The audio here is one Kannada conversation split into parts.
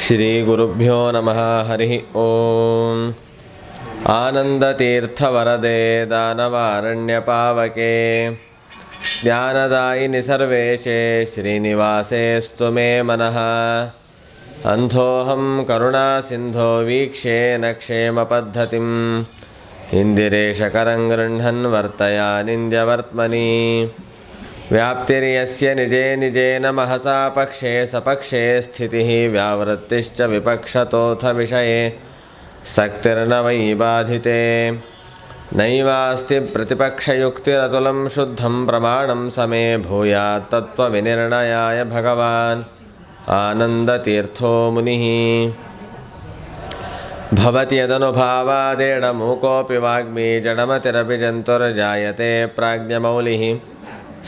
ಶ್ರೀ ಗುರುಭ್ಯೋ ನಮಃ. ಹರಿ ಓಂ. ಆನಂದತೀರ್ಥವರದೆ ದಾನವಾರಣ್ಯಪಾವಕೆ ಜ್ಞಾನದಾಯಿನಿ ಸರ್ವೇಶೇ ಶ್ರೀನಿವಾಸೇಸ್ತು ಮೇ ಮನಃ. ಅಂಧೋಹಂ ಕರುಣಾಸಿಂಧೋ ವೀಕ್ಷೇನ ಕ್ಷೇಮಪದ್ಧತಿಂ ಇಂದಿರೇಶಕರಂ ಗೃಹ್ಣನ್ ವರ್ತಯಾನಿಂದ್ಯವರ್ತ್ಮನಿ. ವ್ಯಾಪ್ತಿರ್ಯಸ್ಯ ನಿಜೇ ನಿಜೇನ ಮಹಸಾ ಪಕ್ಷೇ ಸಪಕ್ಷೇ ಸ್ಥಿತಿಃ ವ್ಯಾವೃತ್ತಿಶ್ಚ ವಿಪಕ್ಷತೋಥ ವಿಷಯೇ ಸಕ್ತಿರ್ನ ವೈ ಬಾಧಿತೆ. ನೈವಾಸ್ತಿ ಪ್ರತಿಪಕ್ಷಯುಕ್ತಿರತುಲಂ ಶುದ್ಧಂ ಪ್ರಮಾಣಂ ಸಮೇ ಭೂಯಾತ್ ತತ್ವವಿನಿರ್ಣಯಾಯ ಭಗವಾನ್ ಆನಂದತೀರ್ಥೋ ಮುನಿಃ. ಭವತಿ ಯದನುಭಾವಾದೇಡಮೂಕೋಪಿ ವಾಗ್ಮಿ ಜಡಮತಿರಪಿ ಜಂತುರ್ಜಾಯತೆ ಪ್ರಾಜ್ಞಮೌಲಿಃ.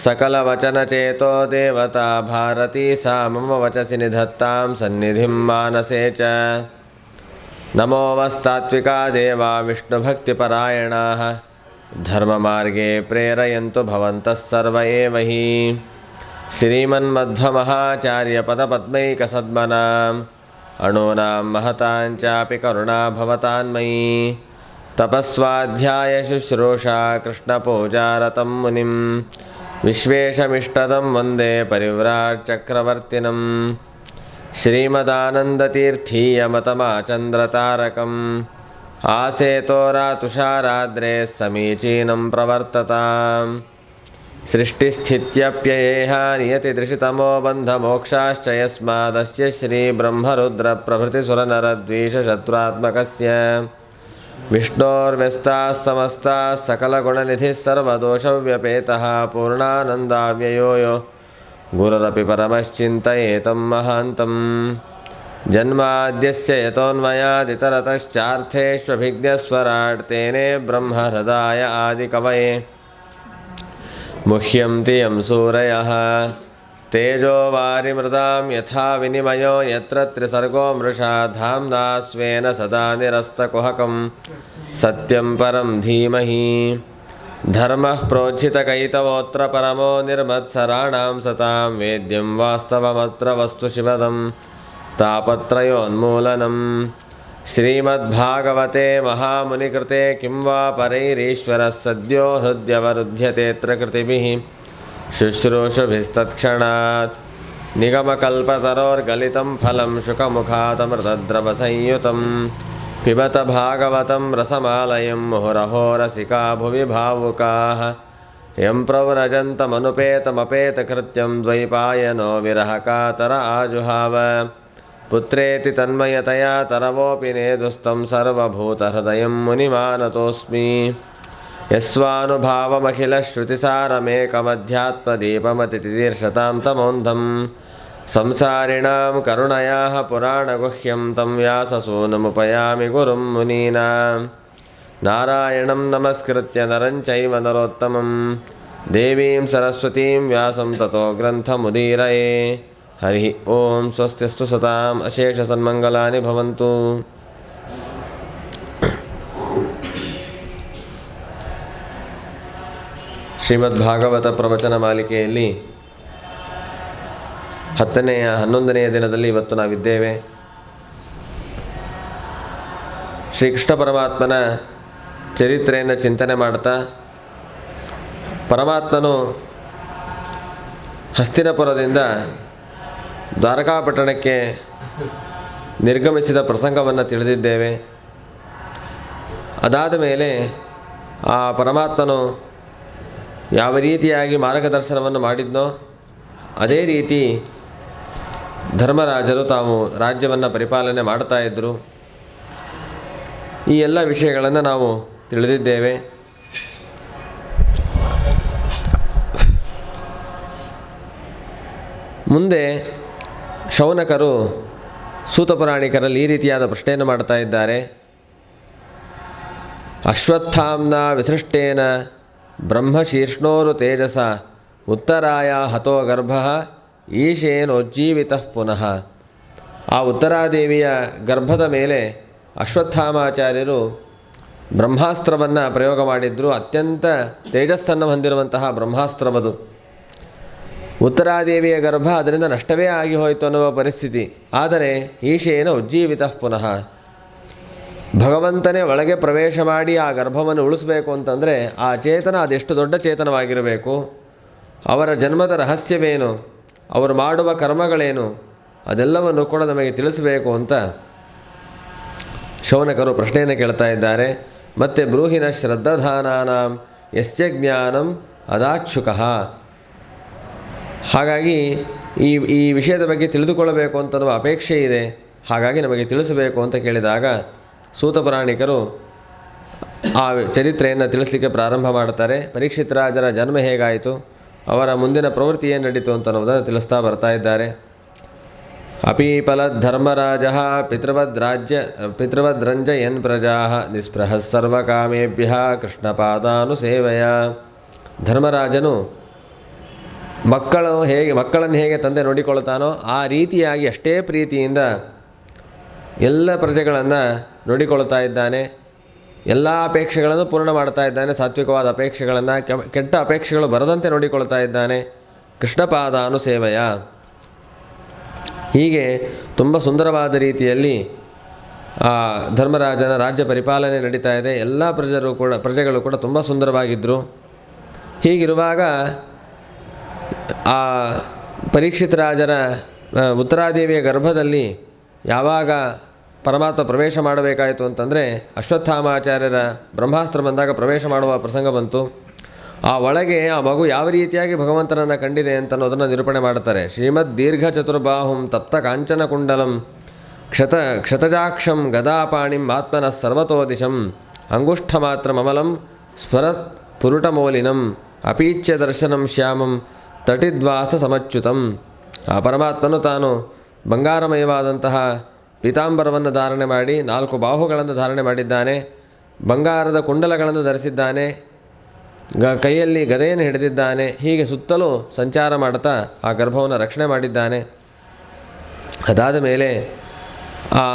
सकलवचनचेतो देवता भारती सा मम वचसि निधत्तां सन्निधिं मानसे च. नमो वस्तात्विका देवा विष्णुभक्तिपरायणाः धर्ममार्गे प्रेरयन्तु भवन्तः सर्व एव हि. श्रीमन्मध्वमहाचार्यपदपद्मैकसद्मनाम् अणूनां महतां चापि करुणा भवतान्मयी. तपस्वाध्यायशुश्रूषा कृष्णपूजारतं मुनिं विश्वेशमिष्टदं वन्दे परिव्राट्चक्रवर्तिनं. श्रीमदानन्दतीर्थीयमतमाचन्द्रतारकम् आसेतोरातुषाराद्रे समीचीनं प्रवर्तताम्. सृष्टिस्थित्यप्ययेहा नियतिदृशितमो बन्धमोक्षाश्च यस्मादस्य श्रीब्रह्मरुद्रप्रभृतिसुरनरद्वीषशत्रुत्मकस्य विष्णोर्व्यस्ताः समस्ताः सकलगुणनिधिः सर्वदोषव्यपेतः पूर्णानन्दाव्ययो यो गुरुरपि परमश्चिन्तयेतं महान्तं. जन्माद्यस्य यतोऽन्वयादितरतश्चार्थेष्वभिज्ञस्वराट् तेने ब्रह्महृदाय आदिकवये मुह्यन्ति यं सूरयः. तेजो वारिमृदां यथा विनिमयो यत्र त्रिसर्गो मृषा धाम्ना स्वेन सदा निरस्तकुहकं सत्यं परं धीमहि. धर्मः प्रोज्झितकैतवोऽत्र परमो निर्मत्सराणां सतां वेद्यं वास्तवमत्र वस्तु शिवदं तापत्रयोन्मूलनं. श्रीमद्भागवते महामुनिकृते किं वा परैरीश्वरः सद्यो हृद्यवरुध्यतेऽत्र कृतिभिः शुश्रूषुभिस्तत्क्षणात्. निगमकल्पतरोर्गलितं फलं शुकमुखादमृतद्रवसंयुतं पिबत भागवतं रसमालयं मुहुरहो रसिका भुवि भावुकाः. यं प्रव्रजन्तमनुपेतमपेतकृत्यं द्वैपायनो विरहकातर आजुहाव. पुत्रेति तन्मयतया तरवोऽपि नेदुस्तं सर्वभूतहृदयं मुनिमानतोऽस्मि. यस्वानुभावमखिलश्रुतिसारमेकमध्यात्मदीपमतितीर्षतां तमोन्धं संसारिणां करुणयाः पुराणगुह्यं तं व्याससूनुमुपयामि गुरुं मुनीनां. नारायणं नमस्कृत्य नरं चैव नरोत्तमं देवीं सरस्वतीं व्यासं ततो ग्रन्थमुदीरये. हरि ओं. स्वस्तिस्तु सताम् अशेषसन्मङ्गलानि भवन्तु. ಶ್ರೀಮದ್ಭಾಗವತ ಪ್ರವಚನ ಮಾಲಿಕೆಯಲ್ಲಿ 11ನೇ ದಿನದಲ್ಲಿ ಇವತ್ತು ನಾವಿದ್ದೇವೆ. ಶ್ರೀಕೃಷ್ಣ ಪರಮಾತ್ಮನ ಚರಿತ್ರೆಯನ್ನು ಚಿಂತನೆ ಮಾಡ್ತಾ ಪರಮಾತ್ಮನು ಹಸ್ತಿನಪುರದಿಂದ ದ್ವಾರಕಾಪಟ್ಟಣಕ್ಕೆ ನಿರ್ಗಮಿಸಿದ ಪ್ರಸಂಗವನ್ನು ತಿಳಿದಿದ್ದೇವೆ. ಅದಾದ ಮೇಲೆ ಆ ಪರಮಾತ್ಮನು ಯಾವ ರೀತಿಯಾಗಿ ಮಾರ್ಗದರ್ಶನವನ್ನು ಮಾಡಿದ್ನೋ ಅದೇ ರೀತಿ ಧರ್ಮರಾಜರು ತಾವು ರಾಜ್ಯವನ್ನು ಪರಿಪಾಲನೆ ಮಾಡ್ತಾ ಇದ್ದರು. ಈ ಎಲ್ಲ ವಿಷಯಗಳನ್ನು ನಾವು ತಿಳಿದಿದ್ದೇವೆ. ಮುಂದೆ ಶೌನಕರು ಸೂತಪುರಾಣಿಕರಲ್ಲಿ ಈ ರೀತಿಯಾದ ಪ್ರಶ್ನೆಯನ್ನು ಮಾಡ್ತಾ ಇದ್ದಾರೆ. ಅಶ್ವತ್ಥಾಮ್ನ ವಿಸೃಷ್ಟೇನ ಬ್ರಹ್ಮಶೀರ್ಷ್ಣೋರು ತೇಜಸ ಉತ್ತರಾಯ ಹತೋ ಗರ್ಭ ಈಶೇನೋಜ್ಜೀವಿತ ಪುನಃ. ಆ ಉತ್ತರಾದೇವಿಯ ಗರ್ಭದ ಮೇಲೆ ಅಶ್ವತ್ಥಾಮಾಚಾರ್ಯರು ಬ್ರಹ್ಮಾಸ್ತ್ರವನ್ನು ಪ್ರಯೋಗ ಮಾಡಿದ್ರು. ಅತ್ಯಂತ ತೇಜಸ್ಸನ್ನು ಹೊಂದಿರುವಂತಹ ಬ್ರಹ್ಮಾಸ್ತ್ರವದು. ಉತ್ತರಾದೇವಿಯ ಗರ್ಭ ಅದರಿಂದ ನಷ್ಟವೇ ಆಗಿ ಹೋಯಿತು ಅನ್ನುವ ಪರಿಸ್ಥಿತಿ. ಆದರೆ ಈಶೇನ ಉಜ್ಜೀವಿತ ಪುನಃ. ಭಗವಂತನೇ ಒಳಗೆ ಪ್ರವೇಶ ಮಾಡಿ ಆ ಗರ್ಭವನ್ನು ಉಳಿಸಬೇಕು ಅಂತಂದರೆ ಆ ಚೇತನ ಅದೆಷ್ಟು ದೊಡ್ಡ ಚೇತನವಾಗಿರಬೇಕು, ಅವರ ಜನ್ಮದ ರಹಸ್ಯವೇನು, ಅವರು ಮಾಡುವ ಕರ್ಮಗಳೇನು, ಅದೆಲ್ಲವನ್ನು ಕೂಡ ನಮಗೆ ತಿಳಿಸಬೇಕು ಅಂತ ಶೌನಕರು ಪ್ರಶ್ನೆಯನ್ನು ಕೇಳ್ತಾ ಇದ್ದಾರೆ. ಮತ್ತು ಬ್ರೂಹಿನ ಶ್ರದ್ಧಾನಾನಾಂ ಯಸ್ಯ ಜ್ಞಾನಂ ಅದಾಚ್ಛುಕಃ. ಹಾಗಾಗಿ ಈ ವಿಷಯದ ಬಗ್ಗೆ ತಿಳಿದುಕೊಳ್ಳಬೇಕು ಅಂತನ್ನುವ ಅಪೇಕ್ಷೆ ಇದೆ, ಹಾಗಾಗಿ ನಮಗೆ ತಿಳಿಸಬೇಕು ಅಂತ ಕೇಳಿದಾಗ ಸೂತಪುರಾಣಿಕರು ಆ ಚರಿತ್ರೆಯನ್ನು ತಿಳಿಸಲಿಕ್ಕೆ ಪ್ರಾರಂಭ ಮಾಡ್ತಾರೆ. ಪರೀಕ್ಷಿತ್ ರಾಜರ ಜನ್ಮ ಹೇಗಾಯಿತು, ಅವರ ಮುಂದಿನ ಪ್ರವೃತ್ತಿ ಏನು ನಡೀತು ಅಂತನ್ನುವುದನ್ನು ತಿಳಿಸ್ತಾ ಬರ್ತಾ ಇದ್ದಾರೆ. ಅಪೀಪಲದ್ ಧರ್ಮರಾಜ ಪಿತೃವದ್ರಂಜಯನ್ ಪ್ರಜಾ ನಿಸ್ಪೃಹ ಸರ್ವಕಾಮೇಭ್ಯ ಕೃಷ್ಣಪಾದಾನುಸೇವೆಯ. ಧರ್ಮರಾಜನು ಮಕ್ಕಳನ್ನು ಹೇಗೆ ತಂದೆ ನೋಡಿಕೊಳ್ತಾನೋ ಆ ರೀತಿಯಾಗಿ ಅಷ್ಟೇ ಪ್ರೀತಿಯಿಂದ ಎಲ್ಲ ಪ್ರಜೆಗಳನ್ನು ನೋಡಿಕೊಳ್ತಾ ಇದ್ದಾನೆ. ಎಲ್ಲ ಅಪೇಕ್ಷೆಗಳನ್ನು ಪೂರ್ಣ ಮಾಡ್ತಾ ಇದ್ದಾನೆ. ಸಾತ್ವಿಕವಾದ ಅಪೇಕ್ಷೆಗಳನ್ನು, ಕೆಟ್ಟ ಅಪೇಕ್ಷೆಗಳು ಬರದಂತೆ ನೋಡಿಕೊಳ್ತಾ ಇದ್ದಾನೆ. ಕೃಷ್ಣಪಾದಾನುಸೇವೆಯ. ಹೀಗೆ ತುಂಬ ಸುಂದರವಾದ ರೀತಿಯಲ್ಲಿ ಧರ್ಮರಾಜನ ರಾಜ್ಯ ಪರಿಪಾಲನೆ ನಡೀತಾ ಇದೆ. ಎಲ್ಲ ಪ್ರಜೆಗಳು ಕೂಡ ತುಂಬ ಸುಂದರವಾಗಿದ್ದರು. ಹೀಗಿರುವಾಗ ಆ ಪರೀಕ್ಷಿತ್ ರಾಜರ ಉತ್ತರಾದೇವಿಯ ಗರ್ಭದಲ್ಲಿ ಯಾವಾಗ ಪರಮಾತ್ಮ ಪ್ರವೇಶ ಮಾಡಬೇಕಾಯಿತು ಅಂತಂದರೆ ಅಶ್ವತ್ಥಾಮಾಚಾರ್ಯರ ಬ್ರಹ್ಮಾಸ್ತ್ರ ಬಂದಾಗ ಪ್ರವೇಶ ಮಾಡುವ ಪ್ರಸಂಗ ಬಂತು. ಆ ಒಳಗೆ ಆ ಮಗು ಯಾವ ರೀತಿಯಾಗಿ ಭಗವಂತನನ್ನು ಕಂಡಿದೆ ಅಂತ ಅನ್ನೋದನ್ನು ನಿರೂಪಣೆ ಮಾಡ್ತಾರೆ. ಶ್ರೀಮದ್ ದೀರ್ಘ ಚತುರ್ಬಾಹುಂ ತಪ್ತ ಕಾಂಚನ ಕುಂಡಲಂ ಕ್ಷತಜಾಕ್ಷಂ ಗದಾಪಾಣಿಂ ಆತ್ಮನ ಸರ್ವತೋದಿಶಂ ಅಂಗುಷ್ಠ ಮಾತ್ರ ಮಮಲಂ ಸ್ಫರ ಪುರುಟಮೌಲಿನಂ ಅಪೀಚ್ಯ ದರ್ಶನಂ ಶ್ಯಾಮಂ ತಟಿದ್ವಾಸ ಸಮಚ್ಯುತಂ. ಆ ಪರಮಾತ್ಮನು ತಾನು ಬಂಗಾರಮಯವಾದಂತಹ ಪೀತಾಂಬರವನ್ನು ಧಾರಣೆ ಮಾಡಿ 4 ಬಾಹುಗಳನ್ನು ಧಾರಣೆ ಮಾಡಿದ್ದಾನೆ. ಬಂಗಾರದ ಕುಂಡಲಗಳನ್ನು ಧರಿಸಿದ್ದಾನೆ. ಕೈಯಲ್ಲಿ ಗದೆಯನ್ನು ಹಿಡಿದಿದ್ದಾನೆ. ಹೀಗೆ ಸುತ್ತಲೂ ಸಂಚಾರ ಮಾಡುತ್ತಾ ಆ ಗರ್ಭವನ್ನು ರಕ್ಷಣೆ ಮಾಡಿದ್ದಾನೆ. ಅದಾದ ಮೇಲೆ ಆ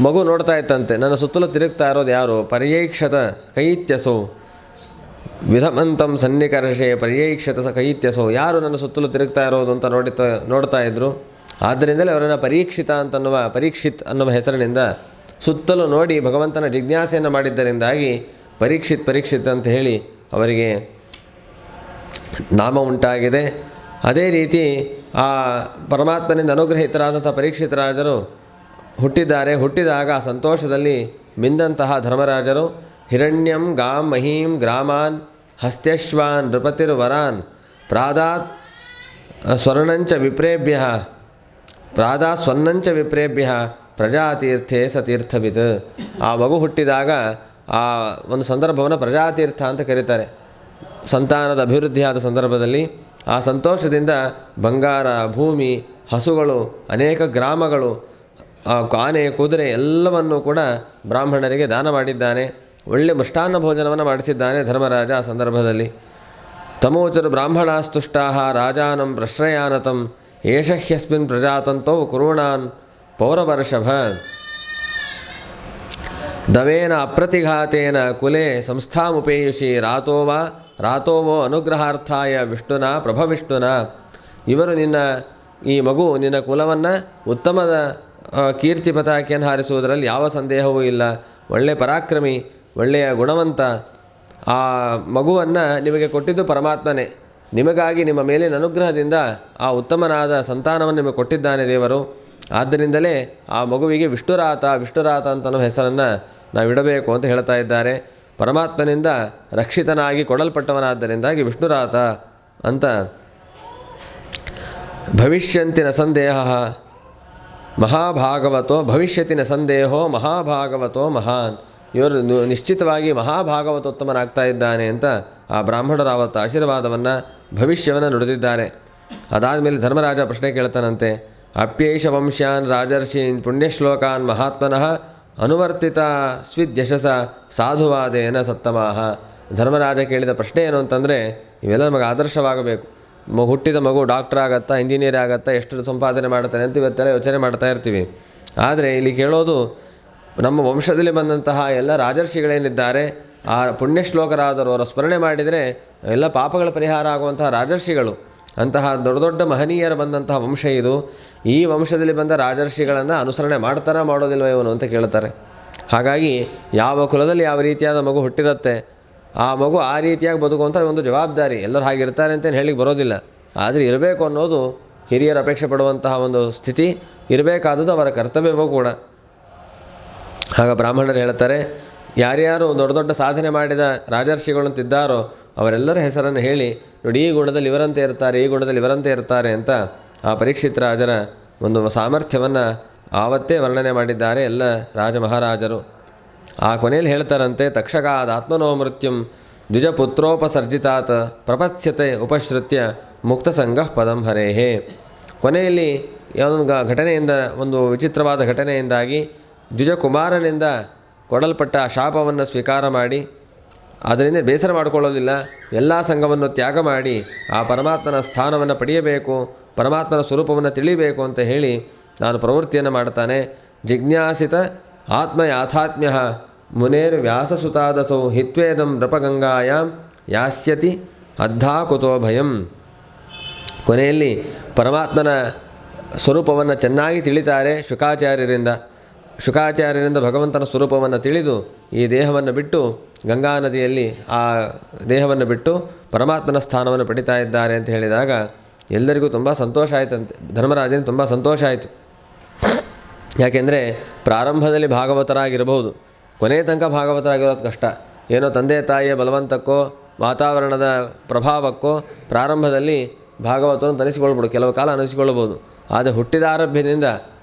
ಮಗು ನೋಡ್ತಾ ಇತ್ತಂತೆ, ನನ್ನ ಸುತ್ತಲೂ ತಿರುಗ್ತಾ ಇರೋದು ಯಾರು? ಪರ್ಯೈಕ್ಷತ ಕೈತ್ಯಸೋ ವಿಧಮಂತಂ ಸನ್ನಿಕರ್ಷೆ ಪರ್ಯೈಕ್ಷತ ಕೈತ್ಯಸೋ. ಯಾರು ನನ್ನ ಸುತ್ತಲೂ ತಿರುಗ್ತಾ ಇರೋದು ಅಂತ ನೋಡ್ತಾ ಇದ್ದರು. ಆದ್ದರಿಂದಲೇ ಅವರನ್ನು ಪರೀಕ್ಷಿತ್ ಅನ್ನುವ ಹೆಸರಿನಿಂದ ಸುತ್ತಲೂ ನೋಡಿ ಭಗವಂತನ ಜಿಜ್ಞಾಸೆಯನ್ನು ಮಾಡಿದ್ದರಿಂದಾಗಿ ಪರೀಕ್ಷಿತ್ ಅಂತ ಹೇಳಿ ಅವರಿಗೆ ನಾಮ ಉಂಟಾಗಿದೆ. ಅದೇ ರೀತಿ ಆ ಪರಮಾತ್ಮನಿಂದ ಅನುಗ್ರಹಿತರಾದಂಥ ಪರೀಕ್ಷಿತ್ ರಾಜರು ಹುಟ್ಟಿದಾಗ ಆ ಸಂತೋಷದಲ್ಲಿ ಮಿಂದಂತಹ ಧರ್ಮರಾಜರು ಹಿರಣ್ಯಂ ಗಾಂ ಮಹೀಂ ಗ್ರಾಮಾನ್ ಹಸ್ತ್ಯಶ್ವಾನ್ ನೃಪತಿರ್ವರಾನ್ ಪ್ರಾದಾತ್ ಸ್ವರ್ಣಂಚ ವಿಪ್ರೇಭ್ಯ ಪ್ರಜಾತೀರ್ಥೇ ಸತೀರ್ಥವಿತ್. ಆ ಮಗು ಹುಟ್ಟಿದಾಗ ಆ ಒಂದು ಸಂದರ್ಭವನ್ನು ಪ್ರಜಾತೀರ್ಥ ಅಂತ ಕರೀತಾರೆ. ಸಂತಾನದ ಅಭಿವೃದ್ಧಿಯಾದ ಸಂದರ್ಭದಲ್ಲಿ ಆ ಸಂತೋಷದಿಂದ ಬಂಗಾರ, ಭೂಮಿ, ಹಸುಗಳು, ಅನೇಕ ಗ್ರಾಮಗಳು, ಆನೆ, ಕುದುರೆ ಎಲ್ಲವನ್ನೂ ಕೂಡ ಬ್ರಾಹ್ಮಣರಿಗೆ ದಾನ ಮಾಡಿದ್ದಾನೆ. ಒಳ್ಳೆ ಮೃಷ್ಟಾನ್ನ ಭೋಜನವನ್ನು ಮಾಡಿಸಿದ್ದಾನೆ ಧರ್ಮರಾಜ ಆ ಸಂದರ್ಭದಲ್ಲಿ. ತಮೋಚರು ಬ್ರಾಹ್ಮಣಾಸ್ತುಷ್ಟಾ ರಾಜಾನಂ ಪ್ರಶ್ರಯಾನತಂ ಏಷ ಹ್ಯಸ್ಮಿನ್ ಪ್ರಜಾತಂತೌ ಕುರುಣಾನ್ ಪೌರವರ್ಷಭ ದವೇನ ಅಪ್ರತಿಘಾತೇನ ಕುಲೆ ಸಂಸ್ಥಾಮುಪೇಯುಷಿ ರಾತೋವೋ ಅನುಗ್ರಹಾರ್ಥಾಯ ವಿಷ್ಣುನಾ ಪ್ರಭವಿಷ್ಣುನಾ. ಇವರು ಈ ಮಗು ನಿನ್ನ ಕುಲವನ್ನು ಉತ್ತಮದ ಕೀರ್ತಿ ಪತಾಕೆಯನ್ನು ಹಾರಿಸುವುದರಲ್ಲಿ ಯಾವ ಸಂದೇಹವೂ ಇಲ್ಲ. ಒಳ್ಳೆಯ ಪರಾಕ್ರಮಿ, ಒಳ್ಳೆಯ ಗುಣವಂತ. ಆ ಮಗುವನ್ನು ನಿಮಗೆ ಕೊಟ್ಟಿದ್ದು ಪರಮಾತ್ಮನೇ. ನಿಮಗಾಗಿ ನಿಮ್ಮ ಮೇಲಿನ ಅನುಗ್ರಹದಿಂದ ಆ ಉತ್ತಮನಾದ ಸಂತಾನವನ್ನು ನಿಮಗೆ ಕೊಟ್ಟಿದ್ದಾನೆ ದೇವರು. ಆದ್ದರಿಂದಲೇ ಆ ಮಗುವಿಗೆ ವಿಷ್ಣುರಾತ ಅಂತನೋ ಹೆಸರನ್ನು ನಾವು ಇಡಬೇಕು ಅಂತ ಹೇಳ್ತಾ ಇದ್ದಾರೆ. ಪರಮಾತ್ಮನಿಂದ ರಕ್ಷಿತನಾಗಿ ಕೊಡಲ್ಪಟ್ಟವನಾದ್ದರಿಂದಾಗಿ ವಿಷ್ಣುರಾತ ಅಂತ ಭವಿಷ್ಯಂತಿನ ಸಂದೇಹ ಮಹಾಭಾಗವತೋ ಭವಿಷ್ಯತಿನ ಸಂದೇಹೋ ಮಹಾಭಾಗವತೋ ಮಹಾನ್. ಇವರು ನಿಶ್ಚಿತವಾಗಿ ಮಹಾಭಾಗವತೋತ್ತಮನಾಗ್ತಾ ಇದ್ದಾನೆ ಅಂತ ಆ ಬ್ರಾಹ್ಮಣರ ಆವತ್ತು ಆಶೀರ್ವಾದವನ್ನು ಭವಿಷ್ಯವನ್ನು ನುಡಿದಿದ್ದಾರೆ. ಅದಾದಮೇಲೆ ಧರ್ಮರಾಜ ಪ್ರಶ್ನೆ ಕೇಳ್ತಾನಂತೆ, ಅಪ್ಯೈಷ ವಂಶ್ಯಾನ್ ರಾಜರ್ಷೀನ್ ಪುಣ್ಯಶ್ಲೋಕಾನ್ ಮಹಾತ್ಮನಃ ಅನುವರ್ತಿತ ಸ್ವಿದ್ಯಶಸ ಸಾಧುವಾದೇನ ಸತ್ತಮಾಹ. ಧರ್ಮರಾಜ ಕೇಳಿದ ಪ್ರಶ್ನೆ ಏನು ಅಂತಂದರೆ, ಇವೆಲ್ಲ ನಮಗೆ ಆದರ್ಶವಾಗಬೇಕು. ಹುಟ್ಟಿದ ಮಗು ಡಾಕ್ಟರ್ ಆಗತ್ತಾ, ಇಂಜಿನಿಯರ್ ಆಗತ್ತಾ, ಎಷ್ಟು ಸಂಪಾದನೆ ಮಾಡ್ತಾನೆ ಅಂತ ಇವತ್ತೆಲ್ಲ ಯೋಚನೆ ಮಾಡ್ತಾ ಇರ್ತೀವಿ. ಆದರೆ ಇಲ್ಲಿ ಕೇಳೋದು, ನಮ್ಮ ವಂಶದಲ್ಲಿ ಬಂದಂತಹ ಎಲ್ಲ ರಾಜರ್ಷಿಗಳೇನಿದ್ದಾರೆ, ಆ ಪುಣ್ಯಶ್ಲೋಕರಾದರು ಅವರ ಸ್ಮರಣೆ ಮಾಡಿದರೆ ಎಲ್ಲ ಪಾಪಗಳ ಪರಿಹಾರ ಆಗುವಂತಹ ರಾಜರ್ಷಿಗಳು, ಅಂತಹ ದೊಡ್ಡ ದೊಡ್ಡ ಮಹನೀಯರು ಬಂದಂತಹ ವಂಶ ಇದು. ಈ ವಂಶದಲ್ಲಿ ಬಂದ ರಾಜರ್ಷಿಗಳನ್ನು ಅನುಸರಣೆ ಮಾಡ್ತಾರಾ ಮಾಡೋದಿಲ್ವ ಇವನು ಅಂತ ಕೇಳ್ತಾರೆ. ಹಾಗಾಗಿ ಯಾವ ಕುಲದಲ್ಲಿ ಯಾವ ರೀತಿಯಾದ ಮಗು ಹುಟ್ಟಿರುತ್ತೆ, ಆ ಮಗು ಆ ರೀತಿಯಾಗಿ ಬದುಕುವಂಥ ಒಂದು ಜವಾಬ್ದಾರಿ. ಎಲ್ಲರೂ ಹಾಗಿರ್ತಾರೆ ಅಂತೇನು ಹೇಳಿಕ್ಕೆ ಬರೋದಿಲ್ಲ. ಆದರೆ ಇರಬೇಕು ಅನ್ನೋದು ಹಿರಿಯರು ಅಪೇಕ್ಷೆ ಪಡುವಂತಹ ಒಂದು ಸ್ಥಿತಿ, ಇರಬೇಕಾದದ್ದು ಅವರ ಕರ್ತವ್ಯವೂ ಕೂಡ. ಆಗ ಬ್ರಾಹ್ಮಣರು ಹೇಳ್ತಾರೆ, ಯಾರ್ಯಾರು ದೊಡ್ಡ ದೊಡ್ಡ ಸಾಧನೆ ಮಾಡಿದ ರಾಜರ್ಷಿಗಳಂತಿದ್ದಾರೋ ಅವರೆಲ್ಲರ ಹೆಸರನ್ನು ಹೇಳಿ, ನೋಡಿ ಈ ಗುಣದಲ್ಲಿ ಇವರಂತೆ ಇರ್ತಾರೆ, ಈ ಗುಣದಲ್ಲಿ ಇವರಂತೆ ಇರ್ತಾರೆ ಅಂತ ಆ ಪರೀಕ್ಷಿತ್ ರಾಜರ ಒಂದು ಸಾಮರ್ಥ್ಯವನ್ನು ಆವತ್ತೇ ವರ್ಣನೆ ಮಾಡಿದ್ದಾರೆ ಎಲ್ಲ ರಾಜ ಮಹಾರಾಜರು. ಆ ಕೊನೆಯಲ್ಲಿ ಹೇಳ್ತಾರಂತೆ, ತಕ್ಷಕಾದ ಆತ್ಮನೋ ಮೃತ್ಯುಂ ದ್ವಿಜಪುತ್ರೋಪಸರ್ಜಿತಾತ್ ಪ್ರಪತ್ಸ್ಯತೆ ಉಪಶ್ರುತ್ಯ ಮುಕ್ತಸಂಗಃ ಪದಂ ಹರೇಹೇ. ಕೊನೆಯಲ್ಲಿ ಒಂದು ಘಟನೆಯಿಂದ, ಒಂದು ವಿಚಿತ್ರವಾದ ಘಟನೆಯಿಂದಾಗಿ ದ್ವಿಜಕುಮಾರನಿಂದ ಕೊಡಲ್ಪಟ್ಟ ಶಾಪವನ್ನು ಸ್ವೀಕಾರ ಮಾಡಿ ಅದರಿಂದ ಬೇಸರ ಮಾಡಿಕೊಳ್ಳೋದಿಲ್ಲ, ಎಲ್ಲ ಸಂಘವನ್ನು ತ್ಯಾಗ ಮಾಡಿ ಆ ಪರಮಾತ್ಮನ ಸ್ಥಾನವನ್ನು ಪಡೆಯಬೇಕು, ಪರಮಾತ್ಮನ ಸ್ವರೂಪವನ್ನು ತಿಳಿಬೇಕು ಅಂತ ಹೇಳಿ ನಾನು ಪ್ರವೃತ್ತಿಯನ್ನು ಮಾಡ್ತಾನೆ. ಜಿಜ್ಞಾಸಿತ ಆತ್ಮ ಯಾಥಾತ್ಮ್ಯ ಮುನೇರ್ ವ್ಯಾಸಸುತಾದಸೌ ಹಿತ್ವೇದಂ ನೃಪಗಂಗಾಯಾಂ ಯಾಸ್ಯತಿ ಅದ್ಧಾ ಕುತೋ ಭಯಂ. ಕೊನೆಯಲ್ಲಿ ಪರಮಾತ್ಮನ ಸ್ವರೂಪವನ್ನು ಚೆನ್ನಾಗಿ ತಿಳಿತಾರೆ ಶುಕಾಚಾರ್ಯರಿಂದ ಭಗವಂತನ ಸ್ವರೂಪವನ್ನು ತಿಳಿದು ಈ ದೇಹವನ್ನು ಬಿಟ್ಟು ಗಂಗಾ ನದಿಯಲ್ಲಿ ಆ ದೇಹವನ್ನು ಬಿಟ್ಟು ಪರಮಾತ್ಮನ ಸ್ಥಾನವನ್ನು ಪಡಿತಾ ಇದ್ದಾರೆ ಅಂತ ಹೇಳಿದಾಗ ಎಲ್ಲರಿಗೂ ತುಂಬ ಸಂತೋಷ ಆಯಿತಂತೆ. ಧರ್ಮರಾಜನಿಗೆ ತುಂಬ ಸಂತೋಷ ಆಯಿತು. ಯಾಕೆಂದರೆ ಪ್ರಾರಂಭದಲ್ಲಿ ಭಾಗವತರಾಗಿರಬಹುದು, ಕೊನೆಯ ತನಕ ಭಾಗವತರಾಗಿರೋದು ಕಷ್ಟ. ಏನೋ ತಂದೆ ತಾಯಿಯ ಬಲವಂತಕ್ಕೋ ವಾತಾವರಣದ ಪ್ರಭಾವಕ್ಕೋ ಪ್ರಾರಂಭದಲ್ಲಿ ಭಾಗವತವನ್ನು ತನಿಸಿಕೊಳ್ಬೋದು, ಕೆಲವು ಕಾಲ ಅನಿಸಿಕೊಳ್ಳಬಹುದು. ಆದರೆ ಹುಟ್ಟಿದ ಆರಭ್ಯದಿಂದ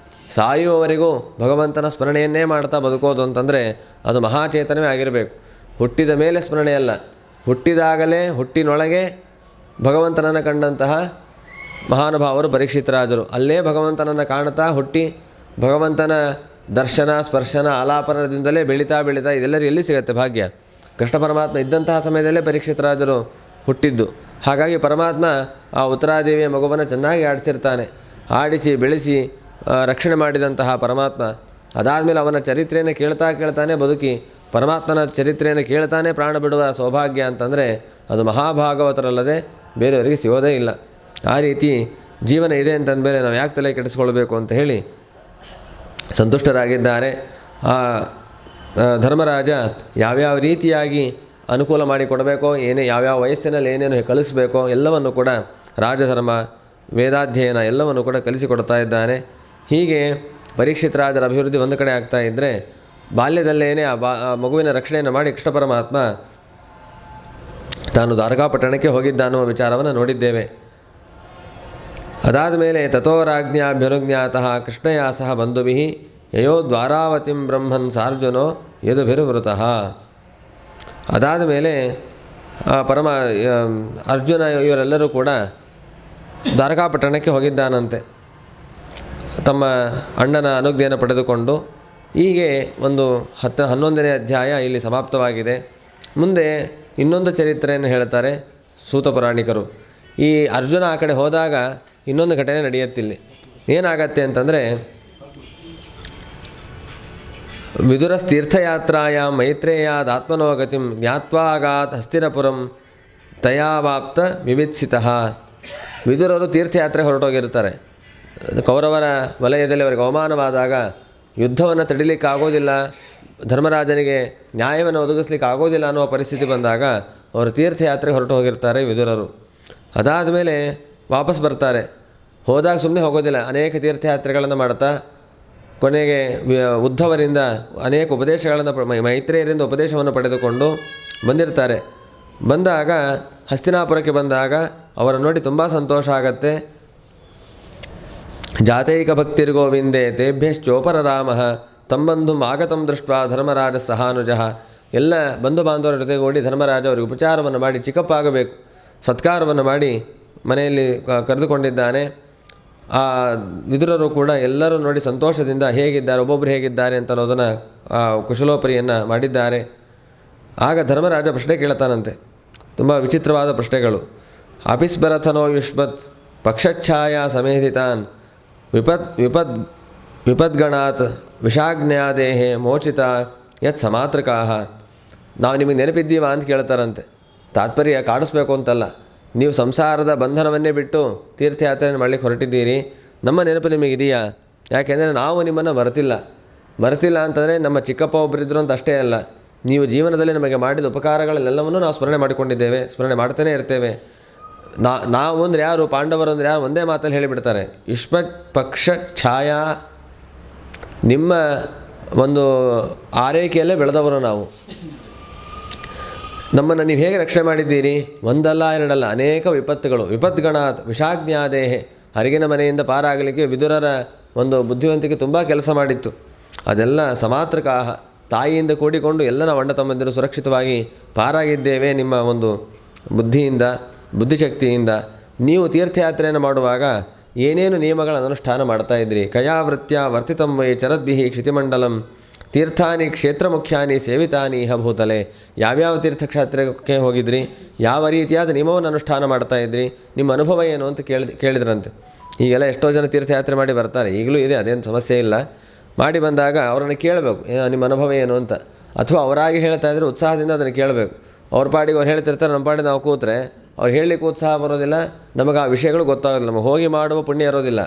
ಸಾಯುವವರೆಗೂ ಭಗವಂತನ ಸ್ಮರಣೆಯನ್ನೇ ಮಾಡ್ತಾ ಬದುಕೋದು ಅಂತಂದರೆ ಅದು ಮಹಾಚೇತನವೇ ಆಗಿರಬೇಕು. ಹುಟ್ಟಿದ ಮೇಲೆ ಸ್ಮರಣೆಯಲ್ಲ, ಹುಟ್ಟಿದಾಗಲೇ ಹುಟ್ಟಿನೊಳಗೆ ಭಗವಂತನನ್ನು ಕಂಡಂತಹ ಮಹಾನುಭಾವರು ಪರೀಕ್ಷಿತರಾಜರು. ಅಲ್ಲೇ ಭಗವಂತನನ್ನು ಕಾಣ್ತಾ ಹುಟ್ಟಿ ಭಗವಂತನ ದರ್ಶನ ಸ್ಪರ್ಶನ ಆಲಾಪನದಿಂದಲೇ ಬೆಳೀತಾ ಇದೆಲ್ಲರೂ ಎಲ್ಲಿ ಸಿಗುತ್ತೆ ಭಾಗ್ಯ? ಕೃಷ್ಣ ಪರಮಾತ್ಮ ಇದ್ದಂತಹ ಸಮಯದಲ್ಲೇ ಪರೀಕ್ಷಿತರಾಜರು ಹುಟ್ಟಿದ್ದು. ಹಾಗಾಗಿ ಪರಮಾತ್ಮ ಆ ಉತ್ತರಾದೇವಿಯ ಮಗುವನ್ನು ಚೆನ್ನಾಗಿ ಆಡಿಸಿರ್ತಾನೆ. ಆಡಿಸಿ ಬೆಳೆಸಿ ರಕ್ಷಣೆ ಮಾಡಿದಂತಹ ಪರಮಾತ್ಮ ಅದಾದಮೇಲೆ ಅವನ ಚರಿತ್ರೆಯನ್ನು ಕೇಳ್ತಾನೆ ಬದುಕಿ ಪರಮಾತ್ಮನ ಚರಿತ್ರೆಯನ್ನು ಕೇಳ್ತಾನೆ ಪ್ರಾಣ ಬಿಡುವ ಸೌಭಾಗ್ಯ ಅಂತಂದರೆ ಅದು ಮಹಾಭಾಗವತರಲ್ಲದೆ ಬೇರೆಯವರಿಗೆ ಸಿಗೋದೇ ಇಲ್ಲ. ಆ ರೀತಿ ಜೀವನ ಇದೆ ಅಂತಂದಮೇಲೆ ನಾವು ಯಾಕೆ ತಲೆ ಕೆಡಿಸ್ಕೊಳ್ಬೇಕು ಅಂತ ಹೇಳಿ ಸಂತುಷ್ಟರಾಗಿದ್ದಾರೆ. ಆ ಧರ್ಮರಾಜ ಯಾವ್ಯಾವ ರೀತಿಯಾಗಿ ಅನುಕೂಲ ಮಾಡಿಕೊಡಬೇಕೋ, ಯಾವ್ಯಾವ ವಯಸ್ಸಿನಲ್ಲಿ ಏನೇನು ಕಲಿಸಬೇಕೋ ಎಲ್ಲವನ್ನು ಕೂಡ ರಾಜಧರ್ಮ ವೇದಾಧ್ಯಯನ ಎಲ್ಲವನ್ನು ಕೂಡ ಕಲಿಸಿಕೊಡ್ತಾ ಇದ್ದಾನೆ. ಹೀಗೆ ಪರೀಕ್ಷಿತ್ ರಾಜರ ಅಭಿವೃದ್ಧಿ ಒಂದು ಕಡೆ ಆಗ್ತಾ ಇದ್ದರೆ, ಬಾಲ್ಯದಲ್ಲೇನೆ ಆ ಮಗುವಿನ ರಕ್ಷಣೆಯನ್ನು ಮಾಡಿ ಕೃಷ್ಣ ಪರಮಾತ್ಮ ತಾನು ದ್ವಾರಕಾಪಟ್ಟಣಕ್ಕೆ ಹೋಗಿದ್ದ ಅನ್ನುವ ವಿಚಾರವನ್ನು ನೋಡಿದ್ದೇವೆ. ಅದಾದ ಮೇಲೆ ತಥೋರಾಜ್ಞಾಭ್ಯನುಜ್ಞಾತಃ ಕೃಷ್ಣಯಾ ಸಹ ಬಂಧುಭಿಃ ಯಯೋ ದ್ವಾರಾವತಿಂ ಬ್ರಹ್ಮನ್ ಸಾರ್ಜುನೋ ಯದುಭಿರ್ವೃತಃ. ಅದಾದ ಮೇಲೆ ಅರ್ಜುನ ಇವರೆಲ್ಲರೂ ಕೂಡ ದ್ವಾರಕಾಪಟ್ಟಣಕ್ಕೆ ಹೋಗಿದ್ದಾನಂತೆ ತಮ್ಮ ಅಣ್ಣನ ಅನುಜ್ಞೆಯನ್ನು ಪಡೆದುಕೊಂಡು. ಹೀಗೆ ಒಂದು 11ನೇ ಅಧ್ಯಾಯ ಇಲ್ಲಿ ಸಮಾಪ್ತವಾಗಿದೆ. ಮುಂದೆ ಇನ್ನೊಂದು ಚರಿತ್ರೆಯನ್ನು ಹೇಳ್ತಾರೆ ಸೂತ ಪುರಾಣಿಕರು. ಈ ಅರ್ಜುನ ಆ ಕಡೆ ಹೋದಾಗ ಇನ್ನೊಂದು ಘಟನೆ ನಡೆಯುತ್ತಿಲ್ಲಿ. ಏನಾಗತ್ತೆ ಅಂತಂದರೆ, ವಿದುರಸ್ತೀರ್ಥಯಾತ್ರಾಯ ಮೈತ್ರೇಯಾದಾತ್ಮನೋಗತಿಂ ಜ್ಞಾತ್ವಾಗಾತ್ ಹಸ್ತಿನಪುರಂ ತಯಾವಾಪ್ತ ವಿವಿತ್ಸಿತಃ. ವಿದುರರು ತೀರ್ಥಯಾತ್ರೆ ಹೊರಟೋಗಿರ್ತಾರೆ. ಕೌರವರ ವಲಯದಲ್ಲಿ ಅವರಿಗೆ ಅವಮಾನವಾದಾಗ ಯುದ್ಧವನ್ನು ತಡಿಲಿಕ್ಕೆ ಆಗೋದಿಲ್ಲ, ಧರ್ಮರಾಜನಿಗೆ ನ್ಯಾಯವನ್ನು ಒದಗಿಸ್ಲಿಕ್ಕೆ ಆಗೋದಿಲ್ಲ ಅನ್ನುವ ಪರಿಸ್ಥಿತಿ ಬಂದಾಗ ಅವರು ತೀರ್ಥಯಾತ್ರೆಗೆ ಹೊರಟು ಹೋಗಿರ್ತಾರೆ ವಿದುರರು. ಅದಾದ ಮೇಲೆ ವಾಪಸ್ ಬರ್ತಾರೆ. ಹೋದಾಗ ಸುಮ್ಮನೆ ಹೋಗೋದಿಲ್ಲ, ಅನೇಕ ತೀರ್ಥಯಾತ್ರೆಗಳನ್ನು ಮಾಡ್ತಾ ಕೊನೆಗೆ ಉದ್ಧವರಿಂದ ಅನೇಕ ಉಪದೇಶಗಳನ್ನು ಮೈತ್ರೇಯರಿಂದ ಉಪದೇಶವನ್ನು ಪಡೆದುಕೊಂಡು ಬಂದಿರ್ತಾರೆ. ಬಂದಾಗ ಹಸ್ತಿನಾಪುರಕ್ಕೆ ಬಂದಾಗ ಅವರ ನೋಡಿ ತುಂಬ ಸಂತೋಷ ಆಗತ್ತೆ. ಜಾತೈಕ ಭಕ್ತಿರ್ಗೋವಿಂದೇ ತೇಭ್ಯಶ್ಚೋಪರ ರಾಮ ತಂಬಂಧು ಆಗತಂ ದೃಷ್ಟ ಧರ್ಮರಾಜ ಸಹಾನುಜ. ಎಲ್ಲ ಬಂಧು ಬಾಂಧವರ ಜೊತೆಗೂಡಿ ಧರ್ಮರಾಜ ಅವರಿಗೆ ಉಪಚಾರವನ್ನು ಮಾಡಿ ಚಿಕ್ಕಪ್ಪ ಆಗಬೇಕು ಸತ್ಕಾರವನ್ನು ಮಾಡಿ ಮನೆಯಲ್ಲಿ ಕರೆದುಕೊಂಡಿದ್ದಾನೆ. ಆ ವಿದುರರು ಕೂಡ ಎಲ್ಲರೂ ನೋಡಿ ಸಂತೋಷದಿಂದ ಹೇಗಿದ್ದಾರೆ, ಒಬ್ಬೊಬ್ಬರು ಹೇಗಿದ್ದಾರೆ ಅಂತ ಅನ್ನೋದನ್ನು ಕುಶಲೋಪರಿಯನ್ನು ಮಾಡಿದ್ದಾರೆ. ಆಗ ಧರ್ಮರಾಜ ಪ್ರಶ್ನೆ ಕೇಳ್ತಾನಂತೆ, ತುಂಬ ವಿಚಿತ್ರವಾದ ಪ್ರಶ್ನೆಗಳು. ಅಪಿಸ್ಬರಥನೋ ಯುಷ್ಮತ್ ಪಕ್ಷಚ್ಛಾಯಾ ಸಮೇಧಿತಾನ್ ವಿಪದ್ಗಣಾತ್ ವಿಷಾಜ್ಞಾದೇಹೆ ಮೋಚಿತ ಯತ್ ಸಮಾತೃಕಾಹ. ನಾವು ನಿಮಗೆ ನೆನಪಿದ್ದೀವಾ ಅಂತ ಕೇಳ್ತಾರಂತೆ. ತಾತ್ಪರ್ಯ ಕಾಡಿಸ್ಬೇಕು ಅಂತಲ್ಲ, ನೀವು ಸಂಸಾರದ ಬಂಧನವನ್ನೇ ಬಿಟ್ಟು ತೀರ್ಥಯಾತ್ರೆಯನ್ನು ಮಾಡಲಿಕ್ಕೆ ಹೊರಟಿದ್ದೀರಿ, ನಮ್ಮ ನೆನಪು ನಿಮಗಿದೆಯಾ? ಯಾಕೆಂದರೆ ನಾವು ನಿಮ್ಮನ್ನು ಮರೆತಿಲ್ಲ ಅಂತಂದರೆ ನಮ್ಮ ಚಿಕ್ಕಪ್ಪ ಒಬ್ಬರಿದ್ದರು ಅಂತ ಅಷ್ಟೇ ಅಲ್ಲ, ನೀವು ಜೀವನದಲ್ಲಿ ನಮಗೆ ಮಾಡಿದ ಉಪಕಾರಗಳೆಲ್ಲವನ್ನೂ ನಾವು ಸ್ಮರಣೆ ಮಾಡಿಕೊಂಡಿದ್ದೇವೆ, ಸ್ಮರಣೆ ಮಾಡ್ತಾನೇ ಇರ್ತೇವೆ. ನಾವು ಅಂದರೆ ಯಾರು, ಪಾಂಡವರು ಅಂದರೆ ಯಾರು ಒಂದೇ ಮಾತಲ್ಲಿ ಹೇಳಿಬಿಡ್ತಾರೆ, ಯುಷ್ಮತ್ ಪಕ್ಷ ಛಾಯಾ, ನಿಮ್ಮ ಒಂದು ಆರೈಕೆಯಲ್ಲೇ ಬೆಳೆದವರು ನಾವು, ನಮ್ಮನ್ನು ನೀವು ಹೇಗೆ ರಕ್ಷಣೆ ಮಾಡಿದ್ದೀರಿ? ಒಂದಲ್ಲ ಎರಡಲ್ಲ, ಅನೇಕ ವಿಪತ್ತುಗಳು. ವಿಪದ್ಗಣಾತ್ ವಿಷಾಜ್ಞಾದೇಹೆ, ಹರಿಗಿನ ಮನೆಯಿಂದ ಪಾರಾಗಲಿಕ್ಕೆ ವಿದುರರ ಒಂದು ಬುದ್ಧಿವಂತಿಕೆ ತುಂಬ ಕೆಲಸ ಮಾಡಿತ್ತು. ಅದೆಲ್ಲ ಸಮಾತೃಕಾಹ, ತಾಯಿಯಿಂದ ಕೂಡಿಕೊಂಡು ಎಲ್ಲ ನಾವು ಅಣ್ಣ ತಮ್ಮಂದಿರು ಸುರಕ್ಷಿತವಾಗಿ ಪಾರಾಗಿದ್ದೇವೆ ನಿಮ್ಮ ಒಂದು ಬುದ್ಧಿಯಿಂದ, ಬುದ್ಧಿಶಕ್ತಿಯಿಂದ. ನೀವು ತೀರ್ಥಯಾತ್ರೆಯನ್ನು ಮಾಡುವಾಗ ಏನೇನು ನಿಯಮಗಳನ್ನು ಅನುಷ್ಠಾನ ಮಾಡ್ತಾಯಿದ್ರಿ? ಕಯಾವೃತ್ಯ ವರ್ತಿತಂ ವೈ ಚರದ್ಭಿಹಿ ಕ್ಷಿತಿಮಂಡಲಂ ತೀರ್ಥಾನಿ ಕ್ಷೇತ್ರ ಮುಖ್ಯಾನಿ ಸೇವಿತಾನಿ ಇಹ ಭೂತಲೆ. ಯಾವ್ಯಾವ ತೀರ್ಥಕ್ಷೇತ್ರಕ್ಕೆ ಹೋಗಿದ್ರಿ, ಯಾವ ರೀತಿಯಾದ ನಿಯಮವನ್ನು ಅನುಷ್ಠಾನ ಮಾಡ್ತಾಯಿದ್ರಿ, ನಿಮ್ಮ ಅನುಭವ ಏನು ಅಂತ ಕೇಳಿದ್ರಂತೆ. ಈಗೆಲ್ಲ ಎಷ್ಟೋ ಜನ ತೀರ್ಥಯಾತ್ರೆ ಮಾಡಿ ಬರ್ತಾರೆ, ಈಗಲೂ ಇದೆ, ಅದೇನು ಸಮಸ್ಯೆ ಇಲ್ಲ. ಮಾಡಿ ಬಂದಾಗ ಅವರನ್ನು ಕೇಳಬೇಕು, ನಿಮ್ಮ ಅನುಭವ ಏನು ಅಂತ. ಅಥವಾ ಅವರಾಗಿ ಹೇಳ್ತಾ ಇದ್ದರೆ ಉತ್ಸಾಹದಿಂದ ಅದನ್ನು ಕೇಳಬೇಕು. ಅವ್ರ ಪಾಡಿಗೆ ಅವ್ರು ಹೇಳ್ತಿರ್ತಾರೆ, ನಮ್ಮ ಪಾಡಿಗೆ ನಾವು ಕೂತ್ರೆ ಅವ್ರು ಹೇಳಲಿಕ್ಕೆ ಉತ್ಸಾಹ ಬರೋದಿಲ್ಲ, ನಮಗೆ ಆ ವಿಷಯಗಳು ಗೊತ್ತಾಗೋದಿಲ್ಲ, ನಮಗೆ ಹೋಗಿ ಮಾಡುವ ಪುಣ್ಯ ಇರೋದಿಲ್ಲ.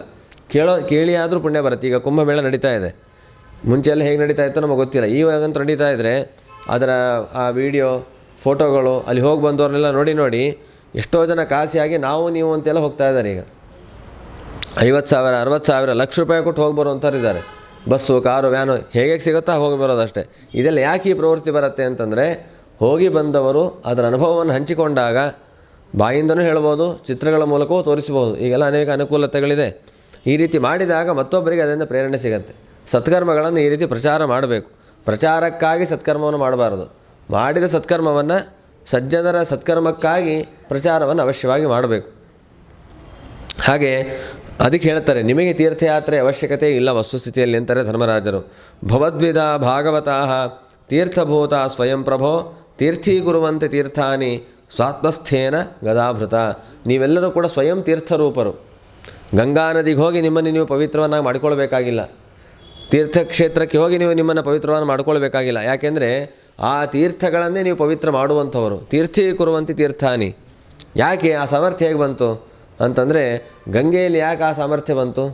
ಕೇಳಿ ಆದರೂ ಪುಣ್ಯ ಬರುತ್ತೆ. ಈಗ ಕುಂಭಮೇಳ ನಡೀತಾ ಇದೆ, ಮುಂಚೆಲ್ಲ ಹೇಗೆ ನಡೀತಾ ಇತ್ತೋ ನಮಗೆ ಗೊತ್ತಿಲ್ಲ, ಈವಾಗಂತೂ ನಡೀತಾ ಇದ್ದರೆ ಅದರ ಆ ವಿಡಿಯೋ ಫೋಟೋಗಳು ಅಲ್ಲಿ ಹೋಗಿ ಬಂದವ್ರನ್ನೆಲ್ಲ ನೋಡಿ ಎಷ್ಟೋ ಜನ ಕಾಸಿಯಾಗಿ ನಾವು ನೀವು ಅಂತೆಲ್ಲ ಹೋಗ್ತಾ ಇದ್ದಾರೆ. ಈಗ 50,000 60,000 ಲಕ್ಷ ರೂಪಾಯಿ ಕೊಟ್ಟು ಹೋಗಿ ಬರುವಂಥವ್ರು ಇದ್ದಾರೆ. ಬಸ್ಸು ಕಾರು ವ್ಯಾನು ಹೇಗೆ ಸಿಗುತ್ತಾ ಹೋಗಿ ಬರೋದಷ್ಟೇ. ಇದೆಲ್ಲ ಯಾಕೆ ಈ ಪ್ರವೃತ್ತಿ ಬರುತ್ತೆ ಅಂತಂದರೆ, ಹೋಗಿ ಬಂದವರು ಅದರ ಅನುಭವವನ್ನು ಹಂಚಿಕೊಂಡಾಗ ಬಾಯಿಂದನೂ ಹೇಳ್ಬೋದು, ಚಿತ್ರಗಳ ಮೂಲಕವೂ ತೋರಿಸ್ಬೋದು. ಈಗೆಲ್ಲ ಅನೇಕ ಅನುಕೂಲತೆಗಳಿದೆ. ಈ ರೀತಿ ಮಾಡಿದಾಗ ಮತ್ತೊಬ್ಬರಿಗೆ ಅದರಿಂದ ಪ್ರೇರಣೆ ಸಿಗುತ್ತೆ. ಸತ್ಕರ್ಮಗಳನ್ನು ಈ ರೀತಿ ಪ್ರಚಾರ ಮಾಡಬೇಕು. ಪ್ರಚಾರಕ್ಕಾಗಿ ಸತ್ಕರ್ಮವನ್ನು ಮಾಡಬಾರದು. ಮಾಡಿದ ಸತ್ಕರ್ಮವನ್ನು ಸಜ್ಜನರ ಸತ್ಕರ್ಮಕ್ಕಾಗಿ ಪ್ರಚಾರವನ್ನು ಅವಶ್ಯವಾಗಿ ಮಾಡಬೇಕು. ಹಾಗೆ ಅದಕ್ಕೆ ಹೇಳ್ತಾರೆ, ನಿಮಗೆ ತೀರ್ಥಯಾತ್ರೆ ಅವಶ್ಯಕತೆ ಇಲ್ಲ ವಸ್ತುಸ್ಥಿತಿಯಲ್ಲಿ ಅಂತಾರೆ ಧರ್ಮರಾಜರು. ಭವದ್ವಿಧ ಭಾಗವತಃ ತೀರ್ಥಭೂತ ಸ್ವಯಂ ಪ್ರಭೋ ತೀರ್ಥೀಕುರುವಂತೆ ತೀರ್ಥಾನಿ ಸ್ವಾತ್ಮಸ್ಥೇನ ಗದಾಭೃತ. ನೀವೆಲ್ಲರೂ ಕೂಡ ಸ್ವಯಂ ತೀರ್ಥರೂಪರು. ಗಂಗಾ ನದಿಗೆ ಹೋಗಿ ನಿಮ್ಮನ್ನು ನೀವು ಪವಿತ್ರವನ್ನಾಗಿ ಮಾಡಿಕೊಳ್ಬೇಕಾಗಿಲ್ಲ. ತೀರ್ಥಕ್ಷೇತ್ರಕ್ಕೆ ಹೋಗಿ ನೀವು ನಿಮ್ಮನ್ನು ಪವಿತ್ರವನ್ನು ಮಾಡ್ಕೊಳ್ಬೇಕಾಗಿಲ್ಲ. ಯಾಕೆಂದರೆ ಆ ತೀರ್ಥಗಳನ್ನೇ ನೀವು ಪವಿತ್ರ ಮಾಡುವಂಥವರು. ತೀರ್ಥೀಕುರುವಂತೆ ತೀರ್ಥಾನಿ. ಯಾಕೆ ಆ ಸಾಮರ್ಥ್ಯ ಹೇಗೆ ಬಂತು ಅಂತಂದರೆ, ಗಂಗೆಯಲ್ಲಿ ಯಾಕೆ ಆ ಸಾಮರ್ಥ್ಯ ಬಂತು?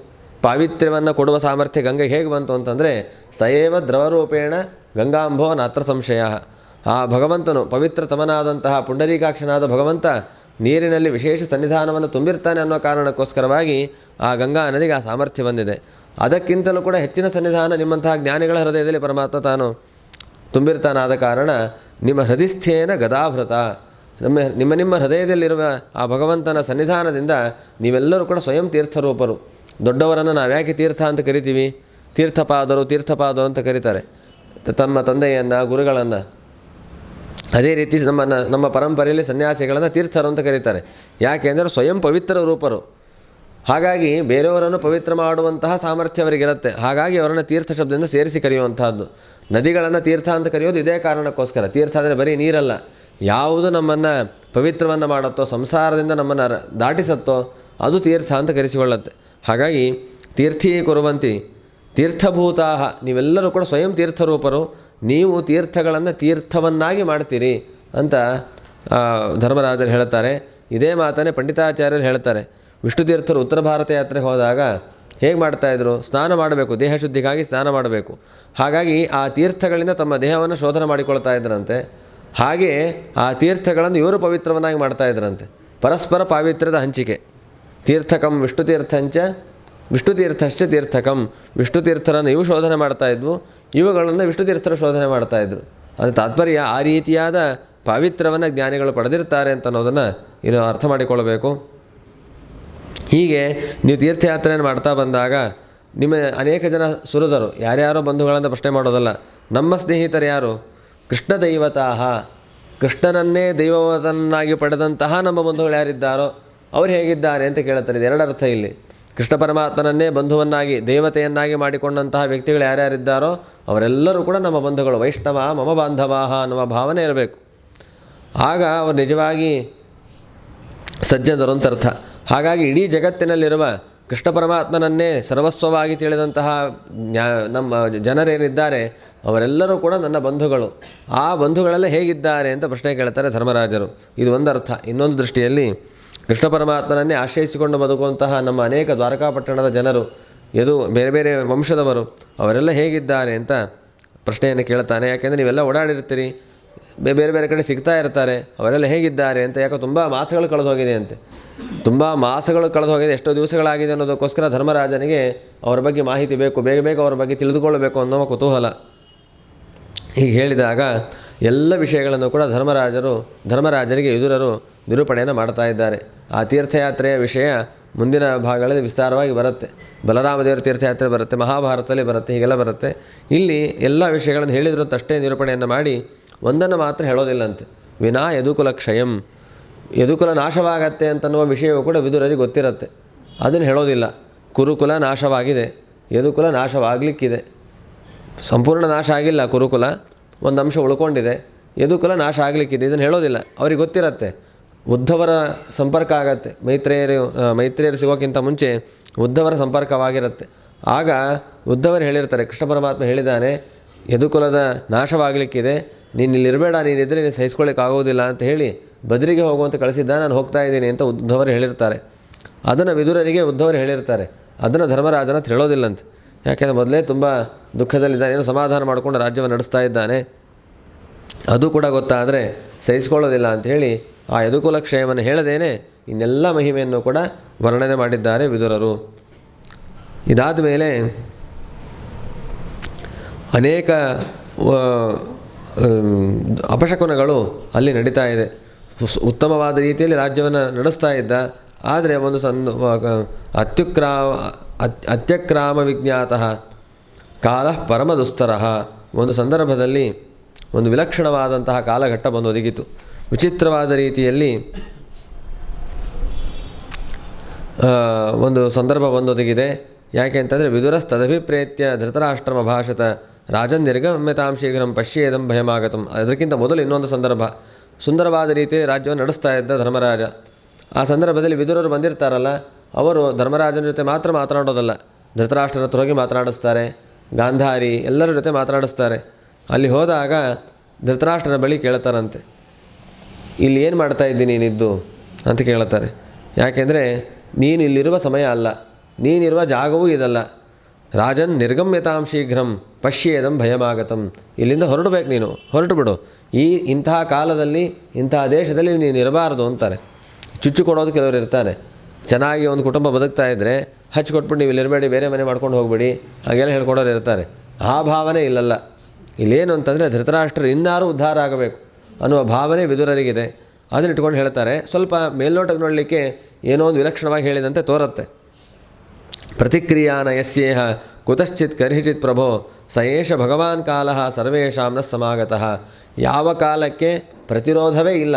ಪಾವಿತ್ರ್ಯವನ್ನು ಕೊಡುವ ಸಾಮರ್ಥ್ಯ ಗಂಗೆಗೆ ಹೇಗೆ ಬಂತು ಅಂತಂದರೆ, ಸಯೇವ ದ್ರವರೂಪೇಣ ಗಂಗಾಂಭೋ ನಾತ್ರ ಸಂಶಯ. ಆ ಭಗವಂತನು ಪವಿತ್ರತಮನಾದಂತಹ ಪುಂಡರೀಕಾಕ್ಷನಾದ ಭಗವಂತ ನೀರಿನಲ್ಲಿ ವಿಶೇಷ ಸನ್ನಿಧಾನವನ್ನು ತುಂಬಿರ್ತಾನೆ ಅನ್ನೋ ಕಾರಣಕ್ಕೋಸ್ಕರವಾಗಿ ಆ ಗಂಗಾ ನದಿಗೆ ಆ ಸಾಮರ್ಥ್ಯ ಬಂದಿದೆ. ಅದಕ್ಕಿಂತಲೂ ಕೂಡ ಹೆಚ್ಚಿನ ಸನ್ನಿಧಾನ ನಿಮ್ಮಂತಹ ಜ್ಞಾನಿಗಳ ಹೃದಯದಲ್ಲಿ ಪರಮಾತ್ಮ ತಾನು ತುಂಬಿರ್ತಾನಾದ ಕಾರಣ ನಿಮ್ಮ ಹೃದಯಸ್ಥೇನ ಗದಾಭೃತ. ನಿಮ್ಮ ಹೃದಯದಲ್ಲಿರುವ ಆ ಭಗವಂತನ ಸನ್ನಿಧಾನದಿಂದ ನೀವೆಲ್ಲರೂ ಕೂಡ ಸ್ವಯಂ ತೀರ್ಥರೂಪರು. ದೊಡ್ಡವರನ್ನು ನಾವು ಯಾಕೆ ತೀರ್ಥ ಅಂತ ಕರಿತೀವಿ? ತೀರ್ಥಪಾದರು ಅಂತ ಕರೀತಾರೆ ತಮ್ಮ ತಂದೆಯನ್ನು, ಗುರುಗಳನ್ನು. ಅದೇ ರೀತಿ ನಮ್ಮ ಪರಂಪರೆಯಲ್ಲಿ ಸನ್ಯಾಸಿಗಳನ್ನು ತೀರ್ಥರು ಅಂತ ಕರೀತಾರೆ. ಯಾಕೆ ಅಂದರೆ ಸ್ವಯಂ ಪವಿತ್ರ ರೂಪರು. ಹಾಗಾಗಿ ಬೇರೆಯವರನ್ನು ಪವಿತ್ರ ಮಾಡುವಂತಹ ಸಾಮರ್ಥ್ಯ ಅವರಿಗಿರುತ್ತೆ. ಹಾಗಾಗಿ ಅವರನ್ನು ತೀರ್ಥ ಶಬ್ದದಿಂದ ಸೇರಿಸಿ ಕರೆಯುವಂತಹದ್ದು. ನದಿಗಳನ್ನು ತೀರ್ಥ ಅಂತ ಕರೆಯೋದು ಇದೇ ಕಾರಣಕ್ಕೋಸ್ಕರ. ತೀರ್ಥ ಅಂದರೆ ಬರೀ ನೀರಲ್ಲ, ಯಾವುದು ನಮ್ಮನ್ನು ಪವಿತ್ರವನ್ನು ಮಾಡುತ್ತೋ, ಸಂಸಾರದಿಂದ ನಮ್ಮನ್ನು ದಾಟಿಸುತ್ತೋ ಅದು ತೀರ್ಥ ಅಂತ ಕರೆಸಿಕೊಳ್ಳುತ್ತೆ. ಹಾಗಾಗಿ ತೀರ್ಥೀಕುರುವಂತಿ ತೀರ್ಥಭೂತಾಹ, ನೀವೆಲ್ಲರೂ ಕೂಡ ಸ್ವಯಂ ತೀರ್ಥರೂಪರು. ನೀವು ತೀರ್ಥಗಳನ್ನು ತೀರ್ಥವನ್ನಾಗಿ ಮಾಡ್ತೀರಿ ಅಂತ ಧರ್ಮರಾಜರು ಹೇಳ್ತಾರೆ. ಇದೇ ಮಾತನ್ನೇ ಪಂಡಿತಾಚಾರ್ಯರು ಹೇಳ್ತಾರೆ. ವಿಷ್ಣು ತೀರ್ಥರು ಉತ್ತರ ಭಾರತ ಯಾತ್ರೆಗೆ ಹೋದಾಗ ಹೇಗೆ ಮಾಡ್ತಾಯಿದ್ರು? ಸ್ನಾನ ಮಾಡಬೇಕು, ದೇಹ ಶುದ್ಧಿಗಾಗಿ ಸ್ನಾನ ಮಾಡಬೇಕು. ಹಾಗಾಗಿ ಆ ತೀರ್ಥಗಳಿಂದ ತಮ್ಮ ದೇಹವನ್ನು ಶೋಧನೆ ಮಾಡಿಕೊಳ್ತಾ ಇದ್ರಂತೆ. ಹಾಗೆ ಆ ತೀರ್ಥಗಳನ್ನು ಇವರು ಪವಿತ್ರವನ್ನಾಗಿ ಮಾಡ್ತಾಯಿದ್ರಂತೆ. ಪರಸ್ಪರ ಪಾವಿತ್ರ್ಯದ ಹಂಚಿಕೆ. ತೀರ್ಥಕಂ ವಿಷ್ಣು ತೀರ್ಥಂಚ ವಿಷ್ಣುತೀರ್ಥಶ್ಚ ತೀರ್ಥಕಂ. ವಿಷ್ಣುತೀರ್ಥರನ್ನು ಇವು ಶೋಧನೆ ಮಾಡ್ತಾಯಿದ್ವು, ಇವುಗಳನ್ನು ವಿಷ್ಣುತೀರ್ಥರು ಶೋಧನೆ ಮಾಡ್ತಾಯಿದ್ರು. ಅದು ತಾತ್ಪರ್ಯ ಆ ರೀತಿಯಾದ ಪಾವಿತ್ರ್ಯವನ್ನು ಜ್ಞಾನಿಗಳು ಪಡೆದಿರ್ತಾರೆ ಅಂತ ಅನ್ನೋದನ್ನು ಇನ್ನು ಅರ್ಥ ಮಾಡಿಕೊಳ್ಳಬೇಕು. ಹೀಗೆ ನೀವು ತೀರ್ಥಯಾತ್ರೆಯನ್ನು ಮಾಡ್ತಾ ಬಂದಾಗ ನಿಮ್ಮ ಅನೇಕ ಜನ ಸುಹೃದರು ಯಾರ್ಯಾರೋ ಬಂಧುಗಳನ್ನು ಪ್ರಶ್ನೆ ಮಾಡೋದಲ್ಲ, ನಮ್ಮ ಸ್ನೇಹಿತರು ಯಾರು? ಕೃಷ್ಣ ದೈವತಾಹ, ಕೃಷ್ಣನನ್ನೇ ದೈವವತನಾಗಿ ಪಡೆದಂತಹ ನಮ್ಮ ಬಂಧುಗಳು ಯಾರಿದ್ದಾರೋ ಅವ್ರು ಹೇಗಿದ್ದಾರೆ ಅಂತ ಕೇಳ್ತಾರೆ. ಇದು ಎರಡರ್ಥ ಇಲ್ಲಿ. ಕೃಷ್ಣ ಪರಮಾತ್ಮನನ್ನೇ ಬಂಧುವನ್ನಾಗಿ ದೇವತೆಯನ್ನಾಗಿ ಮಾಡಿಕೊಂಡಂತಹ ವ್ಯಕ್ತಿಗಳು ಯಾರ್ಯಾರಿದ್ದಾರೋ ಅವರೆಲ್ಲರೂ ಕೂಡ ನಮ್ಮ ಬಂಧುಗಳು. ವೈಷ್ಣವ ಮಮ ಬಾಂಧವಾಹ ಅನ್ನುವ ಭಾವನೆ ಇರಬೇಕು. ಆಗ ಅವರು ನಿಜವಾಗಿ ಸಜ್ಜನರು ಅಂತ ಅರ್ಥ. ಹಾಗಾಗಿ ಇಡೀ ಜಗತ್ತಿನಲ್ಲಿರುವ ಕೃಷ್ಣ ಪರಮಾತ್ಮನನ್ನೇ ಸರ್ವಸ್ವವಾಗಿ ತಿಳಿದಂತಹ ನಮ್ಮ ಜನರೇನಿದ್ದಾರೆ ಅವರೆಲ್ಲರೂ ಕೂಡ ನನ್ನ ಬಂಧುಗಳು. ಆ ಬಂಧುಗಳೆಲ್ಲ ಹೇಗಿದ್ದಾರೆ ಅಂತ ಪ್ರಶ್ನೆ ಕೇಳ್ತಾರೆ ಧರ್ಮರಾಜರು. ಇದು ಒಂದು ಅರ್ಥ. ಇನ್ನೊಂದು ದೃಷ್ಟಿಯಲ್ಲಿ ಕೃಷ್ಣ ಪರಮಾತ್ಮನನ್ನೇ ಆಶ್ರಯಿಸಿಕೊಂಡು ಬದುಕುವಂತಹ ನಮ್ಮ ಅನೇಕ ದ್ವಾರಕಾಪಟ್ಟಣದ ಜನರು, ಬೇರೆ ಬೇರೆ ವಂಶದವರು, ಅವರೆಲ್ಲ ಹೇಗಿದ್ದಾರೆ ಅಂತ ಪ್ರಶ್ನೆಯನ್ನು ಕೇಳ್ತಾನೆ. ಯಾಕೆಂದರೆ ನೀವೆಲ್ಲ ಓಡಾಡಿರ್ತೀರಿ, ಬೇರೆ ಬೇರೆ ಕಡೆ ಸಿಗ್ತಾ ಇರ್ತಾರೆ, ಅವರೆಲ್ಲ ಹೇಗಿದ್ದಾರೆ ಅಂತ. ಯಾಕೆ ತುಂಬ ಮಾಸಗಳು ಕಳೆದು ಹೋಗಿದೆ ಅಂತೆ, ತುಂಬ ಮಾಸಗಳು ಕಳೆದು ಹೋಗಿದೆ, ಎಷ್ಟೋ ದಿವಸಗಳಾಗಿದೆ ಅನ್ನೋದಕ್ಕೋಸ್ಕರ ಧರ್ಮರಾಜನಿಗೆ ಅವರ ಬಗ್ಗೆ ಮಾಹಿತಿ ಬೇಕು, ಬೇಗ ಬೇಗ ಅವರ ಬಗ್ಗೆ ತಿಳಿದುಕೊಳ್ಳಬೇಕು ಅನ್ನೋ ಕುತೂಹಲ. ಹೀಗೆ ಹೇಳಿದಾಗ ಎಲ್ಲ ವಿಷಯಗಳನ್ನು ಕೂಡ ಧರ್ಮರಾಜರಿಗೆ ವಿದುರರು ನಿರೂಪಣೆಯನ್ನು ಮಾಡ್ತಾ ಇದ್ದಾರೆ. ಆ ತೀರ್ಥಯಾತ್ರೆಯ ವಿಷಯ ಮುಂದಿನ ಭಾಗಗಳಲ್ಲಿ ವಿಸ್ತಾರವಾಗಿ ಬರುತ್ತೆ. ಬಲರಾಮದೇವರ ತೀರ್ಥಯಾತ್ರೆ ಬರುತ್ತೆ, ಮಹಾಭಾರತದಲ್ಲಿ ಬರುತ್ತೆ, ಹೀಗೆಲ್ಲ ಬರುತ್ತೆ. ಇಲ್ಲಿ ಎಲ್ಲ ವಿಷಯಗಳನ್ನು ಹೇಳಿದ್ರು ಅಷ್ಟೇ ನಿರೂಪಣೆಯನ್ನು ಮಾಡಿ ಒಂದನ್ನು ಮಾತ್ರ ಹೇಳೋದಿಲ್ಲಂತೆ. ವಿನಾ ಯದುಕುಲ ಕ್ಷಯಂ, ಯದುಕುಲ ನಾಶವಾಗತ್ತೆ ಅಂತನ್ನುವ ವಿಷಯವೂ ಕೂಡ ವಿದುರರಿಗೆ ಗೊತ್ತಿರುತ್ತೆ, ಅದನ್ನು ಹೇಳೋದಿಲ್ಲ. ಕುರುಕುಲ ನಾಶವಾಗಿದೆ, ಯದುಕುಲ ನಾಶವಾಗಲಿಕ್ಕಿದೆ. ಸಂಪೂರ್ಣ ನಾಶ ಆಗಿಲ್ಲ ಕುರುಕುಲ, ಒಂದು ಅಂಶ ಉಳ್ಕೊಂಡಿದೆ. ಯದುಕುಲ ನಾಶ ಆಗಲಿಕ್ಕಿದೆ, ಇದನ್ನು ಹೇಳೋದಿಲ್ಲ. ಅವ್ರಿಗೆ ಗೊತ್ತಿರುತ್ತೆ. ಉದ್ಧವರ ಸಂಪರ್ಕ ಆಗತ್ತೆ, ಮೈತ್ರೇಯರು ಸಿಗೋಕ್ಕಿಂತ ಮುಂಚೆ ಉದ್ಧವರ ಸಂಪರ್ಕವಾಗಿರುತ್ತೆ. ಆಗ ಉದ್ಧವರು ಹೇಳಿರ್ತಾರೆ, ಕೃಷ್ಣ ಪರಮಾತ್ಮ ಹೇಳಿದ್ದಾನೆ ಯದುಕುಲದ ನಾಶವಾಗಲಿಕ್ಕಿದೆ, ನೀನು ಇಲ್ಲಿರಬೇಡ, ನೀನಿದ್ದರೆ ನೀನು ಸಹಿಸ್ಕೊಳ್ಳಿಕ್ಕಾಗೋದಿಲ್ಲ ಅಂತ ಹೇಳಿ ಬದರಿಗೆ ಹೋಗುವಂತ ಕಳಿಸಿದ್ದ, ನಾನು ಹೋಗ್ತಾ ಇದ್ದೀನಿ ಅಂತ ಉದ್ಧವರು ಹೇಳಿರ್ತಾರೆ. ಅದನ್ನು ವಿದುರರಿಗೆ ಉದ್ಧವರು ಹೇಳಿರ್ತಾರೆ. ಅದನ್ನು ಧರ್ಮರಾಜನ ಹೇಳೋದಿಲ್ಲಂತೆ. ಯಾಕೆಂದರೆ ಮೊದಲೇ ತುಂಬ ದುಃಖದಲ್ಲಿದ್ದಾನೆ, ಏನೋ ಸಮಾಧಾನ ಮಾಡಿಕೊಂಡು ರಾಜ್ಯವನ್ನು ನಡೆಸ್ತಾ ಇದ್ದಾನೆ, ಅದು ಕೂಡ ಗೊತ್ತಾದರೆ ಸಹಿಸ್ಕೊಳ್ಳೋದಿಲ್ಲ ಅಂಥೇಳಿ ಆ ಯದುಕುಲ ಕ್ಷಯವನ್ನು ಹೇಳದೇನೆ ಇನ್ನೆಲ್ಲ ಮಹಿಮೆಯನ್ನು ಕೂಡ ವರ್ಣನೆ ಮಾಡಿದ್ದಾರೆ ವಿದುರರು. ಇದಾದ ಮೇಲೆ ಅನೇಕ ಅಪಶಕುನಗಳು ಅಲ್ಲಿ ನಡೀತಾ ಇದೆ. ಉತ್ತಮವಾದ ರೀತಿಯಲ್ಲಿ ರಾಜ್ಯವನ್ನು ನಡೆಸ್ತಾ ಇದ್ದ. ಆದರೆ ಒಂದು ಅತ್ಯಕ್ರಾಮ ವಿಜ್ಞಾತಃ ಕಾಲ ಪರಮದುಸ್ತರಃ, ಒಂದು ಸಂದರ್ಭದಲ್ಲಿ ಒಂದು ವಿಲಕ್ಷಣವಾದಂತಹ ಕಾಲಘಟ್ಟ ಬಂದು ಒದಗಿತು. ವಿಚಿತ್ರವಾದ ರೀತಿಯಲ್ಲಿ ಒಂದು ಸಂದರ್ಭ ಬಂದೊದಗಿದೆ. ಯಾಕೆ ಅಂತಂದರೆ ವಿದುರಸ್ತದಭಿಪ್ರೇತ್ಯ ಧೃತರಾಷ್ಟ್ರಮ ಭಾಷತ ರಾಜನ್ ನಿರ್ಗಮ್ಯತಾಂ ಶೀಘ್ರಂ ಪಶ್ಯೇದಂ ಭಯಮಾಗತಂ. ಅದಕ್ಕಿಂತ ಮೊದಲು ಇನ್ನೊಂದು ಸಂದರ್ಭ, ಸುಂದರವಾದ ರೀತಿಯಲ್ಲಿ ರಾಜ್ಯವನ್ನು ನಡೆಸ್ತಾ ಇದ್ದ ಧರ್ಮರಾಜ. ಆ ಸಂದರ್ಭದಲ್ಲಿ ವಿದುರರು ಬಂದಿರ್ತಾರಲ್ಲ, ಅವರು ಧರ್ಮರಾಜನ ಜೊತೆ ಮಾತ್ರ ಮಾತನಾಡೋದಲ್ಲ, ಧೃತರಾಷ್ಟ್ರನ ಹತ್ರ ಹೋಗಿ ಮಾತನಾಡಿಸ್ತಾರೆ, ಗಾಂಧಾರಿ ಎಲ್ಲರ ಜೊತೆ ಮಾತನಾಡಿಸ್ತಾರೆ. ಅಲ್ಲಿ ಹೋದಾಗ ಧೃತರಾಷ್ಟ್ರನ ಬಳಿ ಕೇಳ್ತಾರಂತೆ, ಇಲ್ಲಿ ಏನು ಮಾಡ್ತಾ ಇದ್ದೀನಿ ನೀನಿದ್ದು ಅಂತ ಕೇಳ್ತಾರೆ. ಯಾಕೆಂದರೆ ನೀನು ಇಲ್ಲಿರುವ ಸಮಯ ಅಲ್ಲ, ನೀನಿರುವ ಜಾಗವೂ ಇದಲ್ಲ. ರಾಜನ್ ನಿರ್ಗಮ್ಯತಾಂ ಶೀಘ್ರಂ ಪಶ್ಯೇದಂ ಭಯಮಾಗತಂ, ಇಲ್ಲಿಂದ ಹೊರಡಬೇಕು, ನೀನು ಹೊರಟು ಬಿಡು, ಇಂತಹ ಕಾಲದಲ್ಲಿ ಇಂತಹ ದೇಶದಲ್ಲಿ ನೀನು ಇರಬಾರ್ದು ಅಂತಾರೆ. ಚುಚ್ಚು ಕೊಡೋದು ಕೆಲವರು ಇರ್ತಾರೆ. ಚೆನ್ನಾಗಿ ಒಂದು ಕುಟುಂಬ ಬದುಕ್ತಾ ಇದ್ದರೆ ಹಚ್ಕೊಟ್ಬಿಟ್ಟು ನೀವು ಇಲ್ಲಿರಬೇಡಿ, ಬೇರೆ ಮನೆ ಮಾಡ್ಕೊಂಡು ಹೋಗ್ಬಿಡಿ, ಹಾಗೆಲ್ಲ ಹೇಳ್ಕೊಡೋರು ಇರ್ತಾರೆ. ಆ ಭಾವನೆ ಇಲ್ಲಲ್ಲ. ಇಲ್ಲೇನು ಅಂತಂದರೆ ಧೃತರಾಷ್ಟ್ರ ಇನ್ನಾರು ಉದ್ಧಾರ ಆಗಬೇಕು ಅನ್ನುವ ಭಾವನೆ ವಿದುರರಿಗಿದೆ. ಅದನ್ನ ಇಟ್ಕೊಂಡು ಹೇಳ್ತಾರೆ. ಸ್ವಲ್ಪ ಮೇಲ್ನೋಟಕ್ಕೆ ನೋಡಲಿಕ್ಕೆ ಏನೋ ಒಂದು ವಿಲಕ್ಷಣವಾಗಿ ಹೇಳಿದಂತೆ ತೋರುತ್ತೆ. ಪ್ರತಿಕ್ರಿಯಾನ ಯಸ್ಯೇಹ ಕುತಶ್ಚಿತ್ ಕರ್ಹಿಚಿತ್ ಪ್ರಭೋ ಸಯೇಷ ಭಗವಾನ್ ಕಾಲಃ ಸರ್ವೇಷಾಂ ನ ಸಮಾಗತಃ. ಯಾವ ಕಾಲಕ್ಕೆ ಪ್ರತಿರೋಧವೇ ಇಲ್ಲ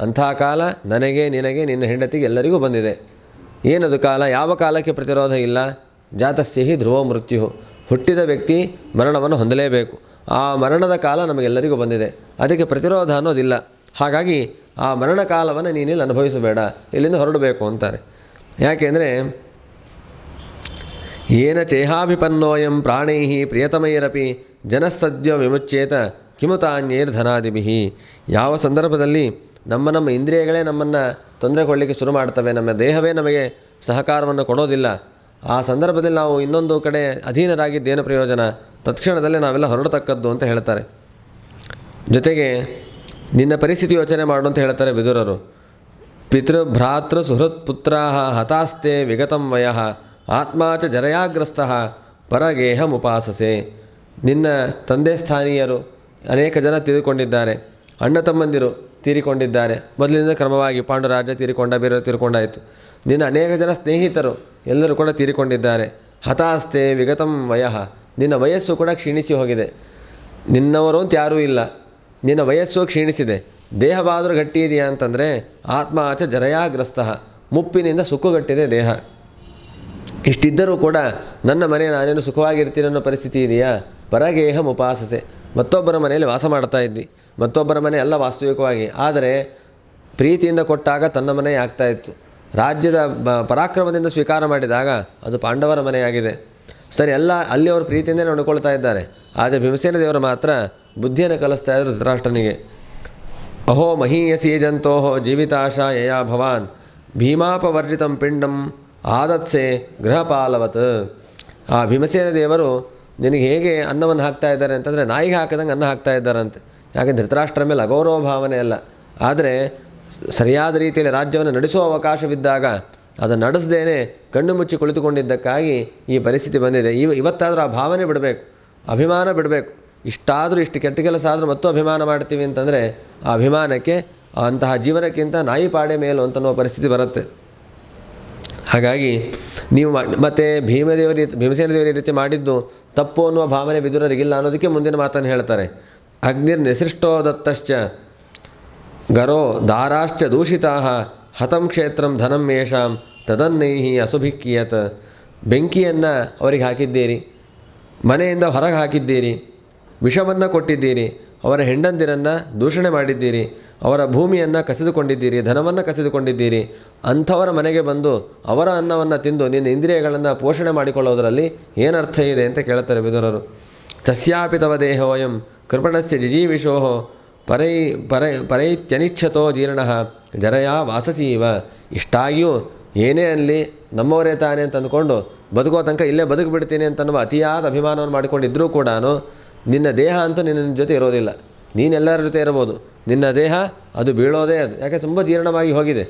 ಅಂಥ ಕಾಲ ನನಗೆ, ನಿನಗೆ, ನಿನ್ನ ಹೆಂಡತಿಗೆ ಎಲ್ಲರಿಗೂ ಬಂದಿದೆ. ಏನದು ಕಾಲ? ಯಾವ ಕಾಲಕ್ಕೆ ಪ್ರತಿರೋಧ ಇಲ್ಲ? ಜಾತಸ್ಯ ಹಿ ಧ್ರುವ ಮೃತ್ಯು, ಹುಟ್ಟಿದ ವ್ಯಕ್ತಿ ಮರಣವನ್ನು ಹೊಂದಲೇಬೇಕು. ಆ ಮರಣದ ಕಾಲ ನಮಗೆಲ್ಲರಿಗೂ ಬಂದಿದೆ, ಅದಕ್ಕೆ ಪ್ರತಿರೋಧ ಅನ್ನೋದಿಲ್ಲ. ಹಾಗಾಗಿ ಆ ಮರಣ ಕಾಲವನ್ನು ನೀನಿಲ್ಲಿ ಅನುಭವಿಸಬೇಡ, ಇಲ್ಲಿಂದ ಹೊರಡಬೇಕು ಅಂತಾರೆ. ಯಾಕೆಂದರೆ ಏನ ಚೇಹಾಭಿಪನ್ನೋಯಂ ಪ್ರಾಣೈ ಪ್ರಿಯತಮೈರಪಿ ಜನಸ್ಸದ್ಯ ವಿಮುಚ್ಚೇತ ಕಿಮುತಾನ್ಯೈರ್ಧನಾದಿಭಿಃ. ಯಾವ ಸಂದರ್ಭದಲ್ಲಿ ನಮ್ಮ ಇಂದ್ರಿಯಗಳೇ ನಮ್ಮನ್ನು ತೊಂದರೆ ಕೊಡಲಿಕ್ಕೆ ಶುರು ಮಾಡ್ತವೆ, ನಮ್ಮ ದೇಹವೇ ನಮಗೆ ಸಹಕಾರವನ್ನು ಕೊಡೋದಿಲ್ಲ, ಆ ಸಂದರ್ಭದಲ್ಲಿ ನಾವು ಇನ್ನೊಂದು ಕಡೆ ಅಧೀನರಾಗಿದ್ದೇನು ಪ್ರಯೋಜನ? ತತ್ಕ್ಷಣದಲ್ಲೇ ನಾವೆಲ್ಲ ಹೊರಡತಕ್ಕದ್ದು ಅಂತ ಹೇಳ್ತಾರೆ. ಜೊತೆಗೆ ನಿನ್ನ ಪರಿಸ್ಥಿತಿ ಯೋಚನೆ ಮಾಡು ಅಂತ ಹೇಳ್ತಾರೆ ವಿದುರರು. ಪಿತೃ ಭ್ರಾತೃ ಸುಹೃತ್ ಪುತ್ರಾ ಹತಾಸ್ತೆ ವಿಗತಂ ವಯಃ ಆತ್ಮಾಚ ಜರಯಾಗ್ರಸ್ತಃ ಪರಗೇಹಮುಪಾಸಸೆ. ನಿನ್ನ ತಂದೆ ಸ್ಥಾನೀಯರು ಅನೇಕ ಜನ ತೀರಿಕೊಂಡಿದ್ದಾರೆ, ಅಣ್ಣ ತಮ್ಮಂದಿರು ತೀರಿಕೊಂಡಿದ್ದಾರೆ. ಮೊದಲಿನಿಂದ ಕ್ರಮವಾಗಿ ಪಾಂಡುರಾಜ ತೀರಿಕೊಂಡ, ಬೇರೆಯವರು ತೀರಿಕೊಂಡಾಯಿತು. ನಿನ್ನ ಅನೇಕ ಜನ ಸ್ನೇಹಿತರು ಎಲ್ಲರೂ ಕೂಡ ತೀರಿಕೊಂಡಿದ್ದಾರೆ. ಹತಾಸ್ತೆ ವಿಗತಂ ವಯಃ, ನಿನ್ನ ವಯಸ್ಸು ಕೂಡ ಕ್ಷೀಣಿಸಿ ಹೋಗಿದೆ. ನಿನ್ನವರು ಅಂತ ಯಾರೂ ಇಲ್ಲ, ನಿನ್ನ ವಯಸ್ಸು ಕ್ಷೀಣಿಸಿದೆ. ದೇಹವಾದರೂ ಗಟ್ಟಿ ಇದೆಯಾ ಅಂತಂದರೆ ಆತ್ಮಾಚ ಜರಯಾಗ್ರಸ್ತಃ, ಮುಪ್ಪಿನಿಂದ ಸುಕ್ಕುಗಟ್ಟಿದೆ ದೇಹ. ಇಷ್ಟಿದ್ದರೂ ಕೂಡ ನನ್ನ ಮನೆ ನಾನೇನು ಸುಖವಾಗಿರ್ತೀನಿ ಅನ್ನೋ ಪರಿಸ್ಥಿತಿ ಇದೆಯಾ? ಪರಗೇಹಂ ಉಪಾಸಸೆ, ಮತ್ತೊಬ್ಬರ ಮನೆಯಲ್ಲಿ ವಾಸ ಮಾಡ್ತಾ ಇದ್ದಿ, ಮತ್ತೊಬ್ಬರ ಮನೆ ಎಲ್ಲ ವಾಸ್ತವಿಕವಾಗಿ, ಆದರೆ ಪ್ರೀತಿಯಿಂದ ಕೊಟ್ಟಾಗ ತನ್ನ ಮನೆ ಆಗ್ತಾಯಿತ್ತು. ರಾಜ್ಯದ ಪರಾಕ್ರಮದಿಂದ ಸ್ವೀಕಾರ ಮಾಡಿದಾಗ ಅದು ಪಾಂಡವರ ಮನೆಯಾಗಿದೆ. ಸರಿ, ಎಲ್ಲ ಅಲ್ಲಿ ಅವರು ಪ್ರೀತಿಯಿಂದಲೇ ನೋಡಿಕೊಳ್ತಾ ಇದ್ದಾರೆ. ಆದರೆ ಭೀಮಸೇನ ದೇವರು ಮಾತ್ರ ಬುದ್ಧಿಯನ್ನು ಕಲಿಸ್ತಾ ಇದ್ದರು ಧೃತರಾಷ್ಟ್ರನಿಗೆ. ಅಹೋ ಮಹೀಯಸಿ ಜಂತೋಹೋ ಜೀವಿತಾಶ ಯಯಾ ಭವಾನ್ ಭೀಮಾಪವರ್ಜಿತಂ ಪಿಂಡಂ ಆದತ್ಸೆ ಗೃಹಪಾಲವತ್. ಆ ಭೀಮಸೇನ ದೇವರು ನಿನಗೆ ಹೇಗೆ ಅನ್ನವನ್ನು ಹಾಕ್ತಾ ಇದ್ದಾರೆ ಅಂತಂದರೆ ನಾಯಿಗೆ ಹಾಕಿದಂಗೆ ಅನ್ನ ಹಾಕ್ತಾ ಇದ್ದಾರಂತೆ. ಯಾಕೆ ಧೃತರಾಷ್ಟ್ರ ಮೇಲೆ ಅಗೌರವ ಭಾವನೆ ಅಲ್ಲ, ಆದರೆ ಸರಿಯಾದ ರೀತಿಯಲ್ಲಿ ರಾಜ್ಯವನ್ನು ನಡೆಸುವ ಅವಕಾಶವಿದ್ದಾಗ ಅದನ್ನು ನಡೆಸದೇನೆ ಕಣ್ಣು ಮುಚ್ಚಿ ಕುಳಿತುಕೊಂಡಿದ್ದಕ್ಕಾಗಿ ಈ ಪರಿಸ್ಥಿತಿ ಬಂದಿದೆ. ಇವತ್ತಾದರೂ ಆ ಭಾವನೆ ಬಿಡಬೇಕು, ಅಭಿಮಾನ ಬಿಡಬೇಕು. ಇಷ್ಟಾದರೂ ಇಷ್ಟು ಕೆಟ್ಟ ಕೆಲಸ ಆದರೂ ಮತ್ತೂ ಅಭಿಮಾನ ಮಾಡ್ತೀವಿ ಅಂತಂದರೆ ಆ ಅಭಿಮಾನಕ್ಕೆ ಅಂತಹ ಜೀವನಕ್ಕಿಂತ ನಾಯಿ ಪಾಡೆ ಮೇಲು ಅಂತನ್ನುವ ಪರಿಸ್ಥಿತಿ ಬರುತ್ತೆ. ಹಾಗಾಗಿ ನೀವು ಮತ್ತು ಭೀಮಸೇನ ದೇವರ ರೀತಿ ಮಾಡಿದ್ದು ತಪ್ಪು ಅನ್ನುವ ಭಾವನೆ ವಿದುರರಿಗಿಲ್ಲ ಅನ್ನೋದಕ್ಕೆ ಮುಂದಿನ ಮಾತನ್ನು ಹೇಳ್ತಾರೆ. ಅಗ್ನಿರ್ ನಿಸೃಷ್ಟೋ ದತ್ತಶ್ಚ ಗರೋ ದಾರಾಶ್ಚ ದೂಷಿತಾ ಹತಂ ಕ್ಷೇತ್ರಂ ಧನಂ ಯೇಷಾಂ ತದನ್ನೈಹಿ ಅಸುಭಿಕ್ಕಿಯತ್. ಬೆಂಕಿಯನ್ನು ಅವರಿಗೆ ಹಾಕಿದ್ದೀರಿ, ಮನೆಯಿಂದ ಹೊರಗೆ ಹಾಕಿದ್ದೀರಿ, ವಿಷವನ್ನು ಕೊಟ್ಟಿದ್ದೀರಿ, ಅವರ ಹೆಂಡಂದಿರನ್ನು ದೂಷಣೆ ಮಾಡಿದ್ದೀರಿ, ಅವರ ಭೂಮಿಯನ್ನು ಕಸಿದುಕೊಂಡಿದ್ದೀರಿ, ಧನವನ್ನು ಕಸಿದುಕೊಂಡಿದ್ದೀರಿ. ಅಂಥವರ ಮನೆಗೆ ಬಂದು ಅವರ ಅನ್ನವನ್ನು ತಿಂದು ನಿನ್ನ ಇಂದ್ರಿಯಗಳನ್ನು ಪೋಷಣೆ ಮಾಡಿಕೊಳ್ಳೋದರಲ್ಲಿ ಏನರ್ಥ ಇದೆ ಅಂತ ಕೇಳ್ತಾರೆ ವಿದುರರು. ತಸ್ಯಾಪಿ ತವ ದೇಹೋಯಂ ಕೃಪಣಸ್ಯ ಜಿಜೀವಿಷೋ ಪರೈತ್ಯನಿಚ್ಛತೋ ಜೀರ್ಣಃ ಜರಯಾ ವಾಸಸೀವ. ಇಷ್ಟಾಗಿಯೂ ಏನೇ ಅಲ್ಲಿ ನಮ್ಮವರೇ ತಾನೆ ಅಂತ ಅಂದ್ಕೊಂಡು ಬದುಕೋ ತನಕ ಇಲ್ಲೇ ಬದುಕು ಬಿಡ್ತೀನಿ ಅಂತನ್ನುವ ಅತಿಯಾದ ಅಭಿಮಾನವನ್ನು ಮಾಡಿಕೊಂಡಿದ್ದರೂ ಕೂಡ ನಿನ್ನ ದೇಹ ಅಂತೂ ನಿನ್ನ ಜೊತೆ ಇರೋದಿಲ್ಲ. ನೀನೆಲ್ಲರ ಜೊತೆ ಇರಬಹುದು, ನಿನ್ನ ದೇಹ ಅದು ಬೀಳೋದೇ ಅದು, ಯಾಕೆ ತುಂಬ ಜೀರ್ಣವಾಗಿ ಹೋಗಿದೆ.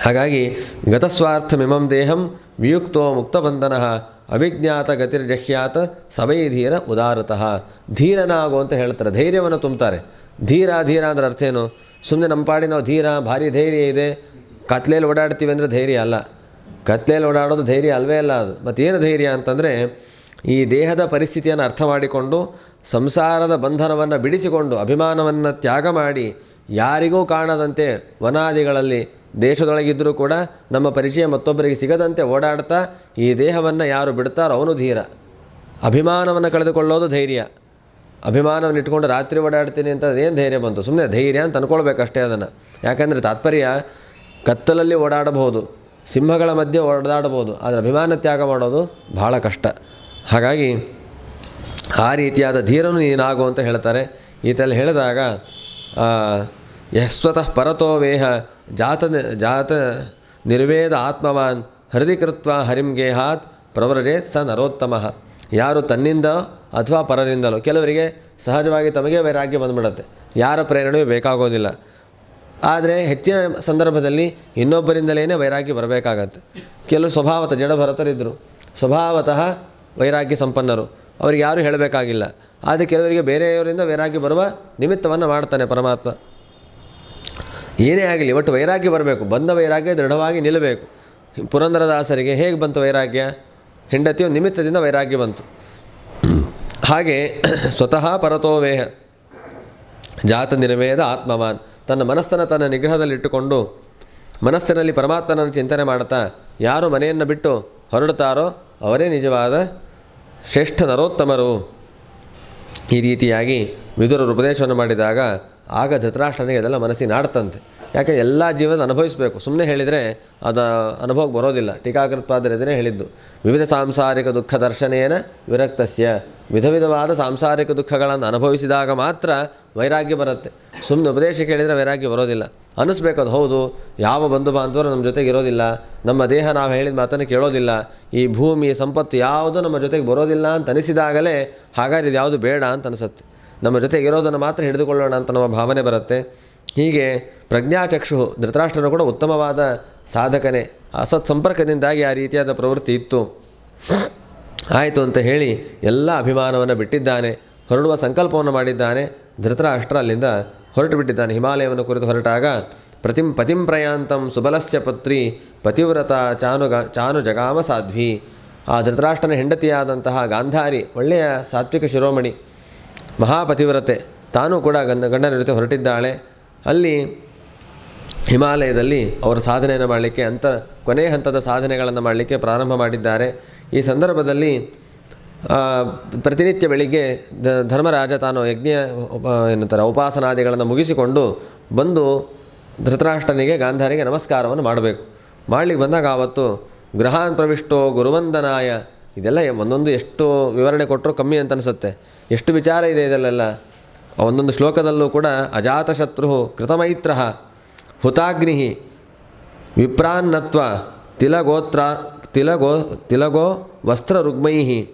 ಹಾಗಾಗಿ ಗತಸ್ವಾರ್ಥಮಿಮಂ ದೇಹಂ ವಿಯುಕ್ತೋ ಮುಕ್ತಬಂಧನಃ ಅವಿಜ್ಞಾತ ಗತಿರ್ಜಹ್ಯಾತ ಸವೈ ಧೀರ ಉದಾರತಃ. ಧೀರನಾಗು ಅಂತ ಹೇಳ್ತಾರೆ, ಧೈರ್ಯವನ್ನು ತುಂಬ್ತಾರೆ. ಧೀರ ಅಂದರೆ ಅರ್ಥ ಏನು? ಸುಮ್ಮನೆ ನಮ್ಮ ಪಾಡಿ ನಾವು ಧೀರ, ಭಾರಿ ಧೈರ್ಯ ಇದೆ, ಕತ್ಲೆಯಲ್ಲಿ ಓಡಾಡ್ತೀವಿ ಅಂದರೆ ಧೈರ್ಯ ಅಲ್ಲ. ಕತ್ಲೆಯಲ್ಲಿ ಓಡಾಡೋದು ಧೈರ್ಯ ಅಲ್ವೇ ಅಲ್ಲ. ಅದು ಮತ್ತೇನು ಧೈರ್ಯ ಅಂತಂದರೆ ಈ ದೇಹದ ಪರಿಸ್ಥಿತಿಯನ್ನು ಅರ್ಥ ಮಾಡಿಕೊಂಡು ಸಂಸಾರದ ಬಂಧನವನ್ನು ಬಿಡಿಸಿಕೊಂಡು ಅಭಿಮಾನವನ್ನು ತ್ಯಾಗ ಮಾಡಿ ಯಾರಿಗೂ ಕಾಣದಂತೆ ವನಾದಿಗಳಲ್ಲಿ ದೇಶದೊಳಗಿದ್ದರೂ ಕೂಡ ನಮ್ಮ ಪರಿಚಯ ಮತ್ತೊಬ್ಬರಿಗೆ ಸಿಗದಂತೆ ಓಡಾಡ್ತಾ ಈ ದೇಹವನ್ನು ಯಾರು ಬಿಡ್ತಾರೋ ಅವನು ಧೀರ. ಅಭಿಮಾನವನ್ನು ಕಳೆದುಕೊಳ್ಳೋದು ಧೈರ್ಯ. ಅಭಿಮಾನವನ್ನು ಇಟ್ಕೊಂಡು ರಾತ್ರಿ ಓಡಾಡ್ತೀನಿ ಅಂತ ಏನು ಧೈರ್ಯ ಬಂತು? ಸುಮ್ಮನೆ ಧೈರ್ಯ ಅಂತ ಅಂದ್ಕೊಳ್ಬೇಕಷ್ಟೇ ಅದನ್ನು. ಯಾಕಂದರೆ ತಾತ್ಪರ್ಯ ಕತ್ತಲಲ್ಲಿ ಓಡಾಡಬಹುದು, ಸಿಂಹಗಳ ಮಧ್ಯೆ ಓಡಾಡಬಹುದು, ಆದರೆ ಅಭಿಮಾನ ತ್ಯಾಗ ಮಾಡೋದು ಬಹಳ ಕಷ್ಟ. ಹಾಗಾಗಿ ಆ ರೀತಿಯಾದ ಧೀರನು ನೀನಾಗು ಅಂತ ಹೇಳ್ತಾರೆ. ಈತಲ್ಲಿ ಹೇಳಿದಾಗ ಯಸ್ವತಃ ಪರತೋ ವೇಹ ಜಾತ ನಿರ್ವೇದ ಆತ್ಮವಾನ್ ಹೃದಯ ಕೃತ್ವ ಹರಿಂ ಗೇಹಾತ್ ಪ್ರವ್ರಜೇತ್ ಸ ನರೋತ್ತಮಃ. ಯಾರು ತನ್ನಿಂದ ಅಥವಾ ಪರರಿಂದಲೋ, ಕೆಲವರಿಗೆ ಸಹಜವಾಗಿ ತಮಗೆ ವೈರಾಗ್ಯ ಬಂದುಬಿಡುತ್ತೆ, ಯಾರ ಪ್ರೇರಣೆಯೂ ಬೇಕಾಗೋದಿಲ್ಲ. ಆದರೆ ಹೆಚ್ಚಿನ ಸಂದರ್ಭದಲ್ಲಿ ಇನ್ನೊಬ್ಬರಿಂದಲೇ ವೈರಾಗ್ಯ ಬರಬೇಕಾಗತ್ತೆ. ಕೆಲವು ಸ್ವಭಾವತಃ ಜಡಭರತರಿದ್ದರು, ಸ್ವಭಾವತಃ ವೈರಾಗ್ಯ ಸಂಪನ್ನರು, ಅವ್ರಿಗೆ ಯಾರೂ ಹೇಳಬೇಕಾಗಿಲ್ಲ. ಆದರೆ ಕೆಲವರಿಗೆ ಬೇರೆಯವರಿಂದ ವೈರಾಗ್ಯ ಬರುವ ನಿಮಿತ್ತವನ್ನು ಮಾಡ್ತಾನೆ ಪರಮಾತ್ಮ. ಏನೇ ಆಗಲಿ ಒಟ್ಟು ವೈರಾಗ್ಯ ಬರಬೇಕು, ಬಂದ ವೈರಾಗ್ಯ ದೃಢವಾಗಿ ನಿಲ್ಲಬೇಕು. ಪುರಂದರದಾಸರಿಗೆ ಹೇಗೆ ಬಂತು ವೈರಾಗ್ಯ? ಹೆಂಡತಿಯು ನಿಮಿತ್ತದಿಂದ ವೈರಾಗ್ಯ ಬಂತು. ಹಾಗೆ ಸ್ವತಃ ಪರತೋವೇಹ ಜಾತ ನಿರ್ವೇದ ಆತ್ಮವಾನ್, ತನ್ನ ಮನಸ್ಸನ್ನು ತನ್ನ ನಿಗ್ರಹದಲ್ಲಿಟ್ಟುಕೊಂಡು ಮನಸ್ಸಿನಲ್ಲಿ ಪರಮಾತ್ಮನನ್ನು ಚಿಂತನೆ ಮಾಡ್ತಾ ಯಾರು ಮನೆಯನ್ನು ಬಿಟ್ಟು ಹೊರಡುತ್ತಾರೋ ಅವರೇ ನಿಜವಾದ ಶ್ರೇಷ್ಠ ನರೋತ್ತಮರು. ಈ ರೀತಿಯಾಗಿ ವಿದುರರು ಉಪದೇಶವನ್ನು ಮಾಡಿದಾಗ ಆಗ ಧೃತರಾಷ್ಟ್ರನಿಗೆ ಅದೆಲ್ಲ ಮನಸ್ಸಿಗೆ ನಾಡ್ತಂತೆ. ಯಾಕೆ ಎಲ್ಲ ಜೀವನ ಅನುಭವಿಸಬೇಕು, ಸುಮ್ಮನೆ ಹೇಳಿದರೆ ಅದು ಅನುಭವಕ್ಕೆ ಬರೋದಿಲ್ಲ. ಟೀಕಾಕೃತ್ಪಾದರು ಇದನ್ನೇ ಹೇಳಿದ್ದು, ವಿವಿಧ ಸಾಂಸಾರಿಕ ದುಃಖ ದರ್ಶನೇನ ವಿರಕ್ತಸ್ಯ. ವಿಧ ವಿಧವಾದ ಸಾಂಸಾರಿಕ ದುಃಖಗಳನ್ನು ಅನುಭವಿಸಿದಾಗ ಮಾತ್ರ ವೈರಾಗ್ಯ ಬರುತ್ತೆ. ಸುಮ್ಮನೆ ಉಪದೇಶ ಕೇಳಿದರೆ ವೈರಾಗ್ಯ ಬರೋದಿಲ್ಲ. ಅನ್ನಿಸ್ಬೇಕದು, ಹೌದು, ಯಾವ ಬಂಧು ಬಾಂಧವರು ನಮ್ಮ ಜೊತೆಗೆ ಇರೋದಿಲ್ಲ, ನಮ್ಮ ದೇಹ ನಾವು ಹೇಳಿದ ಮಾತನ್ನು ಕೇಳೋದಿಲ್ಲ, ಈ ಭೂಮಿ ಸಂಪತ್ತು ಯಾವುದು ನಮ್ಮ ಜೊತೆಗೆ ಬರೋದಿಲ್ಲ ಅಂತ ಅನಿಸಿದಾಗಲೇ ಹಾಗಾದ್ರೆ ಇದು ಯಾವುದು ಬೇಡ ಅಂತ ಅನಿಸುತ್ತೆ. ನಮ್ಮ ಜೊತೆಗೆ ಇರೋದನ್ನು ಮಾತ್ರ ಹಿಡಿದುಕೊಳ್ಳೋಣ ಅಂತ ನಮ್ಮ ಭಾವನೆ ಬರುತ್ತೆ. ಹೀಗೆ ಪ್ರಜ್ಞಾಚಕ್ಷು ಧೃತರಾಷ್ಟ್ರನು ಕೂಡ ಉತ್ತಮವಾದ ಸಾಧಕನೇ, ಅಸತ್ ಸಂಪರ್ಕದಿಂದಾಗಿ ಆ ರೀತಿಯಾದ ಪ್ರವೃತ್ತಿ ಇತ್ತು. ಆಯಿತು ಅಂತ ಹೇಳಿ ಎಲ್ಲ ಅಭಿಮಾನವನ್ನು ಬಿಟ್ಟಿದ್ದಾನೆ, ಹೊರಡುವ ಸಂಕಲ್ಪವನ್ನು ಮಾಡಿದ್ದಾನೆ. ಧೃತರಾಷ್ಟ್ರ ಅಲ್ಲಿಂದ ಹೊರಟು ಬಿಟ್ಟಿದ್ದಾನೆ. ಹಿಮಾಲಯವನ್ನು ಕುರಿತು ಹೊರಟಾಗ ಪತಿಂ ಪ್ರಯಾಂತಂ ಸುಬಲಸ್ಯ ಪುತ್ರಿ ಪತಿವ್ರತ ಚಾನು ಜಗಾಮ ಸಾಧ್ವಿ. ಆ ಧೃತರಾಷ್ಟ್ರನ ಹೆಂಡತಿಯಾದಂತಹ ಗಾಂಧಾರಿ ಒಳ್ಳೆಯ ಸಾತ್ವಿಕ ಶಿರೋಮಣಿ, ಮಹಾಪತಿವ್ರತೆ, ತಾನೂ ಕೂಡ ಗಂಡನ ಜೊತೆ ಹೊರಟಿದ್ದಾಳೆ. ಅಲ್ಲಿ ಹಿಮಾಲಯದಲ್ಲಿ ಅವರ ಸಾಧನೆಯನ್ನು ಮಾಡಲಿಕ್ಕೆ ಕೊನೆಯ ಹಂತದ ಸಾಧನೆಗಳನ್ನು ಮಾಡಲಿಕ್ಕೆ ಪ್ರಾರಂಭ ಮಾಡಿದ್ದಾರೆ. ಈ ಸಂದರ್ಭದಲ್ಲಿ ಪ್ರತಿನಿತ್ಯ ಬೆಳಿಗ್ಗೆ ಧರ್ಮರಾಜ ತಾನು ಎನ್ನುತ್ತಾರೆ ಉಪಾಸನಾದಿಗಳನ್ನು ಮುಗಿಸಿಕೊಂಡು ಬಂದು ಧೃತರಾಷ್ಟ್ರನಿಗೆ ಗಾಂಧಾರಿಗೆ ನಮಸ್ಕಾರವನ್ನು ಮಾಡಬೇಕು. ಮಾಡಲಿಕ್ಕೆ ಬಂದಾಗ ಆವತ್ತು ಗೃಹಾನ್ ಪ್ರವಿಷ್ಟೋ ಗುರುವಂದನಾಯ, ಇದೆಲ್ಲ ಒಂದೊಂದು ಎಷ್ಟು ವಿವರಣೆ ಕೊಟ್ಟರೂ ಕಮ್ಮಿ ಅಂತ ಅನಿಸುತ್ತೆ. ಎಷ್ಟು ವಿಚಾರ ಇದೆ ಇದರಲ್ಲೆಲ್ಲ. ಒಂದೊಂದು ಶ್ಲೋಕದಲ್ಲೂ ಕೂಡ ಅಜಾತಶತ್ರು ಕೃತಮೈತ್ರ ಹುತಾಗ್ನಿ ವಿಪ್ರಾನ್ನತ್ವ ತಿಲಗೋ ವಸ್ತ್ರ ರುಗ್ಮೈ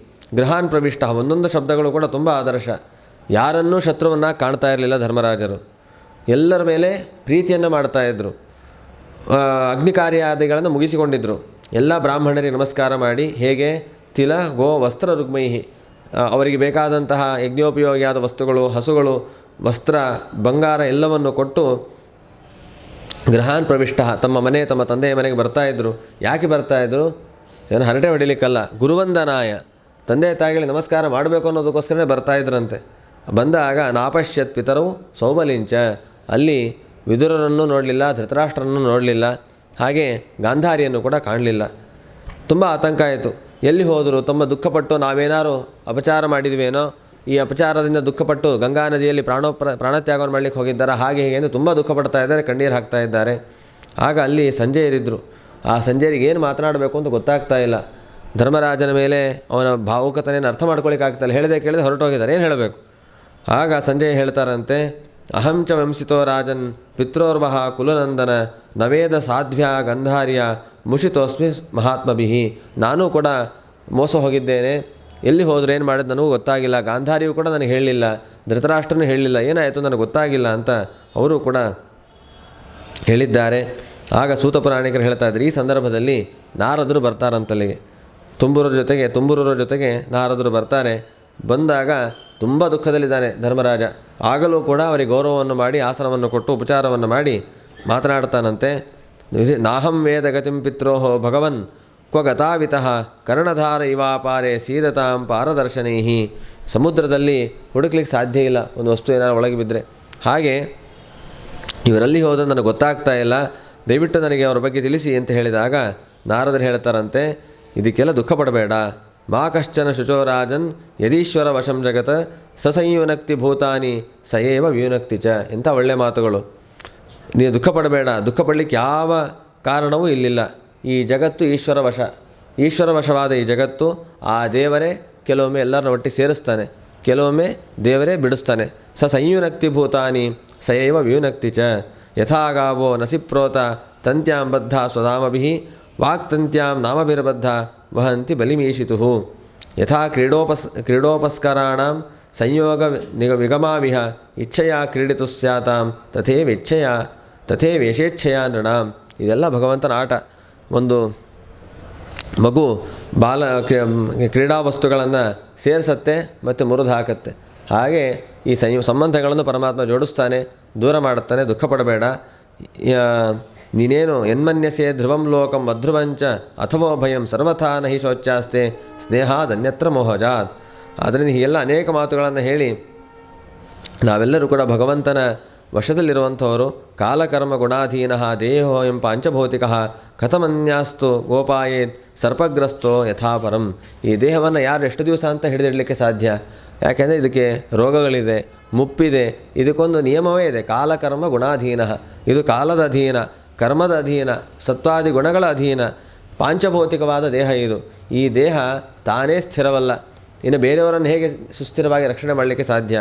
ಗೃಹಾನ್ ಪ್ರವಿಷ್ಟ. ಒಂದೊಂದು ಶಬ್ದಗಳು ಕೂಡ ತುಂಬ ಆದರ್ಶ. ಯಾರನ್ನೂ ಶತ್ರುವನ್ನು ಕಾಣ್ತಾ ಇರಲಿಲ್ಲ ಧರ್ಮರಾಜರು, ಎಲ್ಲರ ಮೇಲೆ ಪ್ರೀತಿಯನ್ನು ಮಾಡ್ತಾಯಿದ್ರು. ಅಗ್ನಿಕಾರ್ಯಾದಿಗಳನ್ನು ಮುಗಿಸಿಕೊಂಡಿದ್ದರು. ಎಲ್ಲ ಬ್ರಾಹ್ಮಣರಿಗೆ ನಮಸ್ಕಾರ ಮಾಡಿ, ಹೇಗೆ ತಿಲ ಗೋ ವಸ್ತ್ರ ರುಗ್ಮೈಹಿ, ಅವರಿಗೆ ಬೇಕಾದಂತಹ ಯಜ್ಞೋಪಯೋಗಿಯಾದ ವಸ್ತುಗಳು, ಹಸುಗಳು, ವಸ್ತ್ರ, ಬಂಗಾರ ಎಲ್ಲವನ್ನು ಕೊಟ್ಟು ಗೃಹಾನ್ ಪ್ರವಿಷ್ಟ, ತಮ್ಮ ತಂದೆಯ ಮನೆಗೆ ಬರ್ತಾಯಿದ್ರು. ಯಾಕೆ ಬರ್ತಾಯಿದ್ರು? ಏನು ಹರಟೆ ಹೊಡಿಲಿಕ್ಕಲ್ಲ, ಗುರುವಂದನಾಯ, ತಂದೆ ತಾಯಿಗಳಿಗೆ ನಮಸ್ಕಾರ ಮಾಡಬೇಕು ಅನ್ನೋದಕ್ಕೋಸ್ಕರನೇ ಬರ್ತಾಯಿದ್ರಂತೆ. ಬಂದಾಗ ನಾಪಶ್ಯತ್ ಪಿತರವು ಸೌಬಲಿಂಚ, ಅಲ್ಲಿ ವಿದುರರನ್ನು ನೋಡಲಿಲ್ಲ, ಧೃತರಾಷ್ಟ್ರನನ್ನು ನೋಡಲಿಲ್ಲ, ಹಾಗೆ ಗಾಂಧಾರಿಯನ್ನು ಕೂಡ ಕಾಣಲಿಲ್ಲ. ತುಂಬ ಆತಂಕ ಆಯಿತು. ಎಲ್ಲಿ ಹೋದರು? ತಮ್ಮ ದುಃಖಪಟ್ಟು ನಾವೇನಾರು ಅಪಚಾರ ಮಾಡಿದ್ವೇನೋ, ಈ ಅಪಚಾರದಿಂದ ದುಃಖಪಟ್ಟು ಗಂಗಾ ನದಿಯಲ್ಲಿ ಪ್ರಾಣತ್ಯಾಗವನ್ನು ಮಾಡಲಿಕ್ಕೆ ಹೋಗಿದ್ದಾರೆ, ಹಾಗೆ ಹೀಗೆ ಎಂದು ತುಂಬ ದುಃಖ ಪಡ್ತಾ ಇದ್ದಾರೆ, ಕಣ್ಣೀರು ಹಾಕ್ತಾ ಇದ್ದಾರೆ. ಆಗ ಅಲ್ಲಿ ಸಂಜಯರಿದ್ದರು. ಆ ಸಂಜಯರಿಗೆ ಏನು ಮಾತನಾಡಬೇಕು ಅಂತ ಗೊತ್ತಾಗ್ತಾ ಇಲ್ಲ. ಧರ್ಮರಾಜನ ಮೇಲೆ ಅವನ ಭಾವುಕತನೆಯನ್ನು ಅರ್ಥ ಮಾಡ್ಕೊಳ್ಳಿಕ್ಕಾಗ್ತಾಯಿಲ್ಲ. ಕೇಳದೆ ಹೊರಟೋಗಿದ್ದಾರೆ, ಏನು ಹೇಳಬೇಕು? ಆಗ ಸಂಜಯ್ ಹೇಳ್ತಾರಂತೆ, ಅಹಂಚ ವಂಸಿತೋ ರಾಜನ್ ಪಿತ್ರೋರ್ವಹ ಕುಲನಂದನ ನವೇದ ಸಾಧ್ವ್ಯ ಗಂಧಾರ್ಯ ಮುಷಿತೋಸ್ಮಿ ಮಹಾತ್ಮಭಿಹಿ. ನಾನೂ ಕೂಡ ಮೋಸ ಹೋಗಿದ್ದೇನೆ, ಎಲ್ಲಿ ಹೋದ್ರೆ ಏನು ಮಾಡಿದ್ದು ನನಗೂ ಗೊತ್ತಾಗಿಲ್ಲ, ಗಾಂಧಾರಿಯೂ ಕೂಡ ನನಗೆ ಹೇಳಲಿಲ್ಲ, ಧೃತರಾಷ್ಟ್ರನೂ ಹೇಳಲಿಲ್ಲ, ಏನಾಯಿತು ನನಗೆ ಗೊತ್ತಾಗಿಲ್ಲ ಅಂತ ಅವರು ಕೂಡ ಹೇಳಿದ್ದಾರೆ. ಆಗ ಸೂತ ಪುರಾಣಿಕರು ಹೇಳ್ತಾ ಇದ್ರು, ಈ ಸಂದರ್ಭದಲ್ಲಿ ನಾರದರು ಬರ್ತಾರಂತಲ್ಲಿಗೆ, ತುಂಬೂರರ ಜೊತೆಗೆ ನಾರದರು ಬರ್ತಾರೆ. ಬಂದಾಗ ತುಂಬ ದುಃಖದಲ್ಲಿದ್ದಾನೆ ಧರ್ಮರಾಜ. ಆಗಲೂ ಕೂಡ ಅವರಿಗೆ ಗೌರವವನ್ನು ಮಾಡಿ ಆಸನವನ್ನು ಕೊಟ್ಟು ಉಪಚಾರವನ್ನು ಮಾಡಿ ಮಾತನಾಡ್ತಾನಂತೆ. ನಾಹಂ ವೇದ ಗತಿಂ ಪಿತ್ರೋಹೋ ಭಗವನ್ ಕ್ವ ಗತಾವಿತಃ ಕರ್ಣಧಾರ ಇವಾಪಾರೆ ಸೀದತಾಂ ಪಾರದರ್ಶನೈಹಿ. ಸಮುದ್ರದಲ್ಲಿ ಹುಡುಕ್ಲಿಕ್ಕೆ ಸಾಧ್ಯ ಇಲ್ಲ ಒಂದು ವಸ್ತು ಏನಾದ್ರು ಒಳಗೆ ಬಿದ್ದರೆ. ಹಾಗೆ ಇವರಲ್ಲಿ ಹೋದ ನನಗೆ ಗೊತ್ತಾಗ್ತಾ ಇಲ್ಲ, ದಯವಿಟ್ಟು ನನಗೆ ಅವರ ಬಗ್ಗೆ ತಿಳಿಸಿ ಅಂತ ಹೇಳಿದಾಗ ನಾರದರು ಹೇಳ್ತಾರಂತೆ, ಇದಕ್ಕೆಲ್ಲ ದುಃಖ ಪಡಬೇಡ. ಮಾ ಕಶ್ಚನ ಶುಚೋರಾಜನ್ ಯದೀಶ್ವರ ವಶಂ ಜಗತ್ ಸಸಂಯುನಕ್ತಿ ಭೂತಾನಿ ಸಯೇವ ವ್ಯೂನಕ್ತಿ ಚ. ಎಂಥ ಒಳ್ಳೆಯ ಮಾತುಗಳು. ನೀವು ದುಃಖ ಪಡಬೇಡ, ದುಃಖ ಪಡಲಿಕ್ಕೆ ಯಾವ ಕಾರಣವೂ ಇಲ್ಲಿಲ್ಲ. ಈ ಜಗತ್ತು ಈಶ್ವರವಶವಾದ ಈ ಜಗತ್ತು, ಆ ದೇವರೇ ಕೆಲವೊಮ್ಮೆ ಎಲ್ಲರನ್ನ ಒಟ್ಟಿಗೆ ಸೇರಿಸ್ತಾನೆ, ಕೆಲವೊಮ್ಮೆ ದೇವರೇ ಬಿಡಿಸ್ತಾನೆ. ಸಂಯುನಕ್ತಿ ಭೂತಾನಿ ಸಯೈವ ವ್ಯೂನಕ್ತಿ ಚ. ಯಥಾಗಾವೋ ನಸಿಪ್ರೋತ ತಂತ್ಯಾಂ ಬದ್ಧ ಸ್ವಧಾಮಭಿ ವಾಕ್ತಂತ್ಯಾಂ ನಾಮಭಿರ್ಬದ್ಧ ವಹಂತಿ ಬಲಿಮೀಶಿತು. ಯಥಾ ಕ್ರೀಡೋಪಸ್ಕರಾಣಾಂ ಸಂಯೋಗ ವಿಗಮಾವಿಹ ಇಚ್ಛೆಯ ಕ್ರೀಡಿತು ಸ್ಯಾತಾಂ ತಥೇವೇಶೇಚ್ಛೆಯ ನೃಣಾಂ. ಇದೆಲ್ಲ ಭಗವಂತನ ಆಟ. ಒಂದು ಮಗು ಕ್ರೀಡಾ ವಸ್ತುಗಳನ್ನು ಸೇರಿಸತ್ತೆ ಮತ್ತು ಮುರಿದು ಹಾಕತ್ತೆ. ಹಾಗೆ ಈ ಸಂಬಂಧಗಳನ್ನು ಪರಮಾತ್ಮ ಜೋಡಿಸ್ತಾನೆ, ದೂರ ಮಾಡುತ್ತಾನೆ. ದುಃಖ ಪಡಬೇಡ. ನೀನೇನು ಎನ್ಮನ್ಯಸೆ ಧ್ರುವಂ ಲೋಕಂ ಅಧ್ರುವಂಚ ಅಥವೋ ಭಯಂ ಸರ್ವಥಾ ನಹಿ ಶೋಚ್ಯಾಸ್ತೆ ಸ್ನೇಹಾದನ್ಯತ್ರ ಮೋಹಜಾತ್. ಆದ್ದರಿಂದ ಹೀಗೆಲ್ಲ ಅನೇಕ ಮಾತುಗಳನ್ನು ಹೇಳಿ ನಾವೆಲ್ಲರೂ ಕೂಡ ಭಗವಂತನ ವಶದಲ್ಲಿರುವಂಥವರು. ಕಾಲಕರ್ಮ ಗುಣಾಧೀನ ದೇಹೋಯಂ ಪಾಂಚಭೌತಿಕ ಕಥಮನ್ಯಾಸ್ತು ಗೋಪಾಯೇತ್ ಸರ್ಪಗ್ರಸ್ತೋ ಯಥಾಪರಂ. ಈ ದೇಹವನ್ನು ಯಾರು ಎಷ್ಟು ದಿವಸ ಅಂತ ಹಿಡಿದಿಡಲಿಕ್ಕೆ ಸಾಧ್ಯ? ಯಾಕೆಂದರೆ ಇದಕ್ಕೆ ರೋಗಗಳಿದೆ, ಮುಪ್ಪಿದೆ. ಇದಕ್ಕೊಂದು ನಿಯಮವೇ ಇದೆ, ಕಾಲಕರ್ಮ ಗುಣಾಧೀನ. ಇದು ಕಾಲದ ಅಧೀನ, ಕರ್ಮದ ಅಧೀನ, ಸತ್ವಾದಿ ಗುಣಗಳ ಅಧೀನ, ಪಾಂಚಭೌತಿಕವಾದ ದೇಹ ಇದು. ಈ ದೇಹ ತಾನೇ ಸ್ಥಿರವಲ್ಲ. ಇನ್ನು ಬೇರೆಯವರನ್ನು ಹೇಗೆ ಸುಸ್ಥಿರವಾಗಿ ರಕ್ಷಣೆ ಮಾಡಲಿಕ್ಕೆ ಸಾಧ್ಯ?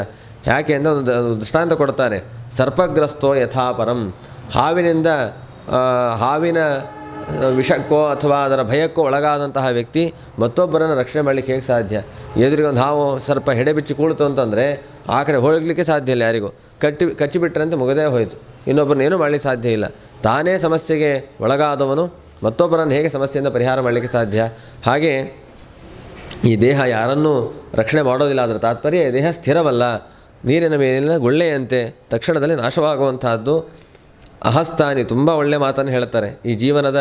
ಯಾಕೆ ಅಂದರೆ ಒಂದು ದೃಷ್ಟಾಂತ ಕೊಡ್ತಾರೆ, ಸರ್ಪಗ್ರಸ್ತೋ ಯಥಾಪರಂ. ಹಾವಿನ ವಿಷಕ್ಕೋ ಅಥವಾ ಅದರ ಭಯಕ್ಕೋ ಒಳಗಾದಂತಹ ವ್ಯಕ್ತಿ ಮತ್ತೊಬ್ಬರನ್ನು ರಕ್ಷಣೆ ಮಾಡಲಿಕ್ಕೆ ಹೇಗೆ ಸಾಧ್ಯ? ಎದುರಿಗೆ ಒಂದು ಹಾವು ಸರ್ಪ ಹೆಡೆ ಬಿಚ್ಚಿ ಕೂಳ್ತು ಅಂತಂದರೆ ಆ ಕಡೆ ಹೋಗಲಿಕ್ಕೆ ಸಾಧ್ಯ ಇಲ್ಲ. ಯಾರಿಗೂ ಕಚ್ಚಿಬಿಟ್ರಂತೆ ಮುಗದೇ ಹೋಯಿತು, ಇನ್ನೊಬ್ಬರನ್ನೇನು ಮಾಡಲಿಕ್ಕೆ ಸಾಧ್ಯ ಇಲ್ಲ. ತಾನೇ ಸಮಸ್ಯೆಗೆ ಒಳಗಾದವನು ಮತ್ತೊಬ್ಬರನ್ನು ಹೇಗೆ ಸಮಸ್ಯೆಯಿಂದ ಪರಿಹಾರ ಮಾಡಲಿಕ್ಕೆ ಸಾಧ್ಯ? ಹಾಗೆ ಈ ದೇಹ ಯಾರನ್ನೂ ರಕ್ಷಣೆ ಮಾಡೋದಿಲ್ಲ. ಅದರ ತಾತ್ಪರ್ಯ ದೇಹ ಸ್ಥಿರವಲ್ಲ, ನೀರಿನ ಮೇಲಿನ ಗುಳ್ಳೆಯಂತೆ ತಕ್ಷಣದಲ್ಲಿ ನಾಶವಾಗುವಂತಹದ್ದು. ಅಹಸ್ತಾನಿ, ತುಂಬ ಒಳ್ಳೆಯ ಮಾತನ್ನು ಹೇಳ್ತಾರೆ ಈ ಜೀವನದ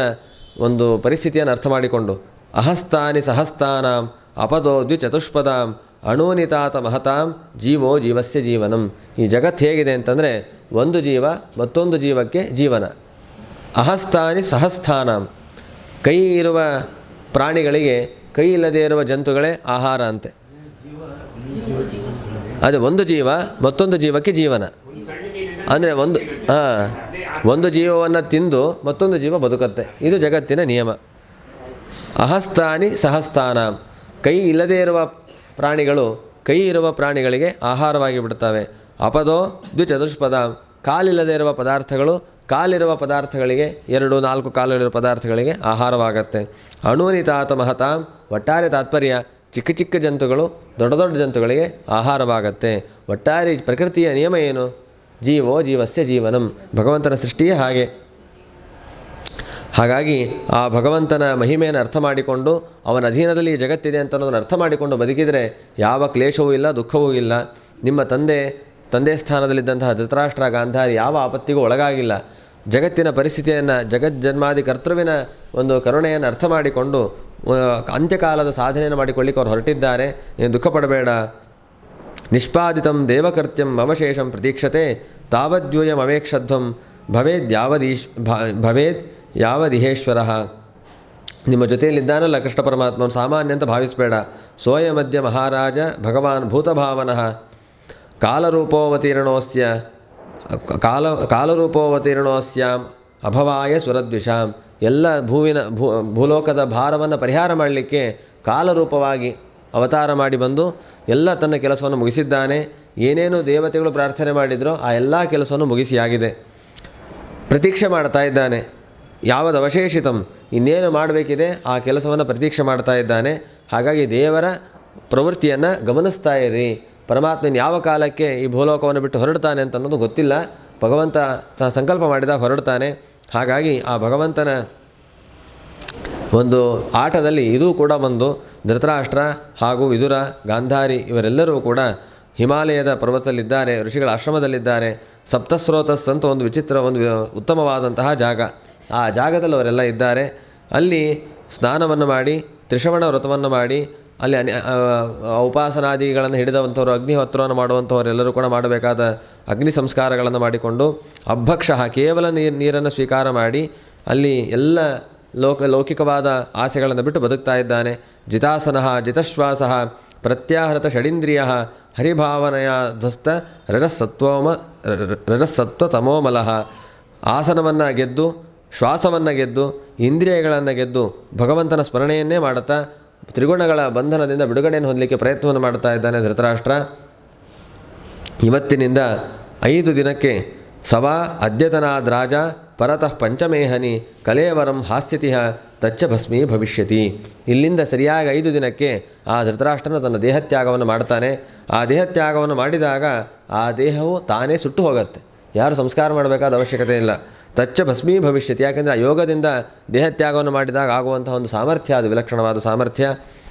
ಒಂದು ಪರಿಸ್ಥಿತಿಯನ್ನು ಅರ್ಥ ಮಾಡಿಕೊಂಡು. ಅಹಸ್ತಾನಿ ಸಹಸ್ತಾನಾಂ ಅಪದೋ ದ್ವಿಚತುಷ್ಪದಾಂ ಅಣೂನಿತಾತ ಮಹತಾಂ ಜೀವೋ ಜೀವಸ್ಯ ಜೀವನಂ. ಈ ಜಗತ್ತು ಹೇಗಿದೆ ಅಂತಂದರೆ ಒಂದು ಜೀವ ಮತ್ತೊಂದು ಜೀವಕ್ಕೆ ಜೀವನ. ಅಹಸ್ತಾನಿ ಸಹಸ್ತಾನಾಂ, ಕೈ ಇರುವ ಪ್ರಾಣಿಗಳಿಗೆ ಕೈ ಇಲ್ಲದೇ ಇರುವ ಜಂತುಗಳೇ ಆಹಾರ ಅಂತೆ. ಅದು ಒಂದು ಜೀವ ಮತ್ತೊಂದು ಜೀವಕ್ಕೆ ಜೀವನ ಅಂದರೆ ಒಂದು ಜೀವವನ್ನು ತಿಂದು ಮತ್ತೊಂದು ಜೀವ ಬದುಕುತ್ತೆ. ಇದು ಜಗತ್ತಿನ ನಿಯಮ. ಅಹಸ್ತಾನಿ ಸಹಸ್ತಾನಾಂ, ಕೈ ಇಲ್ಲದೇ ಇರುವ ಪ್ರಾಣಿಗಳು ಕೈ ಇರುವ ಪ್ರಾಣಿಗಳಿಗೆ ಆಹಾರವಾಗಿ ಬಿಡುತ್ತವೆ. ಅಪದೋ ದ್ವಿಚತುಷ್ಪದಾಂ, ಕಾಲಿಲ್ಲದೇ ಇರುವ ಪದಾರ್ಥಗಳು ಕಾಲಿರುವ ಪದಾರ್ಥಗಳಿಗೆ 2-4 ಕಾಲಿರುವ ಪದಾರ್ಥಗಳಿಗೆ ಆಹಾರವಾಗತ್ತೆ. ಅಣೂನಿತಾತ ಮಹತಾಂ, ಒಟ್ಟಾರೆ ತಾತ್ಪರ್ಯ ಚಿಕ್ಕ ಚಿಕ್ಕ ಜಂತುಗಳು ದೊಡ್ಡ ದೊಡ್ಡ ಜಂತುಗಳಿಗೆ ಆಹಾರವಾಗತ್ತೆ. ಒಟ್ಟಾರೆ ಪ್ರಕೃತಿಯ ನಿಯಮ ಏನು? ಜೀವೋ ಜೀವಸ್ಯ ಜೀವನಂ, ಭಗವಂತನ ಸೃಷ್ಟಿಯೇ ಹಾಗೆ. ಹಾಗಾಗಿ ಆ ಭಗವಂತನ ಮಹಿಮೆಯನ್ನು ಅರ್ಥ ಮಾಡಿಕೊಂಡು ಅವನ ಅಧೀನದಲ್ಲಿ ಈ ಜಗತ್ತಿದೆ ಅಂತ ಅನ್ನೋದನ್ನು ಅರ್ಥ ಮಾಡಿಕೊಂಡು ಬದುಕಿದರೆ ಯಾವ ಕ್ಲೇಶವೂ ಇಲ್ಲ, ದುಃಖವೂ ಇಲ್ಲ. ನಿಮ್ಮ ತಂದೆ ಸ್ಥಾನದಲ್ಲಿದ್ದಂತಹ ಧೃತರಾಷ್ಟ್ರ ಗಾಂಧಾರಿ ಯಾವ ಆಪತ್ತಿಗೂ ಒಳಗಾಗಿಲ್ಲ. ಜಗತ್ತಿನ ಪರಿಸ್ಥಿತಿಯನ್ನು ಜಗಜ್ಜನ್ಮಾದಿ ಕರ್ತೃವಿನ ಒಂದು ಕರುಣೆಯನ್ನು ಅರ್ಥ ಮಾಡಿಕೊಂಡು ಅಂತ್ಯಕಾಲದ ಸಾಧನೆಯನ್ನು ಮಾಡಿಕೊಳ್ಳಿಕ್ಕೆ ಅವರು ಹೊರಟಿದ್ದಾರೆ. ನೀನು ದುಃಖ ಪಡಬೇಡ. ನಿಷ್ಪಾದಿತಂ ದೇವಕೃತ್ಯಂ ಅವಶೇಷಂ ಪ್ರತೀಕ್ಷತೆ ತಾವದ್ಯೂಯಮವೇಕ್ಷಧ್ವಂ ಭವೇದ್ ಯಾವದಿಹೇಶ್ವರ. ನಿಮ್ಮ ಜೊತೆಯಲ್ಲಿದ್ದಾನಲ್ಲ ಕೃಷ್ಣ ಪರಮಾತ್ಮ, ಸಾಮಾನ್ಯ ಅಂತ ಭಾವಿಸಬೇಡ. ಸೋಯ ಮಧ್ಯ ಮಹಾರಾಜ ಭಗವಾನ್ ಭೂತಭಾವನಃ ಕಾಲರೂಪೋವತೀರ್ಣೋಸ್ಯಾಂ ಅಭವಾಯ ಸುರದ್ವಿಷಾಂ. ಎಲ್ಲ ಭೂಲೋಕದ ಭಾರವನ್ನು ಪರಿಹಾರ ಮಾಡಲಿಕ್ಕೆ ಕಾಲರೂಪವಾಗಿ ಅವತಾರ ಮಾಡಿ ಬಂದು ಎಲ್ಲ ತನ್ನ ಕೆಲಸವನ್ನು ಮುಗಿಸಿದ್ದಾನೆ. ಏನೇನು ದೇವತೆಗಳು ಪ್ರಾರ್ಥನೆ ಮಾಡಿದರೋ ಆ ಎಲ್ಲ ಕೆಲಸವನ್ನು ಮುಗಿಸಿಯಾಗಿದೆ. ಪ್ರತೀಕ್ಷೆ ಮಾಡ್ತಾ ಇದ್ದಾನೆ. ಯಾವದು ಅವಶೇಷಿತಂ, ಇನ್ನೇನು ಮಾಡಬೇಕಿದೆ ಆ ಕೆಲಸವನ್ನು ಪ್ರತೀಕ್ಷೆ ಮಾಡ್ತಾ ಇದ್ದಾನೆ. ಹಾಗಾಗಿ ದೇವರ ಪ್ರವೃತ್ತಿಯನ್ನು ಗಮನಿಸ್ತಾ ಇರಿ. ಪರಮಾತ್ಮನ ಯಾವ ಕಾಲಕ್ಕೆ ಈ ಭೂಲೋಕವನ್ನು ಬಿಟ್ಟು ಹೊರಡ್ತಾನೆ ಅಂತ ಅನ್ನೋದು ಗೊತ್ತಿಲ್ಲ. ಭಗವಂತ ಸಂಕಲ್ಪ ಮಾಡಿದಾಗ ಹೊರಡ್ತಾನೆ. ಹಾಗಾಗಿ ಆ ಭಗವಂತನ ಒಂದು ಆಟದಲ್ಲಿ ಇದೂ ಕೂಡ ಒಂದು ಧೃತರಾಷ್ಟ್ರ ಹಾಗೂ ವಿದುರ ಗಾಂಧಾರಿ ಇವರೆಲ್ಲರೂ ಕೂಡ ಹಿಮಾಲಯದ ಪರ್ವತದಲ್ಲಿದ್ದಾರೆ, ಋಷಿಗಳ ಆಶ್ರಮದಲ್ಲಿದ್ದಾರೆ. ಸಪ್ತಸ್ರೋತಸ್ ಅಂತ ಒಂದು ಉತ್ತಮವಾದಂತಹ ಜಾಗ. ಆ ಜಾಗದಲ್ಲಿ ಅವರೆಲ್ಲ ಇದ್ದಾರೆ. ಅಲ್ಲಿ ಸ್ನಾನವನ್ನು ಮಾಡಿ ತ್ರಿಶ್ರವಣ ವ್ರತವನ್ನು ಮಾಡಿ ಅಲ್ಲಿ ಉಪಾಸನಾದಿಗಳನ್ನು ಹಿಡಿದಂಥವ್ರು, ಅಗ್ನಿಹೋತ್ರವನ್ನು ಮಾಡುವಂಥವರೆಲ್ಲರೂ ಕೂಡ ಮಾಡಬೇಕಾದ ಅಗ್ನಿ ಸಂಸ್ಕಾರಗಳನ್ನು ಮಾಡಿಕೊಂಡು ಅಭಕ್ಷಃ ಕೇವಲ ನೀರನ್ನು ಸ್ವೀಕಾರ ಮಾಡಿ ಅಲ್ಲಿ ಎಲ್ಲ ಲೌಕಿಕವಾದ ಆಸೆಗಳನ್ನು ಬಿಟ್ಟು ಬದುಕ್ತಾ ಇದ್ದಾನೆ. ಜಿತಾಸನಃ ಜಿತಶ್ವಾಸಃ ಪ್ರತ್ಯಾಹೃತ ಷಡೀಂದ್ರಿಯ ಹರಿಭಾವನೆಯ ಧ್ವಸ್ತ ರಜಸ್ಸತ್ವ ತಮೋಮಲಃ. ಆಸನವನ್ನು ಗೆದ್ದು ಶ್ವಾಸವನ್ನು ಗೆದ್ದು ಇಂದ್ರಿಯಗಳನ್ನು ಗೆದ್ದು ಭಗವಂತನ ಸ್ಮರಣೆಯನ್ನೇ ಮಾಡುತ್ತಾ ತ್ರಿಗುಣಗಳ ಬಂಧನದಿಂದ ಬಿಡುಗಡೆಯನ್ನು ಹೊಂದಲಿಕ್ಕೆ ಪ್ರಯತ್ನವನ್ನು ಮಾಡ್ತಾ ಇದ್ದಾನೆ ಧೃತರಾಷ್ಟ್ರ. ಇವತ್ತಿನಿಂದ 5 ದಿನಕ್ಕೆ ಸವಾ ಅದ್ಯತನಾದ್ ರಾಜ ಪರತಃ ಪಂಚಮೇಹನಿ ಕಲೇವರಂ ಹಾಸ್ಯತಿಹ ತಚ್ಚ ಭಸ್ಮೀ ಭವಿಷ್ಯತಿ. ಇಲ್ಲಿಂದ ಸರಿಯಾಗಿ 5 ದಿನಕ್ಕೆ ಆ ಧೃತರಾಷ್ಟ್ರನು ತನ್ನ ದೇಹತ್ಯಾಗವನ್ನು ಮಾಡ್ತಾನೆ. ಆ ದೇಹತ್ಯಾಗವನ್ನು ಮಾಡಿದಾಗ ಆ ದೇಹವು ತಾನೇ ಸುಟ್ಟು ಹೋಗುತ್ತೆ. ಯಾರು ಸಂಸ್ಕಾರ ಮಾಡಬೇಕಾದ ಅವಶ್ಯಕತೆ ಇಲ್ಲ. ತಚ್ಚ ಭಸ್ಮೀ ಭವಿಷ್ಯತಿ. ಯಾಕೆಂದರೆ ಆ ಯೋಗದಿಂದ ದೇಹತ್ಯಾಗವನ್ನು ಮಾಡಿದಾಗ ಆಗುವಂತಹ ಒಂದು ಸಾಮರ್ಥ್ಯ, ಅದು ವಿಲಕ್ಷಣವಾದ ಸಾಮರ್ಥ್ಯ.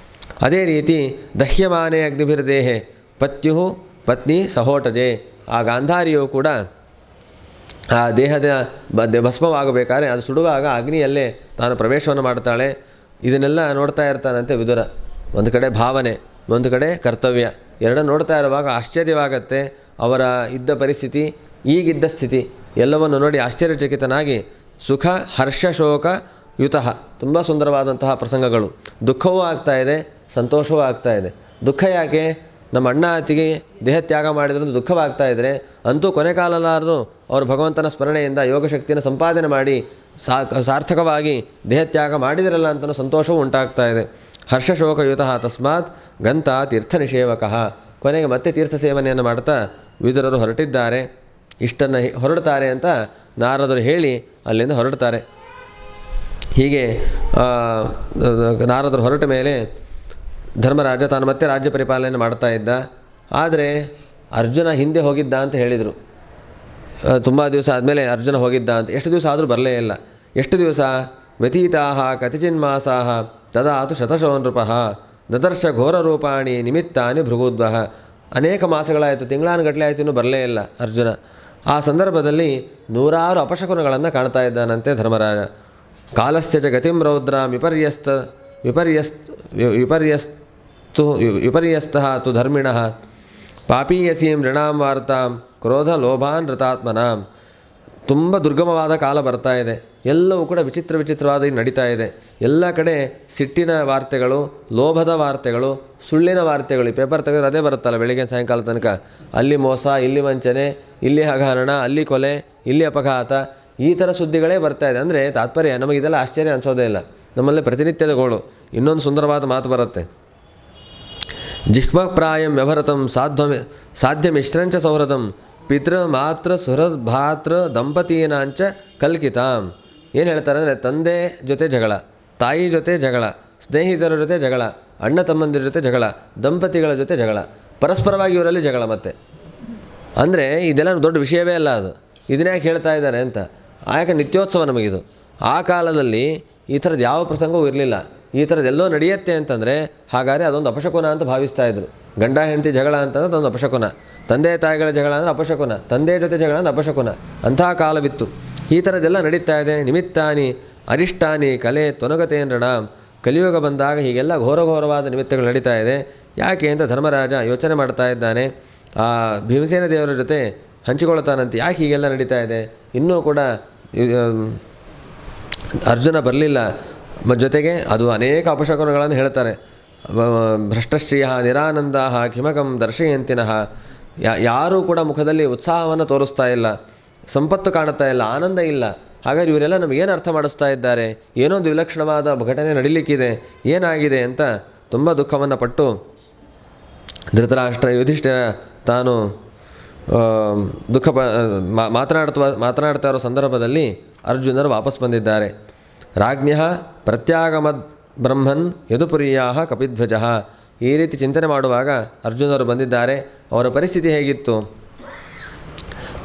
ಅದೇ ರೀತಿ ದಹ್ಯಮಾನೇ ಅಗ್ನಿಭಿರ್ದೇಹೆ ಪತ್ಯು ಪತ್ನಿ ಸಹೋಟಜೆ. ಆ ಗಾಂಧಾರಿಯು ಕೂಡ ಆ ದೇಹದ ಭಸ್ಮವಾಗಬೇಕಾದ್ರೆ ಅದು ಸುಡುವಾಗ ಅಗ್ನಿಯಲ್ಲೇ ತಾನು ಪ್ರವೇಶವನ್ನು ಮಾಡ್ತಾಳೆ. ಇದನ್ನೆಲ್ಲ ನೋಡ್ತಾ ಇರ್ತಾನಂತೆ ವಿದುರ. ಒಂದು ಕಡೆ ಭಾವನೆ, ಒಂದು ಕಡೆ ಕರ್ತವ್ಯ, ಎರಡನ್ನು ನೋಡ್ತಾ ಇರುವಾಗ ಆಶ್ಚರ್ಯವಾಗತ್ತೆ. ಅವರ ಇದ್ದ ಪರಿಸ್ಥಿತಿ, ಈಗಿದ್ದ ಸ್ಥಿತಿ ಎಲ್ಲವನ್ನು ನೋಡಿ ಆಶ್ಚರ್ಯಚಕಿತನಾಗಿ ಸುಖ ಹರ್ಷ ಶೋಕ ಯುತಃ, ತುಂಬ ಸುಂದರವಾದಂತಹ ಪ್ರಸಂಗಗಳು. ದುಃಖವೂ ಆಗ್ತಾ ಇದೆ, ಸಂತೋಷವೂ ಆಗ್ತಾ ಇದೆ. ದುಃಖ ಯಾಕೆ? ನಮ್ಮ ಅಣ್ಣ ಅತ್ತಿಗೆ ದೇಹತ್ಯಾಗ ಮಾಡಿದ್ರು ದುಃಖವಾಗ್ತಾ ಇದ್ದರೆ ಅಂತೂ ಕೊನೆ ಕಾಲಲಾದರೂ ಅವರು ಭಗವಂತನ ಸ್ಮರಣೆಯಿಂದ ಯೋಗಶಕ್ತಿಯನ್ನು ಸಂಪಾದನೆ ಮಾಡಿ ಸಾರ್ಥಕವಾಗಿ ದೇಹತ್ಯಾಗ ಮಾಡಿದಿರಲ್ಲ ಅಂತಲೂ ಸಂತೋಷವೂ ಉಂಟಾಗ್ತಾ ಇದೆ. ಹರ್ಷಶೋಕಯುತಃ ತಸ್ಮಾತ್ ಗಂತ ತೀರ್ಥ ನಿಷೇವಕಃ. ಕೊನೆಗೆ ಮತ್ತೆ ತೀರ್ಥ ಸೇವನೆಯನ್ನು ಮಾಡ್ತಾ ವಿದುರರು ಹೊರಟಿದ್ದಾರೆ. ಇಷ್ಟನ್ನು ಹೊರಡ್ತಾರೆ ಅಂತ ನಾರದರು ಹೇಳಿ ಅಲ್ಲಿಂದ ಹೊರಡ್ತಾರೆ. ಹೀಗೆ ನಾರದರು ಹೊರಟ ಮೇಲೆ ಧರ್ಮರಾಜ ತಾನು ಮತ್ತೆ ರಾಜ್ಯ ಪರಿಪಾಲನೆ ಮಾಡ್ತಾ ಇದ್ದ. ಆದರೆ ಅರ್ಜುನ ಹಿಂದೆ ಹೋಗಿದ್ದ ಅಂತ ಹೇಳಿದರು. ತುಂಬ ದಿವಸ ಆದಮೇಲೆ ಅರ್ಜುನ ಹೋಗಿದ್ದ ಅಂತ. ಎಷ್ಟು ದಿವಸ ಆದರೂ ಬರಲೇ ಇಲ್ಲ. ಎಷ್ಟು ದಿವಸ? ವ್ಯತೀತಾಹ ಕತಿಚಿನ್ಮಾಸಾಹ ತದಾತು ಶತಶೋ ನೃಪಃ ದದರ್ಶ ಘೋರರೂಪಾಣಿ ನಿಮಿತ್ತಾನಿ ಭೃಗುದ್ವಹ. ಅನೇಕ ಮಾಸಗಳಾಯಿತು, ತಿಂಗಳಾನುಗಟ್ಟಲೆ ಆಯಿತು, ಇನ್ನೂ ಬರಲೇ ಇಲ್ಲ ಅರ್ಜುನ. ಆ ಸಂದರ್ಭದಲ್ಲಿ ನೂರಾರು ಅಪಶಕುನಗಳನ್ನು ಕಾಣ್ತಾ ಇದ್ದಾನಂತೆ ಧರ್ಮರಾಜ. ಕಾಲಸ್ಯ ಚ ಗತಿಂ ರೌದ್ರಾಂ ವಿಪರ್ಯಸ್ತಃ ತು ಧರ್ಮಿಣಃ ಪಾಪೀಯಸೀಂ ನೃಣಾಂ ವಾರ್ತಾಂ ಕ್ರೋಧ ಲೋಭಾನ್ ರತಾತ್ಮನಾಂ. ತುಂಬ ದುರ್ಗಮವಾದ ಕಾಲ ಬರ್ತಾ ಇದೆ. ಎಲ್ಲವೂ ಕೂಡ ವಿಚಿತ್ರವಾದ ನಡೀತಾ ಇದೆ. ಎಲ್ಲ ಕಡೆ ಸಿಟ್ಟಿನ ವಾರ್ತೆಗಳು, ಲೋಭದ ವಾರ್ತೆಗಳು, ಸುಳ್ಳಿನ ವಾರ್ತೆಗಳು. ಈ ಪೇಪರ್ ತೆಗೆದ್ರೆ ಅದೇ ಬರುತ್ತಲ್ಲ ಬೆಳಿಗ್ಗೆ ಸಾಯಂಕಾಲ ತನಕ. ಅಲ್ಲಿ ಮೋಸ, ಇಲ್ಲಿ ವಂಚನೆ, ಇಲ್ಲಿ ಹಗರಣ, ಅಲ್ಲಿ ಕೊಲೆ, ಇಲ್ಲಿ ಅಪಘಾತ, ಈ ಥರ ಸುದ್ದಿಗಳೇ ಬರ್ತಾ ಇದೆ. ಅಂದರೆ ತಾತ್ಪರ್ಯ ನಮಗಿದೆಲ್ಲ ಆಶ್ಚರ್ಯ ಅನಿಸೋದೇ ಇಲ್ಲ. ನಮ್ಮಲ್ಲಿ ಪ್ರತಿನಿತ್ಯದ ಗೋಳು. ಇನ್ನೊಂದು ಸುಂದರವಾದ ಮಾತು ಬರುತ್ತೆ. ಜಿಹ್ವಪ್ರಾಯಂ ವ್ಯವಹೃತಂ ಸಾಧ್ಯ ಮಿಶ್ರಂಚ ಸೌಹೃದಂ ಪಿತೃ ಮಾತೃ ಸುಹೃದ್ಭಾತೃ ದಂಪತೀನಾಂಚ ಕಲ್ಕಿತಾಂ. ಏನು ಹೇಳ್ತಾರೆ ಅಂದರೆ, ತಂದೆ ಜೊತೆ ಜಗಳ, ತಾಯಿ ಜೊತೆ ಜಗಳ, ಸ್ನೇಹಿತರ ಜೊತೆ ಜಗಳ, ಅಣ್ಣ ತಮ್ಮಂದಿರ ಜೊತೆ ಜಗಳ, ದಂಪತಿಗಳ ಜೊತೆ ಜಗಳ, ಪರಸ್ಪರವಾಗಿ ಇವರಲ್ಲಿ ಜಗಳ. ಮತ್ತೆ ಅಂದರೆ ಇದೆಲ್ಲ ದೊಡ್ಡ ವಿಷಯವೇ ಅಲ್ಲ ಅದು. ಇದನ್ನೇ ಯಾಕೆ ಹೇಳ್ತಾ ಇದ್ದಾರೆ ಅಂತ. ಯಾಕೆ ನಿತ್ಯೋತ್ಸವ ನಮಗಿದು. ಆ ಕಾಲದಲ್ಲಿ ಈ ಥರದ್ದು ಯಾವ ಪ್ರಸಂಗವೂ ಇರಲಿಲ್ಲ. ಈ ಥರದ್ದೆಲ್ಲೋ ನಡೆಯುತ್ತೆ ಅಂತಂದರೆ ಹಾಗಾದರೆ ಅದೊಂದು ಅಪಶಕುನ ಅಂತ ಭಾವಿಸ್ತಾ ಇದ್ರು. ಗಂಡ ಹೆಂಡತಿ ಜಗಳ ಅಂತಂದ್ರೆ ಅದೊಂದು ಅಪಶಕುನ, ತಂದೆ ತಾಯಿಗಳ ಜಗಳ ಅಂದರೆ ಅಪಶಕುನ, ತಂದೆ ಜೊತೆ ಜಗಳ ಅಂದರೆ ಅಪಶಕುನ. ಅಂಥ ಕಾಲವಿತ್ತು. ಈ ಥರದ್ದೆಲ್ಲ ನಡೀತಾ ಇದೆ. ನಿಮಿತ್ತಾನಿ ಅರಿಷ್ಟಾನಿ ಕಲೆ ತೊನಗತೇಂದ್ರಣ. ಕಲಿಯುಗ ಬಂದಾಗ ಹೀಗೆಲ್ಲ ಘೋರವಾದ ನಿಮಿತ್ತಗಳು ನಡೀತಾ ಇದೆ. ಯಾಕೆ ಅಂತ ಧರ್ಮರಾಜ ಯೋಚನೆ ಮಾಡ್ತಾ ಇದ್ದಾನೆ. ಆ ಭೀಮಸೇನ ದೇವರ ಜೊತೆ ಹಂಚಿಕೊಳ್ತಾನಂತೆ. ಯಾಕೆ ಹೀಗೆಲ್ಲ ನಡೀತಾ ಇದೆ? ಇನ್ನೂ ಕೂಡ ಅರ್ಜುನ ಬರಲಿಲ್ಲ. ಜೊತೆಗೆ ಅದು ಅನೇಕ ಅಪಶಕುನಗಳನ್ನು ಹೇಳ್ತಾರೆ. ಭ್ರಷ್ಟಶ್ರೀಯ ನಿರಾನಂದ ಕಿಮಕಂ ದರ್ಶಯಂತಿನಃ. ಯಾರೂ ಕೂಡ ಮುಖದಲ್ಲಿ ಉತ್ಸಾಹವನ್ನು ತೋರಿಸ್ತಾ ಇಲ್ಲ, ಸಂಪತ್ತು ಕಾಣುತ್ತಾ ಇಲ್ಲ, ಆನಂದ ಇಲ್ಲ. ಹಾಗಾಗಿ ಇವರೆಲ್ಲ ನಮಗೇನು ಅರ್ಥ ಮಾಡಿಸ್ತಾ ಇದ್ದಾರೆ? ಏನೋ ಒಂದು ವಿಲಕ್ಷಣವಾದ ಘಟನೆ ನಡೀಲಿಕ್ಕಿದೆ, ಏನಾಗಿದೆ ಅಂತ ತುಂಬ ದುಃಖವನ್ನು ಪಟ್ಟು ಧೃತರಾಷ್ಟ್ರ ಯುಧಿಷ್ಠಿರ ತಾನು ಮಾತನಾಡ್ತಾ ಇರೋ ಸಂದರ್ಭದಲ್ಲಿ ಅರ್ಜುನರು ವಾಪಸ್ ಬಂದಿದ್ದಾರೆ. ರಾಜ್ಞಃ ಪ್ರತ್ಯಾಗಮದ್ ಬ್ರಹ್ಮನ್ ಯದುಪುರಿಯಾ ಕಪಿಧ್ವಜ. ಈ ರೀತಿ ಚಿಂತನೆ ಮಾಡುವಾಗ ಅರ್ಜುನರು ಬಂದಿದ್ದಾರೆ. ಅವರ ಪರಿಸ್ಥಿತಿ ಹೇಗಿತ್ತು?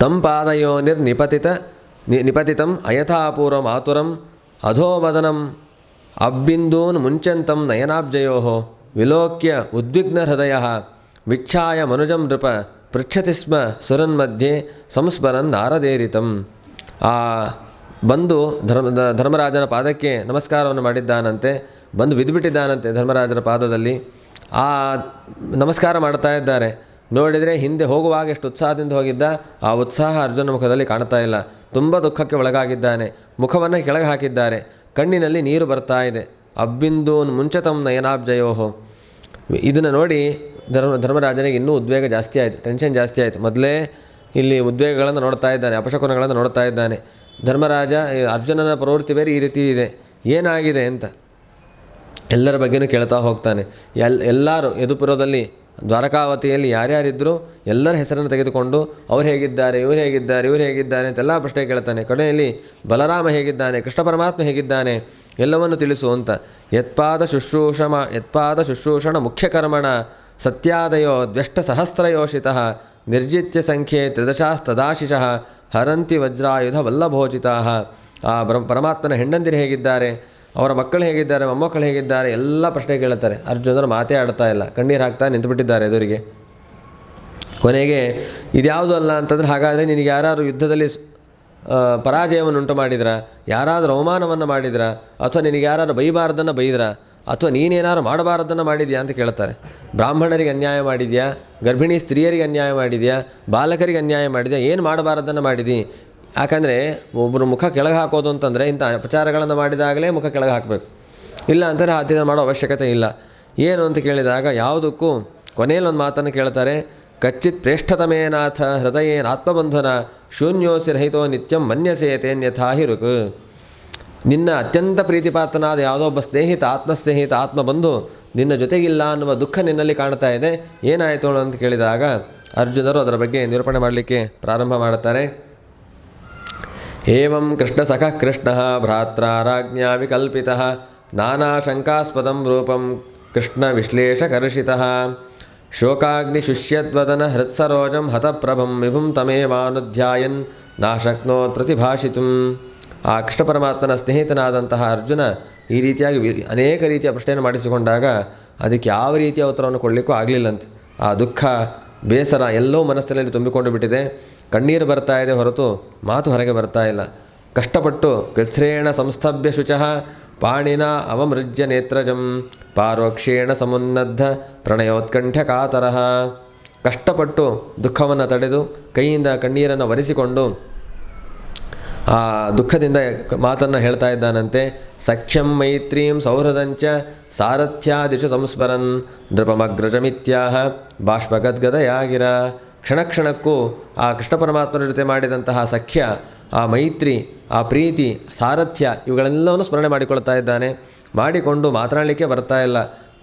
ತಂಪಾದಯೋ ನಿಪತಿತಂ ಅಯಥಾಪೂರ್ವ ಮಾತುರಂ ಅಧೋವದನಂ ಅಬ್ಬಿಂದೂನ್ ಮುಂಚಂತಂ ನಯನಾಬ್ಜಯೋ ವಿಲೋಕ್ಯ ಉದ್ವಿಗ್ನ ಹೃದಯ ವಿಚ್ಛಾಯ ಮನುಜಂ ನೃಪ ಪೃಚ್ಛತಿ ಸ್ಮ ಸುರನ್ಮಧ್ಯೆ ಸಂಸ್ಮರನ್ ನಾರದೇರಿತಂ. ಆ ಬಂದು ಧರ್ಮರಾಜನ ಪಾದಕ್ಕೆ ನಮಸ್ಕಾರವನ್ನು ಮಾಡಿದ್ದಾನಂತೆ. ಬಂದು ಬಿದ್ದುಬಿಟ್ಟಿದ್ದಾನಂತೆ ಧರ್ಮರಾಜನ ಪಾದದಲ್ಲಿ. ಆ ನಮಸ್ಕಾರ ಮಾಡ್ತಾ ಇದ್ದಾರೆ. ನೋಡಿದರೆ ಹಿಂದೆ ಹೋಗುವಾಗ ಎಷ್ಟು ಉತ್ಸಾಹದಿಂದ ಹೋಗಿದ್ದ, ಆ ಉತ್ಸಾಹ ಅರ್ಜುನ ಮುಖದಲ್ಲಿ ಕಾಣ್ತಾ ಇಲ್ಲ. ತುಂಬ ದುಃಖಕ್ಕೆ ಒಳಗಾಗಿದ್ದಾನೆ. ಮುಖವನ್ನು ಕೆಳಗೆ ಹಾಕಿದ್ದಾರೆ. ಕಣ್ಣಿನಲ್ಲಿ ನೀರು ಬರ್ತಾ ಇದೆ. ಅಬ್ಬಿಂದೂನ್ ಮುಂಚತಂ ನಯನಾಬ್ಜಯೋಹೋ. ಇದನ್ನು ನೋಡಿ ಧರ್ಮರಾಜನಿಗೆ ಇನ್ನೂ ಉದ್ವೇಗ ಜಾಸ್ತಿ ಆಯಿತು, ಟೆನ್ಷನ್ ಜಾಸ್ತಿ ಆಯಿತು. ಮೊದಲೇ ಇಲ್ಲಿ ಉದ್ವೇಗಗಳನ್ನು ನೋಡ್ತಾ ಇದ್ದಾನೆ, ಅಪಶಕುನಗಳನ್ನು ನೋಡ್ತಾ ಇದ್ದಾನೆ. ಧರ್ಮರಾಜ ಅರ್ಜುನನ ಪ್ರವೃತ್ತಿ ಬೇರೆ ಈ ರೀತಿ ಇದೆ, ಏನಾಗಿದೆ ಅಂತ ಎಲ್ಲರ ಬಗ್ಗೆನೂ ಕೇಳ್ತಾ ಹೋಗ್ತಾನೆ. ಎಲ್ಲರೂ ಯದುಪುರದಲ್ಲಿ ದ್ವಾರಕಾವತಿಯಲ್ಲಿ ಯಾರ್ಯಾರಿದ್ದರೂ ಎಲ್ಲರ ಹೆಸರನ್ನು ತೆಗೆದುಕೊಂಡು ಅವ್ರು ಹೇಗಿದ್ದಾರೆ, ಇವ್ರು ಹೇಗಿದ್ದಾರೆ ಅಂತೆಲ್ಲ ಪ್ರಶ್ನೆ ಕೇಳ್ತಾನೆ. ಕೊನೆಯಲ್ಲಿ ಬಲರಾಮ ಹೇಗಿದ್ದಾನೆ, ಕೃಷ್ಣ ಪರಮಾತ್ಮ ಹೇಗಿದ್ದಾನೆ ಎಲ್ಲವನ್ನು ತಿಳಿಸು ಅಂತ. ಯತ್ಪಾದ ಶುಶ್ರೂಷಣ ಮುಖ್ಯಕರ್ಮಣ ಸತ್ಯಾದಯೋ ದ್ವೆಷ್ಟ ಸಹಸ್ರಯೋಷಿತಃ ನಿರ್ಜಿತ್ಯ ಸಂಖ್ಯೆ ತ್ರಿದಶಾಸ್ತದಾಶಿಷಃ ಹರಂತಿ ವಜ್ರಾಯುಧ ವಲ್ಲಭೋಚಿತಾಃ. ಆ ಪರಮಾತ್ಮನ ಹೆಂಡಂದಿರು ಹೇಗಿದ್ದಾರೆ, ಅವರ ಮಕ್ಕಳು ಹೇಗಿದ್ದಾರೆ, ಮೊಮ್ಮಕ್ಕಳು ಹೇಗಿದ್ದಾರೆ ಎಲ್ಲ ಪ್ರಶ್ನೆ ಕೇಳುತ್ತಾರೆ. ಅರ್ಜುನರು ಮಾತೇ ಆಡ್ತಾ ಇಲ್ಲ, ಕಣ್ಣೀರು ಹಾಕ್ತಾ ನಿಂತುಬಿಟ್ಟಿದ್ದಾರೆ ಎದುರಿಗೆ. ಕೊನೆಗೆ ಇದ್ಯಾವುದು ಅಲ್ಲ ಅಂತಂದರೆ, ಹಾಗಾದರೆ ನಿನಗೆ ಯಾರಾದರೂ ಯುದ್ಧದಲ್ಲಿ ಪರಾಜಯವನ್ನು ಉಂಟು ಮಾಡಿದ್ರ, ಯಾರಾದರೂ ಅವಮಾನವನ್ನು ಮಾಡಿದ್ರ, ಅಥವಾ ನಿನಗೆ ಯಾರಾದರೂ ಬೈಬಾರ್ದನ್ನು ಬೈದ್ರ, ಅಥವಾ ನೀನೇನಾದ್ರು ಮಾಡಬಾರ್ದನ್ನು ಮಾಡಿದ್ಯಾ ಅಂತ ಕೇಳ್ತಾರೆ. ಬ್ರಾಹ್ಮಣರಿಗೆ ಅನ್ಯಾಯ ಮಾಡಿದ್ಯಾ, ಗರ್ಭಿಣಿ ಸ್ತ್ರೀಯರಿಗೆ ಅನ್ಯಾಯ ಮಾಡಿದ್ಯಾ, ಬಾಲಕರಿಗೆ ಅನ್ಯಾಯ ಮಾಡಿದ್ಯಾ, ಏನು ಮಾಡಬಾರ್ದನ್ನು ಮಾಡಿದಿ? ಯಾಕಂದರೆ ಒಬ್ಬರು ಮುಖ ಕೆಳಗೆ ಹಾಕೋದು ಅಂತಂದರೆ ಇಂಥ ಅಪಚಾರಗಳನ್ನು ಮಾಡಿದಾಗಲೇ ಮುಖ ಕೆಳಗೆ ಹಾಕಬೇಕು, ಇಲ್ಲ ಅಂತಾರೆ ಆತಿನ ಮಾಡೋ ಅವಶ್ಯಕತೆ ಇಲ್ಲ. ಏನು ಅಂತ ಕೇಳಿದಾಗ ಯಾವುದಕ್ಕೂ ಕೊನೆಯಲ್ಲಿ ಒಂದು ಮಾತನ್ನು ಕೇಳ್ತಾರೆ. ಕಚ್ಚಿತ್ ಪ್ರೇಷ್ಠತಮೇನಾಥ ಹೃದಯೇನ ಆತ್ಮಬಂಧನ ಶೂನ್ಯೋಸಿ ರಹಿತೋ ನಿತ್ಯಂ ಮನ್ಯಸೇತೇನ್ಯಥಾ ಹಿ ಋಕ್. ನಿನ್ನ ಅತ್ಯಂತ ಪ್ರೀತಿಪಾತ್ರನಾದ ಯಾವುದೋ ಒಬ್ಬ ಸ್ನೇಹಿತ, ಆತ್ಮಸ್ನೇಹಿತ, ಆತ್ಮಬಂಧು ನಿನ್ನ ಜೊತೆಗಿಲ್ಲ ಅನ್ನುವ ದುಃಖ ನಿನ್ನಲ್ಲಿ ಕಾಣ್ತಾ ಇದೆ, ಏನಾಯಿತು ಅಂತ ಕೇಳಿದಾಗ ಅರ್ಜುನರು ಅದರ ಬಗ್ಗೆ ನಿರೂಪಣೆ ಮಾಡಲಿಕ್ಕೆ ಪ್ರಾರಂಭ ಮಾಡುತ್ತಾರೆ. ಏವಂ ಕೃಷ್ಣ ಸಖಃ ಕೃಷ್ಣ ಭ್ರಾತ್ರ ರಾಜ್ಞಾ ವಿಕಲ್ಪಿತಃ ನಾನಾ ಶಂಕಾಸ್ಪದಂ ರೂಪಂ ಕೃಷ್ಣ ವಿಶ್ಲೇಷಕರ್ಷಿತಃ ಶೋಕಾಗ್ನಿ ಶುಷ್ಯದ್ವದನ ಹೃತ್ಸರೋಜಂ ಹತಪ್ರಭಂ ವಿಭುಂ ತಮೇವಾನುಧ್ಯಾಯನ್ ನಾಶಕ್ನೋತ್ ಪ್ರತಿಭಾಷಿತುಂ. ಆ ಕೃಷ್ಣ ಪರಮಾತ್ಮನ ಸ್ನೇಹಿತನಾದಂತಹ ಅರ್ಜುನ ಈ ರೀತಿಯಾಗಿ ಅನೇಕ ರೀತಿಯ ಪ್ರಶ್ನೆಯನ್ನು ಮಾಡಿಸಿಕೊಂಡಾಗ ಅದಕ್ಕೆ ಯಾವ ರೀತಿಯ ಉತ್ತರವನ್ನು ಕೊಡಲಿಕ್ಕೂ ಆಗಲಿಲ್ಲಂತೆ. ಆ ದುಃಖ ಬೇಸರ ಎಲ್ಲೋ ಮನಸ್ಸಿನಲ್ಲಿ ತುಂಬಿಕೊಂಡು ಬಿಟ್ಟಿದೆ. ಕಣ್ಣೀರು ಬರ್ತಾ ಇದೆ ಹೊರತು ಮಾತು ಹೊರಗೆ ಬರ್ತಾ ಇಲ್ಲ. ಕಷ್ಟಪಟ್ಟು ಕೃಚ್ಛ್ರೇಣ ಸಂಸ್ಥಭ್ಯ ಶುಚಃ ಪಾಣಿನ ಅವಮೃಜ್ಯ ನೇತ್ರಜಂ ಪಾರೋಕ್ಷೇಣ ಸಮುನ್ನದ್ಧ ಪ್ರಣಯೋತ್ಕಂಠ್ಯ ಕಾತರಃ. ಕಷ್ಟಪಟ್ಟು ದುಃಖವನ್ನು ತಡೆದು ಕೈಯಿಂದ ಕಣ್ಣೀರನ್ನು ಒರೆಸಿಕೊಂಡು ಆ ದುಃಖದಿಂದ ಮಾತನ್ನು ಹೇಳ್ತಾ ಇದ್ದಾನಂತೆ. ಸಖ್ಯಂ ಮೈತ್ರೀಂ ಸೌಹೃದಂಚ ಸಾರಥ್ಯಾದಿಶು ಸಂಸ್ಮರನ್ ನೃಪಮಗ್ರಜಮಿತ್ಯಾಹ ಬಾಷ್ಪಗದ್ಗದಯಾಗಿರ. ಕ್ಷಣ ಕ್ಷಣಕ್ಕೂ ಆ ಕೃಷ್ಣ ಪರಮಾತ್ಮನ ಜೊತೆ ಮಾಡಿದಂತಹ ಸಖ್ಯ, ಆ ಮೈತ್ರಿ, ಆ ಪ್ರೀತಿ, ಸಾರಥ್ಯ ಇವುಗಳೆಲ್ಲವನ್ನು ಸ್ಮರಣೆ ಮಾಡಿಕೊಳ್ತಾ ಇದ್ದಾನೆ. ಮಾಡಿಕೊಂಡು ಮಾತನಾಡಲಿಕ್ಕೆ ಬರ್ತಾ ಇಲ್ಲ,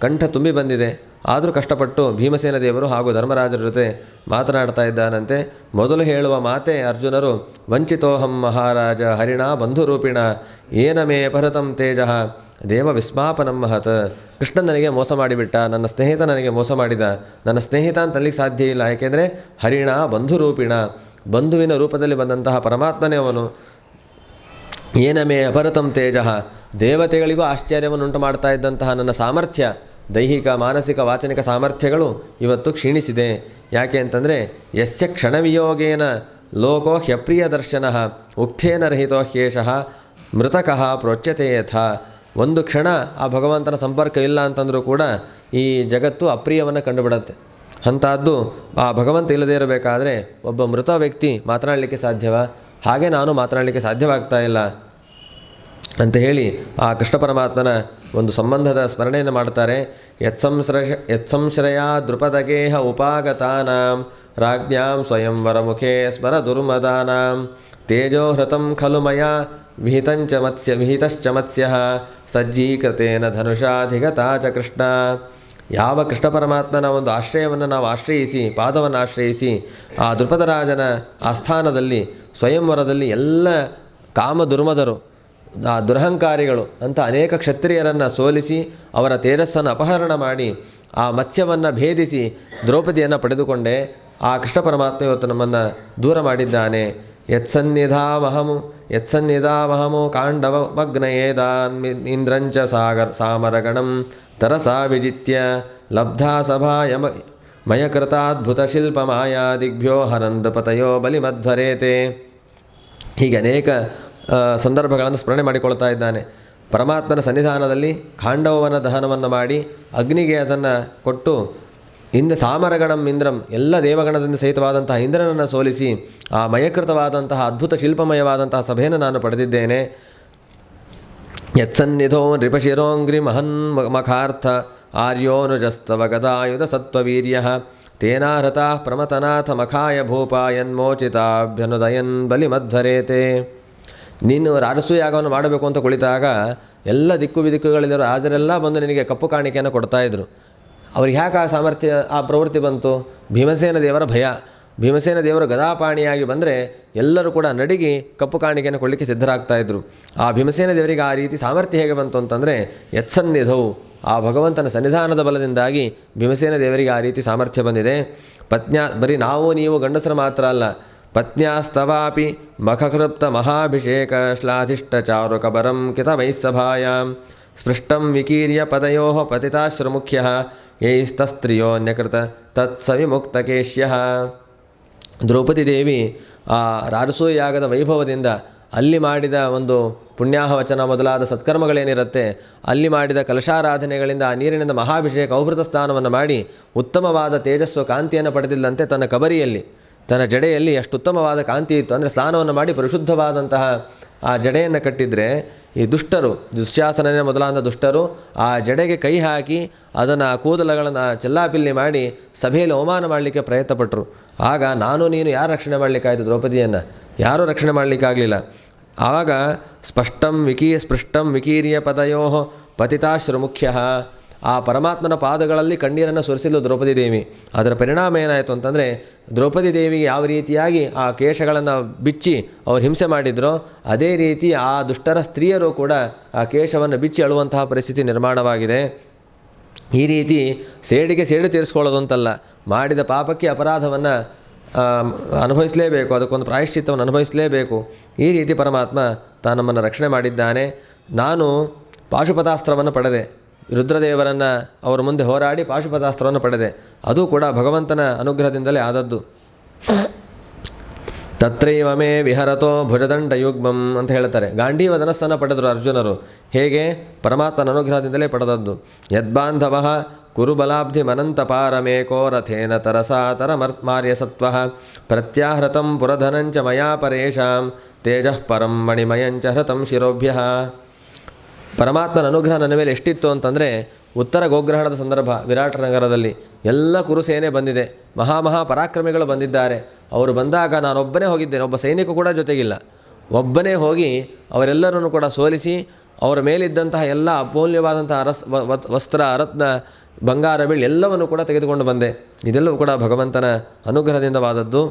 ಕಂಠ ತುಂಬಿ ಬಂದಿದೆ. ಆದರೂ ಕಷ್ಟಪಟ್ಟು ಭೀಮಸೇನ ದೇವರು ಹಾಗೂ ಧರ್ಮರಾಜರ ಜೊತೆ ಮಾತನಾಡ್ತಾ ಇದ್ದಾನಂತೆ. ಮೊದಲು ಹೇಳುವ ಮಾತೆ ಅರ್ಜುನರು ವಂಚಿತೋಹಂ ಮಹಾರಾಜ ಹರಿಣ ಬಂಧುರೂಪಿಣ ಏನ ಮೇ ಪರತಂ ತೇಜಃ ದೇವ ವಿಸ್ಮಾಪನಂ ಮಹತ್. ಕೃಷ್ಣ ನನಗೆ ಮೋಸ ಮಾಡಿಬಿಟ್ಟ, ನನ್ನ ಸ್ನೇಹಿತ ನನಗೆ ಮೋಸ ಮಾಡಿದ. ನನ್ನ ಸ್ನೇಹಿತ ಅಂತಲಿಕ್ಕೆ ಸಾಧ್ಯ ಇಲ್ಲ, ಯಾಕೆಂದರೆ ಹರಿಣ ಬಂಧುರೂಪಿಣ, ಬಂಧುವಿನ ರೂಪದಲ್ಲಿ ಬಂದಂತಹ ಪರಮಾತ್ಮನೇ ಅವನು. ಏನ ಮೇ ಅಪರತಂ ತೇಜಃ, ದೇವತೆಗಳಿಗೂ ಆಶ್ಚರ್ಯವನ್ನುಂಟು ಮಾಡ್ತಾ ಇದ್ದಂತಹ ನನ್ನ ಸಾಮರ್ಥ್ಯ, ದೈಹಿಕ ಮಾನಸಿಕ ವಾಚನಿಕ ಸಾಮರ್ಥ್ಯಗಳು ಇವತ್ತು ಕ್ಷೀಣಿಸಿದೆ. ಯಾಕೆ ಅಂತಂದರೆ ಯಸ್ಯ ಕ್ಷಣವಿಯೋಗೇನ ಲೋಕೋ ಹ್ಯಪ್ರಿಯ ದರ್ಶನಃ ಉಕ್ಥೇನ ರಹಿತೋ ಹ್ಯೇಷಃ ಮೃತಕಃ ಪ್ರೋಚ್ಯತೆ ಯಥ. ಒಂದು ಕ್ಷಣ ಆ ಭಗವಂತನ ಸಂಪರ್ಕ ಇಲ್ಲ ಅಂತಂದರೂ ಕೂಡ ಈ ಜಗತ್ತು ಅಪ್ರಿಯವನ್ನು ಕಂಡುಬಿಡುತ್ತೆ. ಅಂಥದ್ದು ಆ ಭಗವಂತ ಇಲ್ಲದೇ ಇರಬೇಕಾದ್ರೆ ಒಬ್ಬ ಮೃತ ವ್ಯಕ್ತಿ ಮಾತನಾಡಲಿಕ್ಕೆ ಸಾಧ್ಯವ? ಹಾಗೆ ನಾನು ಮಾತನಾಡಲಿಕ್ಕೆ ಸಾಧ್ಯವಾಗ್ತಾ ಇಲ್ಲ ಅಂತ ಹೇಳಿ ಆ ಕೃಷ್ಣ ಪರಮಾತ್ಮನ ಒಂದು ಸಂಬಂಧದ ಸ್ಮರಣೆಯನ್ನು ಮಾಡ್ತಾರೆ. ಯತ್ಸಂಶ್ರಯ ದೃಪದಗೇಹ ಉಪಾಗತಾನಾಂ ರಾಜ್ಞಾಂ ಸ್ವಯಂವರ ಮುಖೇ ಸ್ಮರ ದುರ್ಮದಾನಾಂ ತೇಜೋಹೃತಂ ಖಲು ಮಯ ವಿಹಿತಶ್ಚ ಮತ್ಸ್ಯಃ ಸಜ್ಜೀಕೃತೇನ ಧನುಷಾಧಿಗತಾ ಚ ಕೃಷ್ಣ. ಯಾವ ಕೃಷ್ಣ ಪರಮಾತ್ಮನ ಒಂದು ಆಶ್ರಯವನ್ನು ನಾವು ಆಶ್ರಯಿಸಿ, ಪಾದವನ್ನು ಆಶ್ರಯಿಸಿ ಆ ದೃಪದರಾಜನ ಆಸ್ಥಾನದಲ್ಲಿ ಸ್ವಯಂವರದಲ್ಲಿ ಎಲ್ಲ ಕಾಮ ದುರ್ಮದರು, ಆ ದುರಹಂಕಾರಿಗಳು ಅಂತ ಅನೇಕ ಕ್ಷತ್ರಿಯರನ್ನು ಸೋಲಿಸಿ ಅವರ ತೇಜಸ್ಸನ್ನು ಅಪಹರಣ ಮಾಡಿ ಆ ಮತ್ಸ್ಯವನ್ನು ಭೇದಿಸಿ ದ್ರೌಪದಿಯನ್ನು ಪಡೆದುಕೊಂಡೆ. ಆ ಕೃಷ್ಣ ಪರಮಾತ್ಮ ಇವತ್ತು ನಮ್ಮನ್ನು ದೂರ ಮಾಡಿದ್ದಾನೆ. ಯತ್ಸನ್ನಿಧಾವಹಮು ಕಾಂಡವಗ್ನಯೇದಾನ್ ಇಂದ್ರಂಚ ಸಾಮರಗಣಂ ತರಸಾ ವಿಜಿತ್ಯ ಲಬ್ಧಾ ಸಭಾ ಮಯಕೃತಾದ್ಭುತ ಶಿಲ್ಪ ಮಾಯಾ ದಿಗ್ಭ್ಯೋ ಹನಂದಪತಯೋ ಬಲಿಮಧ್ವರೇತೆ. ಹೀಗೆ ಅನೇಕ ಸಂದರ್ಭಗಳನ್ನು ಸ್ಮರಣೆ ಮಾಡಿಕೊಳ್ತಾ ಇದ್ದಾನೆ. ಪರಮಾತ್ಮನ ಸನ್ನಿಧಾನದಲ್ಲಿ ಖಾಂಡವನ ದಹನವನ್ನು ಮಾಡಿ ಅಗ್ನಿಗೆ ಅದನ್ನು ಕೊಟ್ಟು ಸಾಮರಗಣಂ ಇಂದ್ರಂ, ಎಲ್ಲ ದೇವಗಣದಿಂದ ಸಹಿತವಾದಂತಹ ಇಂದ್ರನನ್ನು ಸೋಲಿಸಿ ಆ ಮಯಕೃತವಾದಂತಹ ಅದ್ಭುತ ಶಿಲ್ಪಮಯವಾದಂತಹ ಸಭೆಯನ್ನು ನಾನು ಪಡೆದಿದ್ದೇನೆ. ಯತ್ಸನ್ನಿಧೋ ನೃಪಶಿರೋಂಗ್ರಿ ಮಹನ್ ಮಖಾರ್ಥ ಆರ್ಯೋನುಜಸ್ತವ ಗದಾಯುಧ ಸತ್ವವೀರ್ಯ ತೇನಾಹೃತ ಪ್ರಮತನಾಥ ಮಖಾಯ ಭೂಪ ಯನ್ಮೋಚಿತಾಭ್ಯನುದಯನ್ ಬಲಿಮಧ್ವರೇತೆ. ನೀನು ರಾಜಸೂಯಾಗವನ್ನು ಮಾಡಬೇಕು ಅಂತ ಕುಳಿತಾಗ ಎಲ್ಲ ದಿಕ್ಕು ವಿದಿಕ್ಕುಗಳಿರೋ ರಾಜರೆಲ್ಲ ಬಂದು ನಿನಗೆ ಕಪ್ಪು ಕಾಣಿಕೆಯನ್ನು ಕೊಡ್ತಾಯಿದ್ರು. ಅವ್ರಿಗೆ ಯಾಕೆ ಆ ಸಾಮರ್ಥ್ಯ, ಆ ಪ್ರವೃತ್ತಿ ಬಂತು? ಭೀಮಸೇನ ದೇವರ ಭಯ. ಭೀಮಸೇನ ದೇವರು ಗದಾಪಾಣಿಯಾಗಿ ಬಂದರೆ ಎಲ್ಲರೂ ಕೂಡ ನಡಿಗೆ ಕಪ್ಪು ಕಾಣಿಕೆಯನ್ನು ಕೊಡಲಿಕ್ಕೆ ಸಿದ್ಧರಾಗ್ತಾಯಿದ್ರು. ಆ ಭೀಮಸೇನ ದೇವರಿಗೆ ಆ ರೀತಿ ಸಾಮರ್ಥ್ಯ ಹೇಗೆ ಬಂತು ಅಂತಂದರೆ ಯತ್ಸನ್ನಿಧೌ, ಆ ಭಗವಂತನ ಸನ್ನಿಧಾನದ ಬಲದಿಂದಾಗಿ ಭೀಮಸೇನ ದೇವರಿಗೆ ಆ ರೀತಿ ಸಾಮರ್ಥ್ಯ ಬಂದಿದೆ. ಬರೀ ನಾವು ನೀವು ಗಂಡಸರು ಮಾತ್ರ ಅಲ್ಲ, ಪತ್ನ್ಯಾಸ್ತವಾಪಿ ಮಖಕೃಪ್ತ ಮಹಾಭಿಷೇಕ ಶ್ಲಾಧಿಷ್ಟ ಚಾರುಕಬರಂ ಕಿತವೈಸ್ಸಭಾಯಾಂ ಸ್ಪೃಷ್ಟಂ ವಿಕೀರ್ಯ ಪದಯೋ ಪತಿತಾಶ್ರಮುಖ್ಯ ಯೈಸ್ತಸ್ತ್ರಿಯೋನ್ಯಕೃತ ತತ್ಸವಿಮುಕ್ತಕೇಶ್ಯ. ದ್ರೌಪದಿ ದೇವಿ ಆ ರಾಜಸೂಯಾಗದ ವೈಭವದಿಂದ ಅಲ್ಲಿ ಮಾಡಿದ ಒಂದು ಪುಣ್ಯಾಹವಚನ ಮೊದಲಾದ ಸತ್ಕರ್ಮಗಳೇನಿರುತ್ತೆ, ಅಲ್ಲಿ ಮಾಡಿದ ಕಲಶಾರಾಧನೆಗಳಿಂದ ಆ ನೀರಿನಿಂದ ಮಹಾಭಿಷೇಕ ಔಭೃತ ಸ್ನಾನವನ್ನು ಮಾಡಿ ಉತ್ತಮವಾದ ತೇಜಸ್ಸು ಕಾಂತಿಯನ್ನು ಪಡೆದಿಲ್ಲಂತೆ ತನ್ನ ಕಬರಿಯಲ್ಲಿ, ತನ್ನ ಜಡೆಯಲ್ಲಿ ಅಷ್ಟು ಉತ್ತಮವಾದ ಕಾಂತಿ ಇತ್ತು. ಅಂದರೆ ಸ್ನಾನವನ್ನು ಮಾಡಿ ಪರಿಶುದ್ಧವಾದಂತಹ ಆ ಜಡೆಯನ್ನು ಕಟ್ಟಿದರೆ ಈ ದುಷ್ಟರು, ದುಶ್ಯಾಸನನೇ ಮೊದಲಾದ ದುಷ್ಟರು ಆ ಜಡೆಗೆ ಕೈ ಹಾಕಿ ಅದನ್ನು ಕೂದಲಗಳನ್ನು ಚೆಲ್ಲಾಪಿಲ್ಲಿ ಮಾಡಿ ಸಭೆಯಲ್ಲಿ ಅವಮಾನ ಮಾಡಲಿಕ್ಕೆ ಪ್ರಯತ್ನಪಟ್ಟರು. ಆಗ ನಾನು ನೀನು ಯಾರು ರಕ್ಷಣೆ ಮಾಡಲಿಕ್ಕಾಯಿತು? ದ್ರೌಪದಿಯನ್ನು ಯಾರೂ ರಕ್ಷಣೆ ಮಾಡಲಿಕ್ಕಾಗಲಿಲ್ಲ. ಆವಾಗ ಸ್ಪೃಷ್ಟಂ ವಿಕೀರ್ಯ ಪದಯೋ ಪತಿತಾಶ್ರಮುಖ್ಯ, ಆ ಪರಮಾತ್ಮನ ಪಾದಗಳಲ್ಲಿ ಕಣ್ಣೀರನ್ನು ಸುರಿಸಿಲು ದ್ರೌಪದಿ ದೇವಿ. ಅದರ ಪರಿಣಾಮ ಏನಾಯಿತು ಅಂತಂದರೆ ದ್ರೌಪದಿ ದೇವಿಗೆ ಯಾವ ರೀತಿಯಾಗಿ ಆ ಕೇಶಗಳನ್ನು ಬಿಚ್ಚಿ ಅವ್ರು ಹಿಂಸೆ ಮಾಡಿದ್ರೋ ಅದೇ ರೀತಿ ಆ ದುಷ್ಟರ ಸ್ತ್ರೀಯರು ಕೂಡ ಆ ಕೇಶವನ್ನು ಬಿಚ್ಚಿ ಅಳುವಂತಹ ಪರಿಸ್ಥಿತಿ ನಿರ್ಮಾಣವಾಗಿದೆ. ಈ ರೀತಿ ಸೇಡಿಗೆ ಸೇಡು ತೀರಿಸ್ಕೊಳ್ಳೋದು ಅಂತಲ್ಲ, ಮಾಡಿದ ಪಾಪಕ್ಕೆ ಅಪರಾಧವನ್ನು ಅನುಭವಿಸಲೇಬೇಕು, ಅದಕ್ಕೊಂದು ಪ್ರಾಯಶ್ಚಿತ್ತವನ್ನು ಅನುಭವಿಸಲೇಬೇಕು. ಈ ರೀತಿ ಪರಮಾತ್ಮ ತಾನು ನಮ್ಮನ್ನು ರಕ್ಷಣೆ ಮಾಡಿದ್ದಾನೆ. ನಾನು ಪಾಶುಪತಾಸ್ತ್ರವನ್ನು ಪಡೆದೆ, ರುದ್ರದೇವರನ್ನು ಅವರ ಮುಂದೆ ಹೋರಾಡಿ ಪಾಶುಪತಾಸ್ತ್ರವನ್ನು ಪಡೆದೆ. ಅದು ಕೂಡ ಭಗವಂತನ ಅನುಗ್ರಹದಿಂದಲೇ ಆದದ್ದು. ತತ್ರೈವ ಮೇ ವಿಹರತೋ ಭುಜದಂಡಯುಗ್ಮಂ ಅಂತ ಹೇಳ್ತಾರೆ. ಗಾಂಡೀವ ಧನಸ್ಸನ್ನು ಪಡೆದರು ಅರ್ಜುನರು. ಹೇಗೆ? ಪರಮಾತ್ಮನ ಅನುಗ್ರಹದಿಂದಲೇ ಪಡೆದದ್ದು. ಯದ್ಬಾಂಧವ ಕುರುಬಲಾಬ್ಧಿಮನಂತಪಾರಮೇಕೋ ರಥೇನ ತರಸಾತರ ಮಾರ್ಯ ಸತ್ವ ಪ್ರತ್ಯಾಹೃತಂ ಪುರಧನಂಚ ಮಯಾ ಪರೇಶಾಂ ತೇಜಃ ಪರಂ ಮಣಿಮಯಂಚ ಹೃತಂ ಶಿರೋಭ್ಯ. ಪರಮಾತ್ಮನ ಅನುಗ್ರಹ ನನ್ನ ಮೇಲೆ ಎಷ್ಟಿತ್ತು ಅಂತಂದರೆ, ಉತ್ತರ ಗೋಗ್ರಹಣದ ಸಂದರ್ಭ ವಿರಾಟ ನಗರದಲ್ಲಿ ಎಲ್ಲ ಕುರುಸೇನೆ ಬಂದಿದೆ, ಮಹಾ ಪರಾಕ್ರಮಿಗಳು ಬಂದಿದ್ದಾರೆ. ಅವರು ಬಂದಾಗ ನಾನೊಬ್ಬನೇ ಹೋಗಿದ್ದೇನೆ, ಒಬ್ಬ ಸೈನಿಕ ಕೂಡ ಜೊತೆಗಿಲ್ಲ. ಒಬ್ಬನೇ ಹೋಗಿ ಅವರೆಲ್ಲರನ್ನು ಕೂಡ ಸೋಲಿಸಿ ಅವರ ಮೇಲಿದ್ದಂತಹ ಎಲ್ಲ ಅಮೂಲ್ಯವಾದಂತಹ ವಸ್ತ್ರ, ರತ್ನ, ಬಂಗಾರ, ಬೆಳ್ಳಿ ಎಲ್ಲವನ್ನು ಕೂಡ ತೆಗೆದುಕೊಂಡು ಬಂದೆ. ಇದೆಲ್ಲವೂ ಕೂಡ ಭಗವಂತನ ಅನುಗ್ರಹದಿಂದವಾದದ್ದು.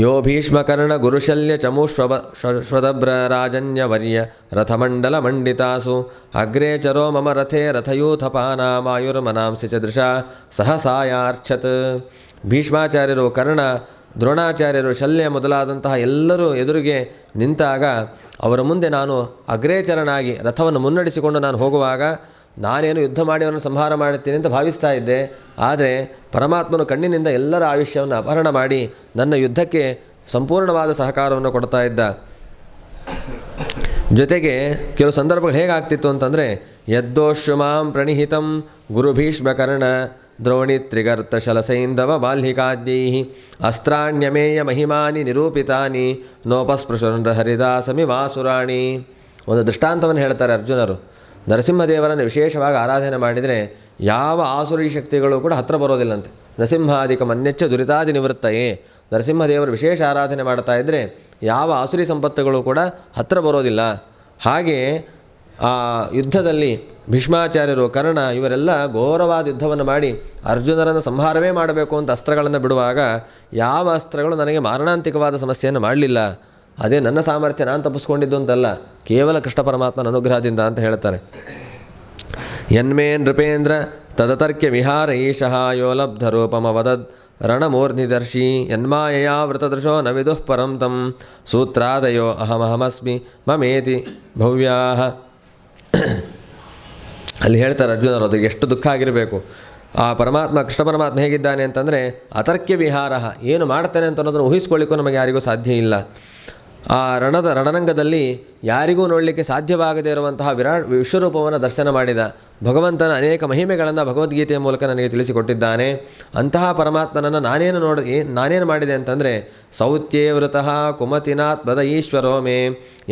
ಯೋ ಭೀಷ್ಮಕರ್ಣ ಗುರುಶಲ್ಯ ಚಮುಷ್ವದಭ್ರ ರಾಜನ್ಯವರ್ಯ ರಥಮಂಡಲ ಮಂಡಿತಾಸು ಅಗ್ರೇ ಚರೋ ಮಮ ರಥೇ ರಥಯೂಥಪಾನಾಮಾಯುರ್ಮನಾಂಸಿ ಚ ದೃಶಾ ಸಹಸಾಯಾರ್ಛತ್. ಭೀಷ್ಮಾಚಾರ್ಯರು, ಕರ್ಣ, ದ್ರೋಣಾಚಾರ್ಯರು, ಶಲ್ಯ ಮೊದಲಾದಂತಹ ಎಲ್ಲರೂ ಎದುರಿಗೆ ನಿಂತಾಗ ಅವರ ಮುಂದೆ ನಾನು ಅಗ್ರೇಚರನಾಗಿ ರಥವನ್ನು ಮುನ್ನಡೆಸಿಕೊಂಡು ನಾನು ಹೋಗುವಾಗ ನಾನೇನು ಯುದ್ಧ ಮಾಡಿ ಅವರನ್ನು ಸಂಹಾರ ಮಾಡುತ್ತೇನೆ ಅಂತ ಭಾವಿಸ್ತಾ ಇದ್ದೆ. ಆದರೆ ಪರಮಾತ್ಮನು ಕಣ್ಣಿನಿಂದ ಎಲ್ಲರ ಆಯುಷ್ಯವನ್ನು ಅಪಹರಣ ಮಾಡಿ ನನ್ನ ಯುದ್ಧಕ್ಕೆ ಸಂಪೂರ್ಣವಾದ ಸಹಕಾರವನ್ನು ಕೊಡ್ತಾ ಇದ್ದ. ಜೊತೆಗೆ ಕೆಲವು ಸಂದರ್ಭಗಳು ಹೇಗಾಗ್ತಿತ್ತು ಅಂತಂದರೆ, ಯದ್ದೋಶ್ಯುಮಾಂ ಪ್ರಣೀಹಿತಂ ಗುರುಭೀಷ್ಮಕರ್ಣ ದ್ರೋಣಿ ತ್ರಿಗರ್ತ ಶಲಸೈಂಧವ ಬಾಲ್ಹಿಕಾದ್ಯೈ ಅಸ್ತ್ರಾಣ್ಯಮೇಯ ಮಹಿಮಾನಿ ನಿರೂಪಿತಾನಿ ನೋಪಸ್ಪೃಶುರ ಹರಿದಾಸಮಿವಾಸುರಾಣಿ. ಒಂದು ದೃಷ್ಟಾಂತವನ್ನು ಹೇಳ್ತಾರೆ ಅರ್ಜುನರು. ನರಸಿಂಹದೇವರನ್ನು ವಿಶೇಷವಾಗಿ ಆರಾಧನೆ ಮಾಡಿದರೆ ಯಾವ ಆಸುರಿ ಶಕ್ತಿಗಳು ಕೂಡ ಹತ್ತಿರ ಬರೋದಿಲ್ಲಂತೆ. ನರಸಿಂಹಾದಿಕ ಮನ್ಯಚ್ಚ ದುರಿತಾದಿ ನಿವೃತ್ತಯೇ. ನರಸಿಂಹದೇವರು ವಿಶೇಷ ಆರಾಧನೆ ಮಾಡ್ತಾ ಇದ್ದರೆ ಯಾವ ಆಸುರಿ ಸಂಪತ್ತುಗಳು ಕೂಡ ಹತ್ತಿರ ಬರೋದಿಲ್ಲ. ಹಾಗೆ ಆ ಯುದ್ಧದಲ್ಲಿ ಭೀಷ್ಮಾಚಾರ್ಯರು, ಕರ್ಣ ಇವರೆಲ್ಲ ಘೋರವಾದ ಯುದ್ಧವನ್ನು ಮಾಡಿ ಅರ್ಜುನರನ್ನು ಸಂಹಾರವೇ ಮಾಡಬೇಕು ಅಂತ ಅಸ್ತ್ರಗಳನ್ನು ಬಿಡುವಾಗ ಯಾವ ಅಸ್ತ್ರಗಳು ನನಗೆ ಮಾರಣಾಂತಿಕವಾದ ಸಮಸ್ಯೆಯನ್ನು ಮಾಡಲಿಲ್ಲ. ಅದೇ ನನ್ನ ಸಾಮರ್ಥ್ಯ, ನಾನು ತಪ್ಪಿಸ್ಕೊಂಡಿದ್ದು ಅಂತಲ್ಲ, ಕೇವಲ ಕೃಷ್ಣ ಪರಮಾತ್ಮನ ಅನುಗ್ರಹದಿಂದ ಅಂತ ಹೇಳ್ತಾರೆ. ಯನ್ಮೇ ನೃಪೇಂದ್ರ ತದತರ್ಕ್ಯ ವಿಹಾರ ಈಶಃ ಯೋ ಲಬ್ಧ ರೂಪಮವದದ್ ರಣಮೂರ್ನಿದರ್ಶಿ ಯನ್ಮಾಯಾ ವೃತದೃಶೋ ನ ವಿದುಃ ಪರಂ ತಂ ಸೂತ್ರಾದಯೋ ಅಹಮಹಮಸ್ಮಿ ಮಮೇತಿ ಭವ್ಯಾಹ. ಅಲ್ಲಿ ಹೇಳ್ತಾರೆ ಅರ್ಜುನರು, ಅದಕ್ಕೆ ಎಷ್ಟು ದುಃಖ ಆಗಿರಬೇಕು. ಆ ಪರಮಾತ್ಮ, ಕೃಷ್ಣ ಪರಮಾತ್ಮ ಹೇಗಿದ್ದಾನೆ ಅಂತಂದರೆ ಅತರ್ಕ್ಯ ವಿಹಾರ, ಏನು ಮಾಡ್ತಾನೆ ಅಂತ ಅನ್ನೋದನ್ನು ಊಹಿಸ್ಕೊಳ್ಳಿಕ್ಕೂ ನಮಗೆ ಯಾರಿಗೂ ಸಾಧ್ಯ ಇಲ್ಲ. ಆ ರಣರಂಗದಲ್ಲಿ ಯಾರಿಗೂ ನೋಡಲಿಕ್ಕೆ ಸಾಧ್ಯವಾಗದೇ ಇರುವಂತಹ ವಿಶ್ವರೂಪವನ್ನು ದರ್ಶನ ಮಾಡಿದ ಭಗವಂತನ ಅನೇಕ ಮಹಿಮೆಗಳನ್ನು ಭಗವದ್ಗೀತೆಯ ಮೂಲಕ ನನಗೆ ತಿಳಿಸಿಕೊಟ್ಟಿದ್ದಾನೆ. ಅಂತಹ ಪರಮಾತ್ಮನನ್ನು ನಾನೇನು ಮಾಡಿದೆ ಅಂತಂದರೆ, ಸೌತ್ಯೇ ವೃತಃ ಕುಮತಿನಾತ್ಮದ ಈಶ್ವರೋ ಮೇ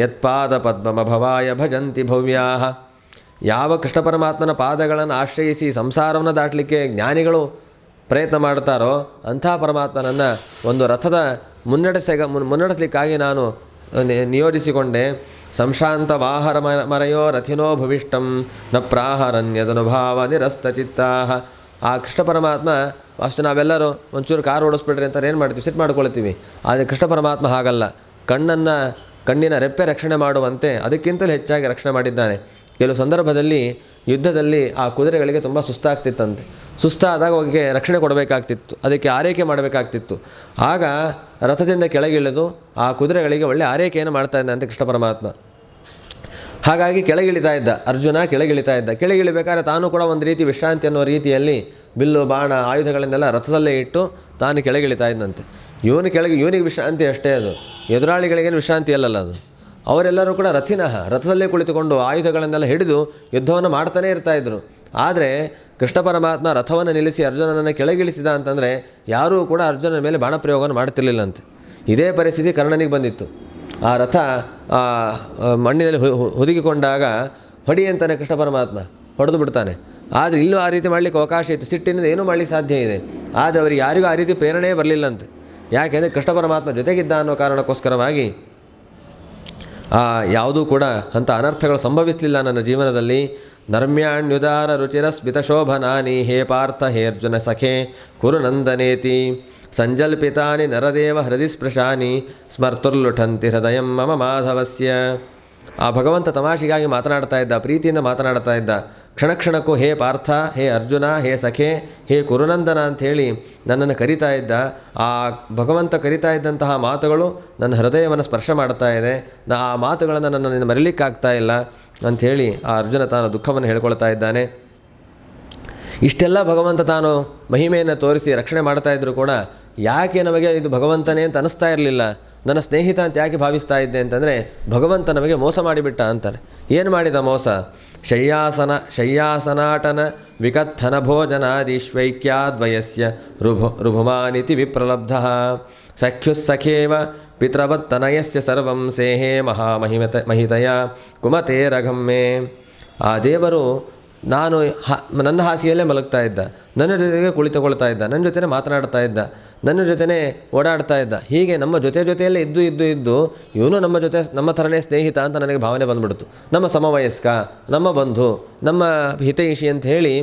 ಯತ್ಪಾದ ಪದ್ಮಭವಾಯ ಭಜಂತಿ ಭವ್ಯಾಹ. ಯಾವ ಕೃಷ್ಣ ಪರಮಾತ್ಮನ ಪಾದಗಳನ್ನು ಆಶ್ರಯಿಸಿ ಸಂಸಾರವನ್ನು ದಾಟಲಿಕ್ಕೆ ಜ್ಞಾನಿಗಳು ಪ್ರಯತ್ನ ಮಾಡ್ತಾರೋ ಅಂಥ ಪರಮಾತ್ಮನನ್ನು ಒಂದು ರಥದ ಮುನ್ನಡೆಸಲಿಕ್ಕಾಗಿ ನಾನು ನಿಯೋಜಿಸಿಕೊಂಡೆ. ಸಂಶಾಂತ ವಾಹರ ಮರೆಯೋ ರಥಿನೋ ಭವಿಷ್ಟಂ ನ ಪ್ರಾಹರನ್ಯದನುಭಾವ ನಿರಸ್ತಚಿತ್ತಾ. ಆ ಕೃಷ್ಣ ಪರಮಾತ್ಮ ಅಷ್ಟು ನಾವೆಲ್ಲರೂ ಒಂಚೂರು ಕಾರು ಓಡಿಸ್ಬಿಡ್ರಿ ಅಂತಾರೆ ಏನು ಮಾಡ್ತೀವಿ, ಸಿಟ್ಟು ಮಾಡ್ಕೊಳ್ತೀವಿ. ಆದರೆ ಕೃಷ್ಣ ಪರಮಾತ್ಮ ಹಾಗಲ್ಲ. ಕಣ್ಣಿನ ರೆಪ್ಪೆ ರಕ್ಷಣೆ ಮಾಡುವಂತೆ ಅದಕ್ಕಿಂತಲೂ ಹೆಚ್ಚಾಗಿ ರಕ್ಷಣೆ ಮಾಡಿದ್ದಾನೆ. ಕೆಲವು ಸಂದರ್ಭದಲ್ಲಿ ಯುದ್ಧದಲ್ಲಿ ಆ ಕುದುರೆಗಳಿಗೆ ತುಂಬ ಸುಸ್ತಾಗ್ತಿತ್ತಂತೆ. ಸುಸ್ತಾದಾಗ ಅವಕ್ಕೆ ರಕ್ಷಣೆ ಕೊಡಬೇಕಾಗ್ತಿತ್ತು, ಅದಕ್ಕೆ ಆರೈಕೆ ಮಾಡಬೇಕಾಗ್ತಿತ್ತು. ಆಗ ರಥದಿಂದ ಕೆಳಗಿಳಿದು ಆ ಕುದುರೆಗಳಿಗೆ ಒಳ್ಳೆ ಆರೈಕೆಯನ್ನು ಮಾಡ್ತಾ ಇದ್ದಂತೆ ಕೃಷ್ಣ ಪರಮಾತ್ಮ. ಹಾಗಾಗಿ ಕೆಳಗಿಳಿತಾ ಇದ್ದ ಅರ್ಜುನ, ಕೆಳಗಿಳಿತಾ ಇದ್ದ. ಕೆಳಗಿಳಿಬೇಕಾದ್ರೆ ತಾನು ಕೂಡ ಒಂದು ರೀತಿ ವಿಶ್ರಾಂತಿ ಅನ್ನೋ ರೀತಿಯಲ್ಲಿ ಬಿಲ್ಲು, ಬಾಣ, ಆಯುಧಗಳನ್ನೆಲ್ಲ ರಥದಲ್ಲೇ ಇಟ್ಟು ತಾನು ಕೆಳಗಿಳಿತಾ ಇದ್ದಂತೆ. ಇವನಿಗೆ ವಿಶ್ರಾಂತಿ ಅಷ್ಟೇ, ಅದು ಎದುರಾಳಿಗಳಿಗೇನು ವಿಶ್ರಾಂತಿ ಅಲ್ಲಲ್ಲ ಅದು. ಅವರೆಲ್ಲರೂ ಕೂಡ ರಥದಲ್ಲೇ ಕುಳಿತುಕೊಂಡು ಆಯುಧಗಳನ್ನೆಲ್ಲ ಹಿಡಿದು ಯುದ್ಧವನ್ನು ಮಾಡ್ತಾನೇ ಇರ್ತಾಯಿದ್ರು. ಆದರೆ ಕೃಷ್ಣ ಪರಮಾತ್ಮ ರಥವನ್ನು ನಿಲ್ಲಿಸಿ ಅರ್ಜುನನನ್ನು ಕೆಳಗಿಳಿಸಿದ ಅಂತಂದರೆ ಯಾರೂ ಕೂಡ ಅರ್ಜುನನ ಮೇಲೆ ಬಾಣಪ್ರಯೋಗವನ್ನು ಮಾಡ್ತಿರ್ಲಿಲ್ಲಂತೆ. ಇದೇ ಪರಿಸ್ಥಿತಿ ಕರ್ಣನಿಗೆ ಬಂದಿತ್ತು. ಆ ರಥ ಮಣ್ಣಿನಲ್ಲಿ ಹುದುಗಿಕೊಂಡಾಗ ಹೊಡಿ ಅಂತಾನೆ ಕೃಷ್ಣ ಪರಮಾತ್ಮ, ಹೊಡೆದು ಬಿಡ್ತಾನೆ. ಆದರೆ ಇಲ್ಲೂ ಆ ರೀತಿ ಮಾಡಲಿಕ್ಕೆ ಅವಕಾಶ ಇತ್ತು, ಸಿಟ್ಟಿನಿಂದ ಏನೂ ಮಾಡಲಿಕ್ಕೆ ಸಾಧ್ಯ ಇದೆ. ಆದರೆ ಅವರಿಗೆ ಯಾರಿಗೂ ಆ ರೀತಿ ಪ್ರೇರಣೆ ಬರಲಿಲ್ಲಂತೆ. ಯಾಕೆಂದರೆ ಕೃಷ್ಣ ಪರಮಾತ್ಮ ಜೊತೆಗಿದ್ದ ಅನ್ನೋ ಕಾರಣಕ್ಕೋಸ್ಕರವಾಗಿ ಯಾವುದೂ ಕೂಡ ಅಂಥ ಅನರ್ಥಗಳು ಸಂಭವಿಸಲಿಲ್ಲ ನನ್ನ ಜೀವನದಲ್ಲಿ. ನರ್ಮ್ಯಾಣ್ಯುದಾರ ರುಚಿರ ಸ್ಮಿತಶೋಭನಾನಿ ಹೇ ಪಾರ್ಥ ಹೇ ಅರ್ಜುನ ಸಖೇ ಕುರು ನಂದನೇತಿ ಸಂಜಲ್ಪಿತಾನಿ ನರದೇವ ಹೃದಯ ಸ್ಪೃಶಾನಿ ಸ್ಮರ್ತುರ್ಲುಠಂತಿ ಹೃದಯಂ ಮಮ ಮಾಧವಸ್ಯ. ಆ ಭಗವಂತ ತಮಾಷೆಗಾಗಿ ಮಾತನಾಡ್ತಾ ಇದ್ದ, ಪ್ರೀತಿಯಿಂದ ಮಾತನಾಡ್ತಾ ಇದ್ದ. ಕ್ಷಣ ಕ್ಷಣಕ್ಕೂ ಹೇ ಪಾರ್ಥ, ಹೇ ಅರ್ಜುನ, ಹೇ ಸಖೆ, ಹೇ ಕುರುನಂದನ ಅಂಥೇಳಿ ನನ್ನನ್ನು ಕರೀತಾ ಇದ್ದ. ಆ ಭಗವಂತ ಕರೀತಾ ಇದ್ದಂತಹ ಮಾತುಗಳು ನನ್ನ ಹೃದಯವನ್ನು ಸ್ಪರ್ಶ ಮಾಡ್ತಾ ಇದೆ. ಆ ಮಾತುಗಳನ್ನು ನನ್ನನ್ನು ಮರೀಲಿಕ್ಕಾಗ್ತಾ ಇಲ್ಲ ಅಂಥೇಳಿ ಆ ಅರ್ಜುನ ತಾನು ದುಃಖವನ್ನು ಹೇಳ್ಕೊಳ್ತಾ ಇದ್ದಾನೆ. ಇಷ್ಟೆಲ್ಲ ಭಗವಂತ ತಾನು ಮಹಿಮೆಯನ್ನು ತೋರಿಸಿ ರಕ್ಷಣೆ ಮಾಡ್ತಾ ಇದ್ದರೂ ಕೂಡ ಯಾಕೆ ನಮಗೆ ಇದು ಭಗವಂತನೇ ಅಂತ ಅನ್ನಿಸ್ತಾ ಇರಲಿಲ್ಲ, ನನ್ನ ಸ್ನೇಹಿತ ಅಂತ ಯಾಕೆ ಭಾವಿಸ್ತಾ ಇದ್ದೆ ಅಂತಂದರೆ ಭಗವಂತ ನಮಗೆ ಮೋಸ ಮಾಡಿಬಿಟ್ಟ ಅಂತಾರೆ. ಏನು ಮಾಡಿದ ಮೋಸ? ಶಯ್ಯಾಸನಾಟನ ವಿಕಥನ ಭೋಜನಾದಿಶ್ವೈಕ್ಯಾದ್ವಯಸ್ಯ ರುಭುಮಾನಿತಿ ವಿಪ್ರಲಬ್ಧ ಸಖ್ಯುಸ್ಸಖೇವ ಪಿತೃವತ್ತನಯಸ್ಯ ಸರ್ವಂ ಸೇಹೇ ಮಹಿತಯ ಕುಮತೆ ರಘಮ್ಮೆ. ಆ ದೇವರು ನನ್ನ ಹಾಸಿಗೆಯಲ್ಲೇ ಮಲಗ್ತಾ ಇದ್ದ, ನನ್ನ ಜೊತೆಗೆ ಕುಳಿತುಕೊಳ್ತಾ ಇದ್ದ, ನನ್ನ ಜೊತೆನೇ ಮಾತನಾಡ್ತಾ ಇದ್ದ, ನನ್ನ ಜೊತೆನೇ ಓಡಾಡ್ತಾ ಇದ್ದ. ಹೀಗೆ ನಮ್ಮ ಜೊತೆಯಲ್ಲೇ ಇದ್ದು ಇವನು ನಮ್ಮ ಥರನೇ ಸ್ನೇಹಿತ ಅಂತ ನನಗೆ ಭಾವನೆ ಬಂದ್ಬಿಡ್ತು. ನಮ್ಮ ಸಮವಯಸ್ಕ, ನಮ್ಮ ಬಂಧು, ನಮ್ಮ ಹಿತೈಷಿ ಅಂತ ಹೇಳಿ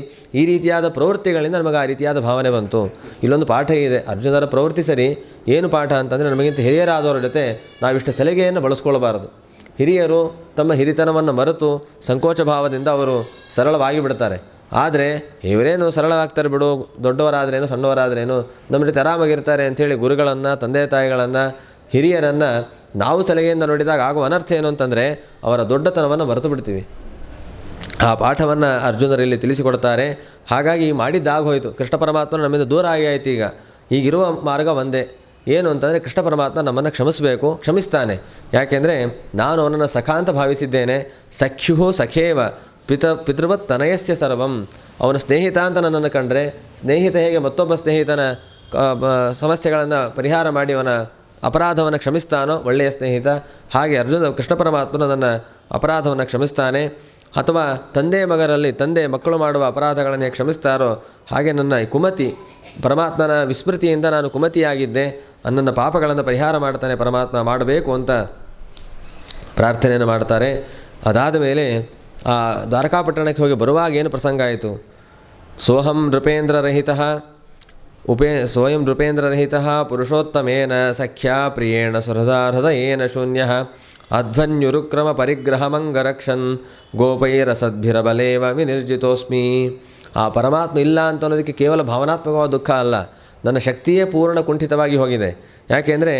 ಈ ರೀತಿಯಾದ ಪ್ರವೃತ್ತಿಗಳಿಂದ ನಮಗೆ ಆ ರೀತಿಯಾದ ಭಾವನೆ ಬಂತು. ಇಲ್ಲೊಂದು ಪಾಠ ಇದೆ, ಅರ್ಜುನರ ಪ್ರವೃತ್ತಿ ಸರಿ. ಏನು ಪಾಠ ಅಂತಂದರೆ ನಮಗಿಂತ ಹಿರಿಯರಾದವರ ಜೊತೆ ನಾವಿಷ್ಟು ಸಲಿಗೆಯನ್ನು ಬಳಸ್ಕೊಳ್ಬಾರದು. ಹಿರಿಯರು ತಮ್ಮ ಹಿರಿತನವನ್ನು ಮರೆತು ಸಂಕೋಚ ಭಾವದಿಂದ ಅವರು ಸರಳವಾಗಿ ಬಿಡ್ತಾರೆ. ಆದರೆ ಇವರೇನು ಸರಳವಾಗ್ತಾರೆ ಬಿಡು, ದೊಡ್ಡವರಾದ್ರೇನು ಸಣ್ಣವರಾದ್ರೇನು ನಮ್ಮ ಜೊತೆ ಆರಾಮಾಗಿರ್ತಾರೆ ಅಂಥೇಳಿ ಗುರುಗಳನ್ನು, ತಂದೆ ತಾಯಿಗಳನ್ನು, ಹಿರಿಯರನ್ನು ನಾವು ಸಲಿಗೆಯಿಂದ ನೋಡಿದಾಗ ಆಗುವ ಅನರ್ಥ ಏನು ಅಂತಂದರೆ ಅವರ ದೊಡ್ಡತನವನ್ನು ಮರೆತು ಬಿಡ್ತೀವಿ. ಆ ಪಾಠವನ್ನು ಅರ್ಜುನರಲ್ಲಿ ತಿಳಿಸಿಕೊಡ್ತಾರೆ. ಹಾಗಾಗಿ ಮಾಡಿದ್ದಾಗೋಯ್ತು. ಕೃಷ್ಣ ಪರಮಾತ್ಮನ ನಮ್ಮಿಂದ ದೂರ ಆಗಿ ಆಯ್ತು. ಈಗಿರುವ ಮಾರ್ಗ ಒಂದೇ, ಏನು ಅಂತಂದರೆ ಕೃಷ್ಣ ಪರಮಾತ್ಮ ನಮ್ಮನ್ನು ಕ್ಷಮಿಸಬೇಕು, ಕ್ಷಮಿಸ್ತಾನೆ. ಯಾಕೆಂದರೆ ನಾನು ಅವನನ್ನು ಸಖ ಅಂತ ಭಾವಿಸಿದ್ದೇನೆ. ಸಖ್ಯು ಸಖೇವ ಪಿತೃವತ್ ತನಯಸ್ಯ ಸರ್ವಂ. ಅವನ ಸ್ನೇಹಿತ ಅಂತ ನನ್ನನ್ನು ಕಂಡರೆ, ಸ್ನೇಹಿತ ಹೇಗೆ ಮತ್ತೊಬ್ಬ ಸ್ನೇಹಿತನ ಸಮಸ್ಯೆಗಳನ್ನು ಪರಿಹಾರ ಮಾಡಿ ಅವನ ಅಪರಾಧವನ್ನು ಕ್ಷಮಿಸ್ತಾನೋ ಒಳ್ಳೆಯ ಸ್ನೇಹಿತ, ಹಾಗೆ ಕೃಷ್ಣ ಪರಮಾತ್ಮನು ನನ್ನ ಅಪರಾಧವನ್ನು ಕ್ಷಮಿಸ್ತಾನೆ. ಅಥವಾ ತಂದೆ ಮಕ್ಕಳು ಮಾಡುವ ಅಪರಾಧಗಳನ್ನು ಕ್ಷಮಿಸ್ತಾರೋ ಹಾಗೆ ನನ್ನ ಕುಮತಿ, ಪರಮಾತ್ಮನ ವಿಸ್ಮೃತಿಯಿಂದ ನಾನು ಕುಮತಿಯಾಗಿದ್ದೆ, ನನ್ನ ಪಾಪಗಳನ್ನು ಪರಿಹಾರ ಮಾಡ್ತಾನೆ ಪರಮಾತ್ಮ, ಮಾಡಬೇಕು ಅಂತ ಪ್ರಾರ್ಥನೆಯನ್ನು ಮಾಡ್ತಾರೆ. ಅದಾದ ಮೇಲೆ ಆ ದ್ವಾರಕಾಪಟ್ಟಣಕ್ಕೆ ಹೋಗಿ ಬರುವಾಗ ಏನು ಪ್ರಸಂಗ ಆಯಿತು? ಸೋಯಂ ನೃಪೇಂದ್ರರಹಿತ ಪುರುಷೋತ್ತಮೇನ ಸಖ್ಯಾ ಪ್ರಿಯೇಣ ಸುಹೃದಯೇನ ಶೂನ್ಯ ಅಧ್ವನ್ಯುರುಕ್ರಮ ಪರಿಗ್ರಹಮಂಗರಕ್ಷನ್ ಗೋಪೈರಸದ್ಭಿರಬಲೇವ ವಿನಿರ್ಜಿತೋಸ್ಮಿ. ಆ ಪರಮಾತ್ಮ ಇಲ್ಲ ಅಂತ ಅನ್ನೋದಕ್ಕೆ ಕೇವಲ ಭಾವನಾತ್ಮಕವಾದ ದುಃಖ ಅಲ್ಲ, ನನ್ನ ಶಕ್ತಿಯೇ ಪೂರ್ಣ ಕುಂಠಿತವಾಗಿ ಹೋಗಿದೆ. ಯಾಕೆಂದರೆ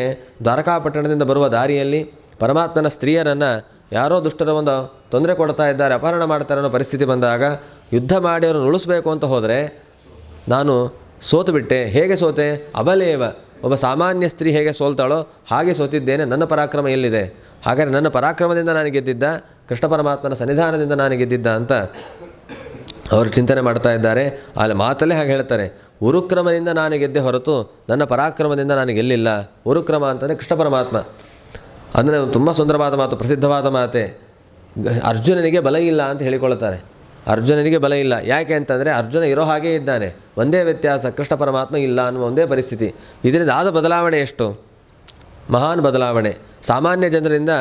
ದ್ವಾರಕಾಪಟ್ಟಣದಿಂದ ಬರುವ ದಾರಿಯಲ್ಲಿ ಪರಮಾತ್ಮನ ಸ್ತ್ರೀಯರನ್ನು ಯಾರೋ ದುಷ್ಟರ ಒಂದು ತೊಂದರೆ ಕೊಡ್ತಾ ಇದ್ದಾರೆ, ಅಪಹರಣ ಮಾಡ್ತಾರೆ ಅನ್ನೋ ಪರಿಸ್ಥಿತಿ ಬಂದಾಗ ಯುದ್ಧ ಮಾಡಿ ಅವರನ್ನು ಉಳಿಸ್ಬೇಕು ಅಂತ ಹೋದರೆ ನಾನು ಸೋತು ಬಿಟ್ಟೆ. ಹೇಗೆ ಸೋತೆ? ಅಬಲೇವ, ಒಬ್ಬ ಸಾಮಾನ್ಯ ಸ್ತ್ರೀ ಹೇಗೆ ಸೋಲ್ತಾಳೋ ಹಾಗೆ ಸೋತಿದ್ದೇನೆ. ನನ್ನ ಪರಾಕ್ರಮ ಎಲ್ಲಿದೆ? ಹಾಗಾದರೆ ನನ್ನ ಪರಾಕ್ರಮದಿಂದ ನಾನು ಗೆದ್ದಿದ್ದ, ಕೃಷ್ಣ ಪರಮಾತ್ಮನ ಸನ್ನಿಧಾನದಿಂದ ನಾನು ಗೆದ್ದಿದ್ದ ಅಂತ ಅವರು ಚಿಂತನೆ ಮಾಡ್ತಾ ಇದ್ದಾರೆ. ಅಲ್ಲಿ ಮಾತಲ್ಲೇ ಹಾಗೆ ಹೇಳ್ತಾರೆ, ಉರುಕ್ರಮದಿಂದ ನಾನು ಗೆದ್ದೆ ಹೊರತು ನನ್ನ ಪರಾಕ್ರಮದಿಂದ ನಾನು ಗೆಲ್ಲಿಲ್ಲ. ಉರುಕ್ರಮ ಅಂತಂದರೆ ಕೃಷ್ಣ ಪರಮಾತ್ಮ. ಅಂದರೆ ತುಂಬ ಸುಂದರವಾದ ಮಾತು, ಪ್ರಸಿದ್ಧವಾದ ಮಾತೆ. ಅರ್ಜುನನಿಗೆ ಬಲ ಇಲ್ಲ ಅಂತ ಹೇಳಿಕೊಳ್ತಾರೆ. ಅರ್ಜುನನಿಗೆ ಬಲ ಇಲ್ಲ ಯಾಕೆ ಅಂತಂದರೆ ಅರ್ಜುನ ಇರೋ ಹಾಗೇ ಇದ್ದಾನೆ. ಒಂದೇ ವ್ಯತ್ಯಾಸ, ಕೃಷ್ಣ ಪರಮಾತ್ಮ ಇಲ್ಲ ಅನ್ನುವ ಒಂದೇ ಪರಿಸ್ಥಿತಿ. ಇದರಿಂದ ಆದ ಬದಲಾವಣೆ ಎಷ್ಟು ಮಹಾನ್ ಬದಲಾವಣೆ. ಸಾಮಾನ್ಯ ಜನರಿಂದ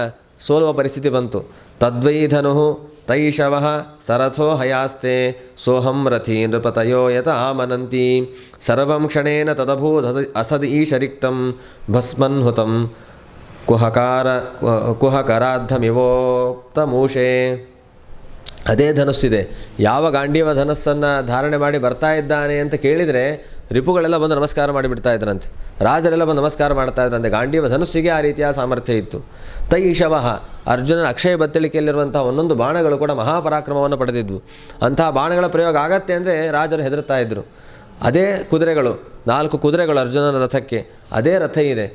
ಸೋಲುವ ಪರಿಸ್ಥಿತಿ ಬಂತು. ತದ್ವೈಧನು ತೈಷವ ಸರಥೋ ಹಯಾಸ್ತೆ ಸೋಹಂ ರಥೀ ನೃಪತಯೋ ಯತ ಆಮನಂತಿ ಸರ್ವಂ ಕ್ಷಣೇನ ತದಭೂತ್ ಅಸದ್ ಈಶರಿಕ್ತಂ ಭಸ್ಮನ್ಹುತಂ ಕುಹಕರಾಧಮಿವೋಕ್ತ ಮೂಷೆ. ಅದೇ ಧನುಸ್ಸಿದೆ. ಯಾವ ಗಾಂಡೀವ ಧನಸ್ಸನ್ನು ಧಾರಣೆ ಮಾಡಿ ಬರ್ತಾ ಇದ್ದಾನೆ ಅಂತ ಕೇಳಿದರೆ ರಿಪುಗಳೆಲ್ಲ ಬಂದು ನಮಸ್ಕಾರ ಮಾಡಿಬಿಡ್ತಾ ಇದ್ರಂತೆ, ರಾಜರೆಲ್ಲ ಬಂದು ನಮಸ್ಕಾರ ಮಾಡ್ತಾ ಇದ್ರಂತೆ. ಗಾಂಡೀವ ಧನುಸ್ಸಿಗೆ ಆ ರೀತಿಯ ಸಾಮರ್ಥ್ಯ ಇತ್ತು. ತೈಷವಃ, ಅರ್ಜುನನ ಅಕ್ಷಯ ಬತ್ತಳಿಕೆಯಲ್ಲಿರುವಂಥ ಒಂದೊಂದು ಬಾಣಗಳು ಕೂಡ ಮಹಾಪರಾಕ್ರಮವನ್ನು ಪಡೆದಿದ್ವು. ಅಂತಹ ಬಾಣಗಳ ಪ್ರಯೋಗ ಆಗತ್ತೆ ಅಂದರೆ ರಾಜರು ಹೆದರ್ತಾ ಇದ್ದರು. ಅದೇ ಕುದುರೆಗಳು, 4 ಕುದುರೆಗಳು ಅರ್ಜುನನ ರಥಕ್ಕೆ. ಅದೇ ರಥ ಇದೆ.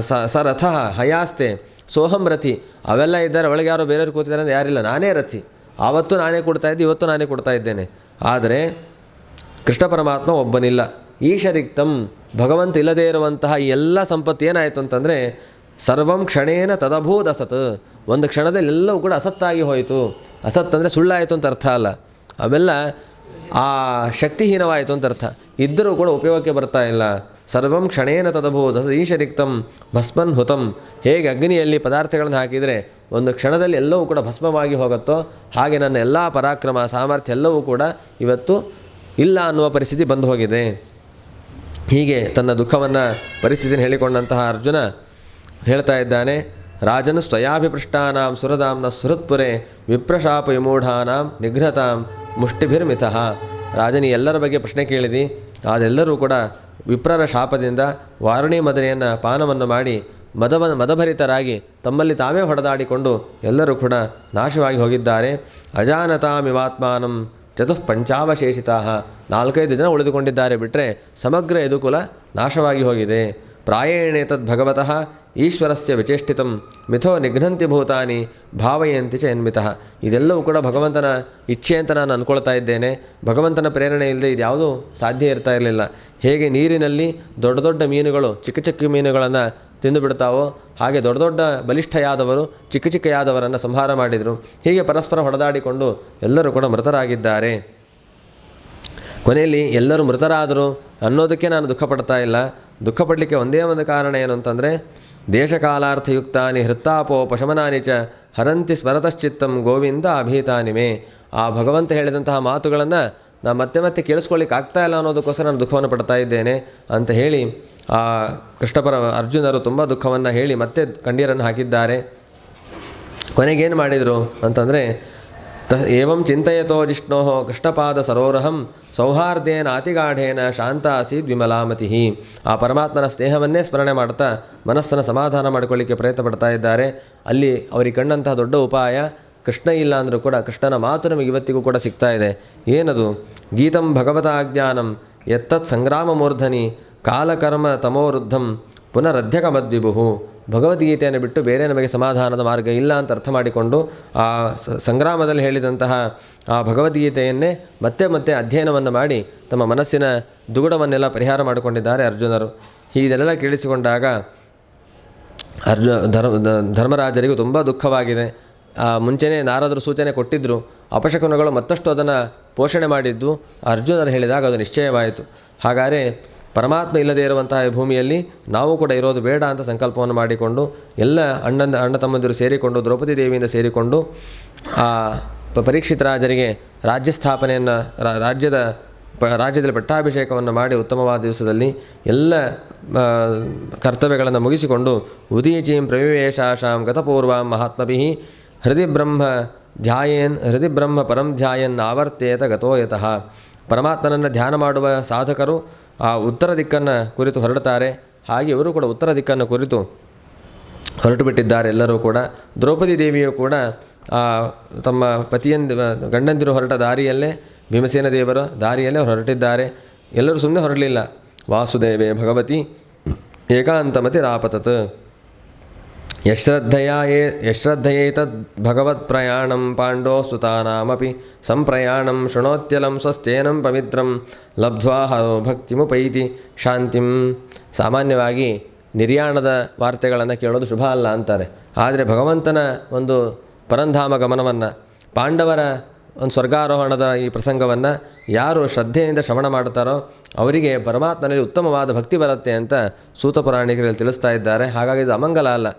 ಸ ರಥ ಹಯಾಸ್ತೆ ಸೋಹಂ ರಥಿ. ಅವೆಲ್ಲ ಇದ್ದಾರೆ, ಒಳಗೆ ಯಾರೋ ಬೇರೆಯವ್ರು ಕೂತಿದ್ದಾರೆ ಅಂದರೆ ಯಾರಿಲ್ಲ, ನಾನೇ ರಥಿ. ಆವತ್ತು ನಾನೇ ಕೊಡ್ತಾ ಇದ್ದೆ, ಇವತ್ತು ನಾನೇ ಕೊಡ್ತಾ ಇದ್ದೇನೆ. ಆದರೆ ಕೃಷ್ಣ ಪರಮಾತ್ಮ ಒಬ್ಬನಿಲ್ಲ. ಈಶರಿಕ್ತಂ, ಭಗವಂತ ಇಲ್ಲದೇ ಇರುವಂತಹ ಈ ಎಲ್ಲ ಸಂಪತ್ತು ಏನಾಯಿತು ಅಂತಂದರೆ ಸರ್ವಂ ಕ್ಷಣೇನ ತದಭೂತ್ ಅಸತ್. ಒಂದು ಕ್ಷಣದಲ್ಲಿ ಎಲ್ಲವೂ ಕೂಡ ಅಸತ್ತಾಗಿ ಹೋಯಿತು. ಅಸತ್ ಅಂದರೆ ಸುಳ್ಳಾಯಿತು ಅಂತ ಅರ್ಥ ಅಲ್ಲ, ಅವೆಲ್ಲ ಆ ಶಕ್ತಿಹೀನವಾಯಿತು ಅಂತ ಅರ್ಥ. ಇದ್ದರೂ ಕೂಡ ಉಪಯೋಗಕ್ಕೆ ಬರ್ತಾ ಇಲ್ಲ. ಸರ್ವಂ ಕ್ಷಣೇನ ತದಭೂತ್ ಅಸತ್ ಈಶರಿಕ್ತಂ ಭಸ್ಮನ್ ಹುತಂ. ಹೇಗೆ ಅಗ್ನಿಯಲ್ಲಿ ಪದಾರ್ಥಗಳನ್ನು ಹಾಕಿದರೆ ಒಂದು ಕ್ಷಣದಲ್ಲಿ ಎಲ್ಲವೂ ಕೂಡ ಭಸ್ಮವಾಗಿ ಹೋಗುತ್ತೋ ಹಾಗೆ ನನ್ನ ಎಲ್ಲ ಪರಾಕ್ರಮ ಸಾಮರ್ಥ್ಯ ಎಲ್ಲವೂ ಕೂಡ ಇವತ್ತು ಇಲ್ಲ ಅನ್ನುವ ಪರಿಸ್ಥಿತಿ ಬಂದು ಹೋಗಿದೆ. ಹೀಗೆ ತನ್ನ ದುಃಖವನ್ನು ಪರಿಸ್ಥಿತಿಯನ್ನು ಹೇಳಿಕೊಂಡಂತಹ ಅರ್ಜುನ ಹೇಳ್ತಾ ಇದ್ದಾನೆ, ರಾಜನ್ ಸ್ವಯಾಭಿಪೃಷ್ಟಾನಾಂ ಸುರದಾಂನ ಸುಹೃತ್ಪುರೆ ವಿಪ್ರಶಾಪ ವಿಮೂಢಾನಾಂ ನಿಘ್ನತಾಂ ಮುಷ್ಟಿಭಿರ್ಮಿತಃ. ರಾಜನಿ ಎಲ್ಲರ ಬಗ್ಗೆ ಪ್ರಶ್ನೆ ಕೇಳಿದಿ, ಅದೆಲ್ಲರೂ ಕೂಡ ವಿಪ್ರರ ಶಾಪದಿಂದ ವಾರುಣಿ ಮದನೆಯನ್ನು ಪಾನವನ್ನು ಮಾಡಿ ಮದಭರಿತರಾಗಿ ತಮ್ಮಲ್ಲಿ ತಾವೇ ಹೊಡೆದಾಡಿಕೊಂಡು ಎಲ್ಲರೂ ಕೂಡ ನಾಶವಾಗಿ ಹೋಗಿದ್ದಾರೆ. ಅಜಾನತಾಮಿವಾತ್ಮಾನಂ ಚತುಃಪಂಚಾವಶೇಷಿತಾ, 4-5 ಜನ ಉಳಿದುಕೊಂಡಿದ್ದಾರೆ ಬಿಟ್ಟರೆ ಸಮಗ್ರ ಯದುಕುಲ ನಾಶವಾಗಿ ಹೋಗಿದೆ. ಪ್ರಾಯೇಣೇ ತದ್ಭಗವತಃ ಈಶ್ವರಸ್ಯ ವಿಚೇಷ್ಟಿತಂ ಮಿಥೋ ನಿಘ್ನಂತಿ ಭೂತಾನಿ ಭಾವಯಂತಿ ಚ ಎನ್ಮಿತಃ. ಇದೆಲ್ಲವೂ ಕೂಡ ಭಗವಂತನ ಇಚ್ಛೆ ಅಂತ ನಾನು ಅಂದ್ಕೊಳ್ತಾ ಇದ್ದೇನೆ. ಭಗವಂತನ ಪ್ರೇರಣೆ ಇಲ್ಲದೆ ಇದ್ಯಾವುದೂ ಸಾಧ್ಯ ಇರ್ತಾ ಇರಲಿಲ್ಲ. ಹೇಗೆ ನೀರಿನಲ್ಲಿ ದೊಡ್ಡ ದೊಡ್ಡ ಮೀನುಗಳು ಚಿಕ್ಕ ಚಿಕ್ಕ ಮೀನುಗಳನ್ನು ತಿಂದು ಬಿಡ್ತಾವೋ ಹಾಗೆ ದೊಡ್ಡ ದೊಡ್ಡ ಬಲಿಷ್ಠಯಾದವರು ಚಿಕ್ಕ ಚಿಕ್ಕಯಾದವರನ್ನು ಸಂಹಾರ ಮಾಡಿದರು. ಹೀಗೆ ಪರಸ್ಪರ ಹೊಡೆದಾಡಿಕೊಂಡು ಎಲ್ಲರೂ ಕೂಡ ಮೃತರಾಗಿದ್ದಾರೆ. ಕೊನೆಯಲ್ಲಿ ಎಲ್ಲರೂ ಮೃತರಾದರು ಅನ್ನೋದಕ್ಕೆ ನಾನು ದುಃಖ ಪಡ್ತಾ ಇಲ್ಲ. ದುಃಖ ಪಡಲಿಕ್ಕೆ ಒಂದೇ ಒಂದು ಕಾರಣ ಏನು ಅಂತಂದರೆ, ದೇಶಕಾಲಾರ್ಥಯುಕ್ತಾನಿ ಹೃತ್ತಾಪೋಪಶಮನಾನಿ ಚ ಹರಂತಿ ಸ್ಮರತಶ್ಚಿತ್ತಂ ಗೋವಿಂದ ಅಭೀತಾನಿಮೆ. ಆ ಭಗವಂತ ಹೇಳಿದಂತಹ ಮಾತುಗಳನ್ನು ನಾನು ಮತ್ತೆ ಮತ್ತೆ ಕೇಳಿಸ್ಕೊಳ್ಳಿಕ್ಕೆ ಆಗ್ತಾ ಇಲ್ಲ ಅನ್ನೋದಕ್ಕೋಸ್ಕರ ನಾನು ದುಃಖವನ್ನು ಪಡ್ತಾ ಇದ್ದೇನೆ ಅಂತ ಹೇಳಿ ಆ ಅರ್ಜುನರು ತುಂಬ ದುಃಖವನ್ನು ಹೇಳಿ ಮತ್ತೆ ಕಣ್ಣೀರನ್ನು ಹಾಕಿದ್ದಾರೆ. ಕೊನೆಗೇನು ಮಾಡಿದರು ಅಂತಂದರೆ, ಏವಂ ಚಿಂತಯತೋ ಜಿಷ್ಣೋ ಕೃಷ್ಣಪಾದ ಸರೋರಹಂ ಸೌಹಾರ್ದೇನ ಅತಿಗಾಢೇನ ಶಾಂತ ಆಸೀದ್ ವಿಮಲಾಮತಿ. ಆ ಪರಮಾತ್ಮನ ಸ್ನೇಹವನ್ನೇ ಸ್ಮರಣೆ ಮಾಡ್ತಾ ಮನಸ್ಸನ್ನು ಸಮಾಧಾನ ಮಾಡಿಕೊಳ್ಳಿಕ್ಕೆ ಪ್ರಯತ್ನ ಪಡ್ತಾ ಇದ್ದಾರೆ. ಅಲ್ಲಿ ಅವರಿಗೆ ಕಂಡಂತಹ ದೊಡ್ಡ ಉಪಾಯ, ಕೃಷ್ಣ ಇಲ್ಲ ಅಂದರೂ ಕೂಡ ಕೃಷ್ಣನ ಮಾತು ನಮಗೆ ಇವತ್ತಿಗೂ ಕೂಡ ಸಿಗ್ತಾ ಇದೆ. ಏನದು? ಗೀತಂ ಭಗವತಾಜ್ಞಾನಂ ಎತ್ತತ್ ಸಂಗ್ರಾಮ ಮೂರ್ಧನಿ ಕಾಲಕರ್ಮ ತಮೋರುದ್ಧಂ ಪುನರಧ್ಯಕಮದ್ವಿಭು. ಭಗವದ್ಗೀತೆಯನ್ನು ಬಿಟ್ಟು ಬೇರೆ ನಮಗೆ ಸಮಾಧಾನದ ಮಾರ್ಗ ಇಲ್ಲ ಅಂತ ಅರ್ಥ ಮಾಡಿಕೊಂಡು ಆ ಸಂಗ್ರಾಮದಲ್ಲಿ ಹೇಳಿದಂತಹ ಆ ಭಗವದ್ಗೀತೆಯನ್ನೇ ಮತ್ತೆ ಮತ್ತೆ ಅಧ್ಯಯನವನ್ನು ಮಾಡಿ ತಮ್ಮ ಮನಸ್ಸಿನ ದುಗುಡವನ್ನೆಲ್ಲ ಪರಿಹಾರ ಮಾಡಿಕೊಂಡಿದ್ದಾರೆ ಅರ್ಜುನರು. ಇದೆಲ್ಲ ಕೇಳಿಸಿಕೊಂಡಾಗ ಧರ್ಮರಾಜರಿಗೂ ತುಂಬ ದುಃಖವಾಗಿದೆ. ಮುಂಚೆನೇ ನಾರದರು ಸೂಚನೆ ಕೊಟ್ಟಿದ್ದರು, ಅಪಶಕುನಗಳು ಮತ್ತಷ್ಟು ಅದನ್ನು ಪೋಷಣೆ ಮಾಡಿದ್ದು. ಅರ್ಜುನರು ಹೇಳಿದಾಗ ಅದು ನಿಶ್ಚಯವಾಯಿತು. ಹಾಗಾದರೆ ಪರಮಾತ್ಮ ಇಲ್ಲದೇ ಇರುವಂತಹ ಈ ಭೂಮಿಯಲ್ಲಿ ನಾವು ಕೂಡ ಇರೋದು ಬೇಡ ಅಂತ ಸಂಕಲ್ಪವನ್ನು ಮಾಡಿಕೊಂಡು ಎಲ್ಲ ಅಣ್ಣ ತಮ್ಮಂದಿರು ಸೇರಿಕೊಂಡು ದ್ರೌಪದಿ ದೇವಿಯಿಂದ ಸೇರಿಕೊಂಡು ಆ ಪರೀಕ್ಷಿತ ರಾಜರಿಗೆ ರಾಜ್ಯ ಸ್ಥಾಪನೆಯನ್ನು ರಾಜ್ಯದಲ್ಲಿ ಪಟ್ಟಾಭಿಷೇಕವನ್ನು ಮಾಡಿ ಉತ್ತಮವಾದ ದಿವಸದಲ್ಲಿ ಎಲ್ಲ ಕರ್ತವ್ಯಗಳನ್ನು ಮುಗಿಸಿಕೊಂಡು ಉದೀಚೀಂ ಪ್ರವಿವೇಶಾಶಾಂ ಗತಪೂರ್ವಾಂ ಮಹಾತ್ಮಭಿಃ ಹೃದಯ ಬ್ರಹ್ಮ ಪರಂ ಧ್ಯಾಯನ್ ಆವರ್ತೇತ ಗತೋಯತಃ. ಪರಮಾತ್ಮನನ್ನು ಧ್ಯಾನ ಮಾಡುವ ಸಾಧಕರು ಆ ಉತ್ತರ ದಿಕ್ಕನ್ನು ಕುರಿತು ಹೊರಡುತ್ತಾರೆ. ಹಾಗೆ ಇವರು ಕೂಡ ಉತ್ತರ ದಿಕ್ಕನ್ನು ಕುರಿತು ಹೊರಟು ಬಿಟ್ಟಿದ್ದಾರೆ ಎಲ್ಲರೂ ಕೂಡ. ದ್ರೌಪದಿ ದೇವಿಯು ಕೂಡ ತಮ್ಮ ಗಂಡಂದಿರು ಹೊರಟ ದಾರಿಯಲ್ಲೇ, ಭೀಮಸೇನ ದೇವರ ದಾರಿಯಲ್ಲೇ ಹೊರಟಿದ್ದಾರೆ. ಎಲ್ಲರೂ ಸುಮ್ಮನೆ ಹೊರಡಲಿಲ್ಲ. ವಾಸುದೇವೇ ಭಗವತಿ ಏಕಾಂತಮತಿರಾಪತತ್ ಯಶ್ರದ್ಧಯೇತದ್ ಭಗವತ್ ಪ್ರಯಾಣಂ ಪಾಂಡೋ ಸುತಾನಾಮಪಿ ಸಂಪ್ರಯಾಣಂ ಶೃಣೋತ್ಯಲಂ ಸ್ವಸ್ಥೇನಂ ಪವಿತ್ರಂ ಲಬ್ಧ್ವಾ ಭಕ್ತಿಮುಪೈತಿ ಶಾಂತಿಂ. ಸಾಮಾನ್ಯವಾಗಿ ನಿರ್ಯಾಣದ ವಾರ್ತೆಗಳನ್ನು ಕೇಳೋದು ಶುಭ ಅಲ್ಲ ಅಂತಾರೆ. ಆದರೆ ಭಗವಂತನ ಒಂದು ಪರಂಧಾಮ ಗಮನವನ್ನು, ಪಾಂಡವರ ಒಂದು ಸ್ವರ್ಗಾರೋಹಣದ ಈ ಪ್ರಸಂಗವನ್ನು ಯಾರು ಶ್ರದ್ಧೆಯಿಂದ ಶ್ರವಣ ಮಾಡ್ತಾರೋ ಅವರಿಗೆ ಪರಮಾತ್ಮನಲ್ಲಿ ಉತ್ತಮವಾದ ಭಕ್ತಿ ಬರುತ್ತೆ ಅಂತ ಸೂತ ಪುರಾಣಿಕರಲ್ಲಿ ತಿಳಿಸ್ತಾ ಇದ್ದಾರೆ. ಹಾಗಾಗಿ ಇದು ಅಮಂಗಲ ಅಲ್ಲ.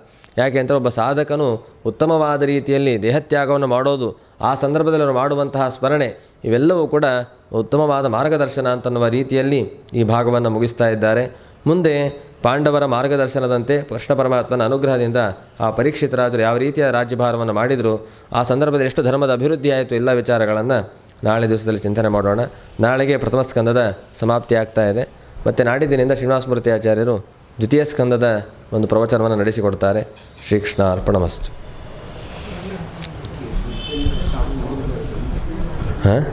ಯಾಕೆ ಅಂತ ಒಬ್ಬ ಸಾಧಕನು ಉತ್ತಮವಾದ ರೀತಿಯಲ್ಲಿ ದೇಹತ್ಯಾಗವನ್ನು ಮಾಡೋದು, ಆ ಸಂದರ್ಭದಲ್ಲಿ ಅವರು ಮಾಡುವಂತಹ ಸ್ಮರಣೆ, ಇವೆಲ್ಲವೂ ಕೂಡ ಉತ್ತಮವಾದ ಮಾರ್ಗದರ್ಶನ ಅಂತನ್ನುವ ರೀತಿಯಲ್ಲಿ ಈ ಭಾಗವನ್ನು ಮುಗಿಸ್ತಾ ಇದ್ದಾರೆ. ಮುಂದೆ ಪಾಂಡವರ ಮಾರ್ಗದರ್ಶನದಂತೆ ಕೃಷ್ಣ ಪರಮಾತ್ಮನ ಅನುಗ್ರಹದಿಂದ ಆ ಪರೀಕ್ಷಿತರಾದರು ಯಾವ ರೀತಿಯ ರಾಜ್ಯಭಾರವನ್ನು ಮಾಡಿದರು, ಆ ಸಂದರ್ಭದಲ್ಲಿ ಎಷ್ಟು ಧರ್ಮದ ಅಭಿವೃದ್ಧಿ ಆಯಿತು, ಎಲ್ಲ ವಿಚಾರಗಳನ್ನು ನಾಳೆ ದಿವಸದಲ್ಲಿ ಚಿಂತನೆ ಮಾಡೋಣ. ನಾಳೆಗೆ ಪ್ರಥಮ ಸ್ಕಂದದ ಸಮಾಪ್ತಿ ಆಗ್ತಾ ಇದೆ. ಮತ್ತು ನಾಡಿದ್ದಿನಿಂದ ಶ್ರೀನಿವಾಸಮೂರ್ತಿ ಆಚಾರ್ಯರು ದ್ವಿತೀಯ ಸ್ಕಂದದ ಒಂದು ಪ್ರವಚನವನ್ನು ನಡೆಸಿಕೊಡ್ತಾರೆ. ಶ್ರೀಕೃಷ್ಣ ಅರ್ಪಣಮಸ್ತು. ಹಾಂ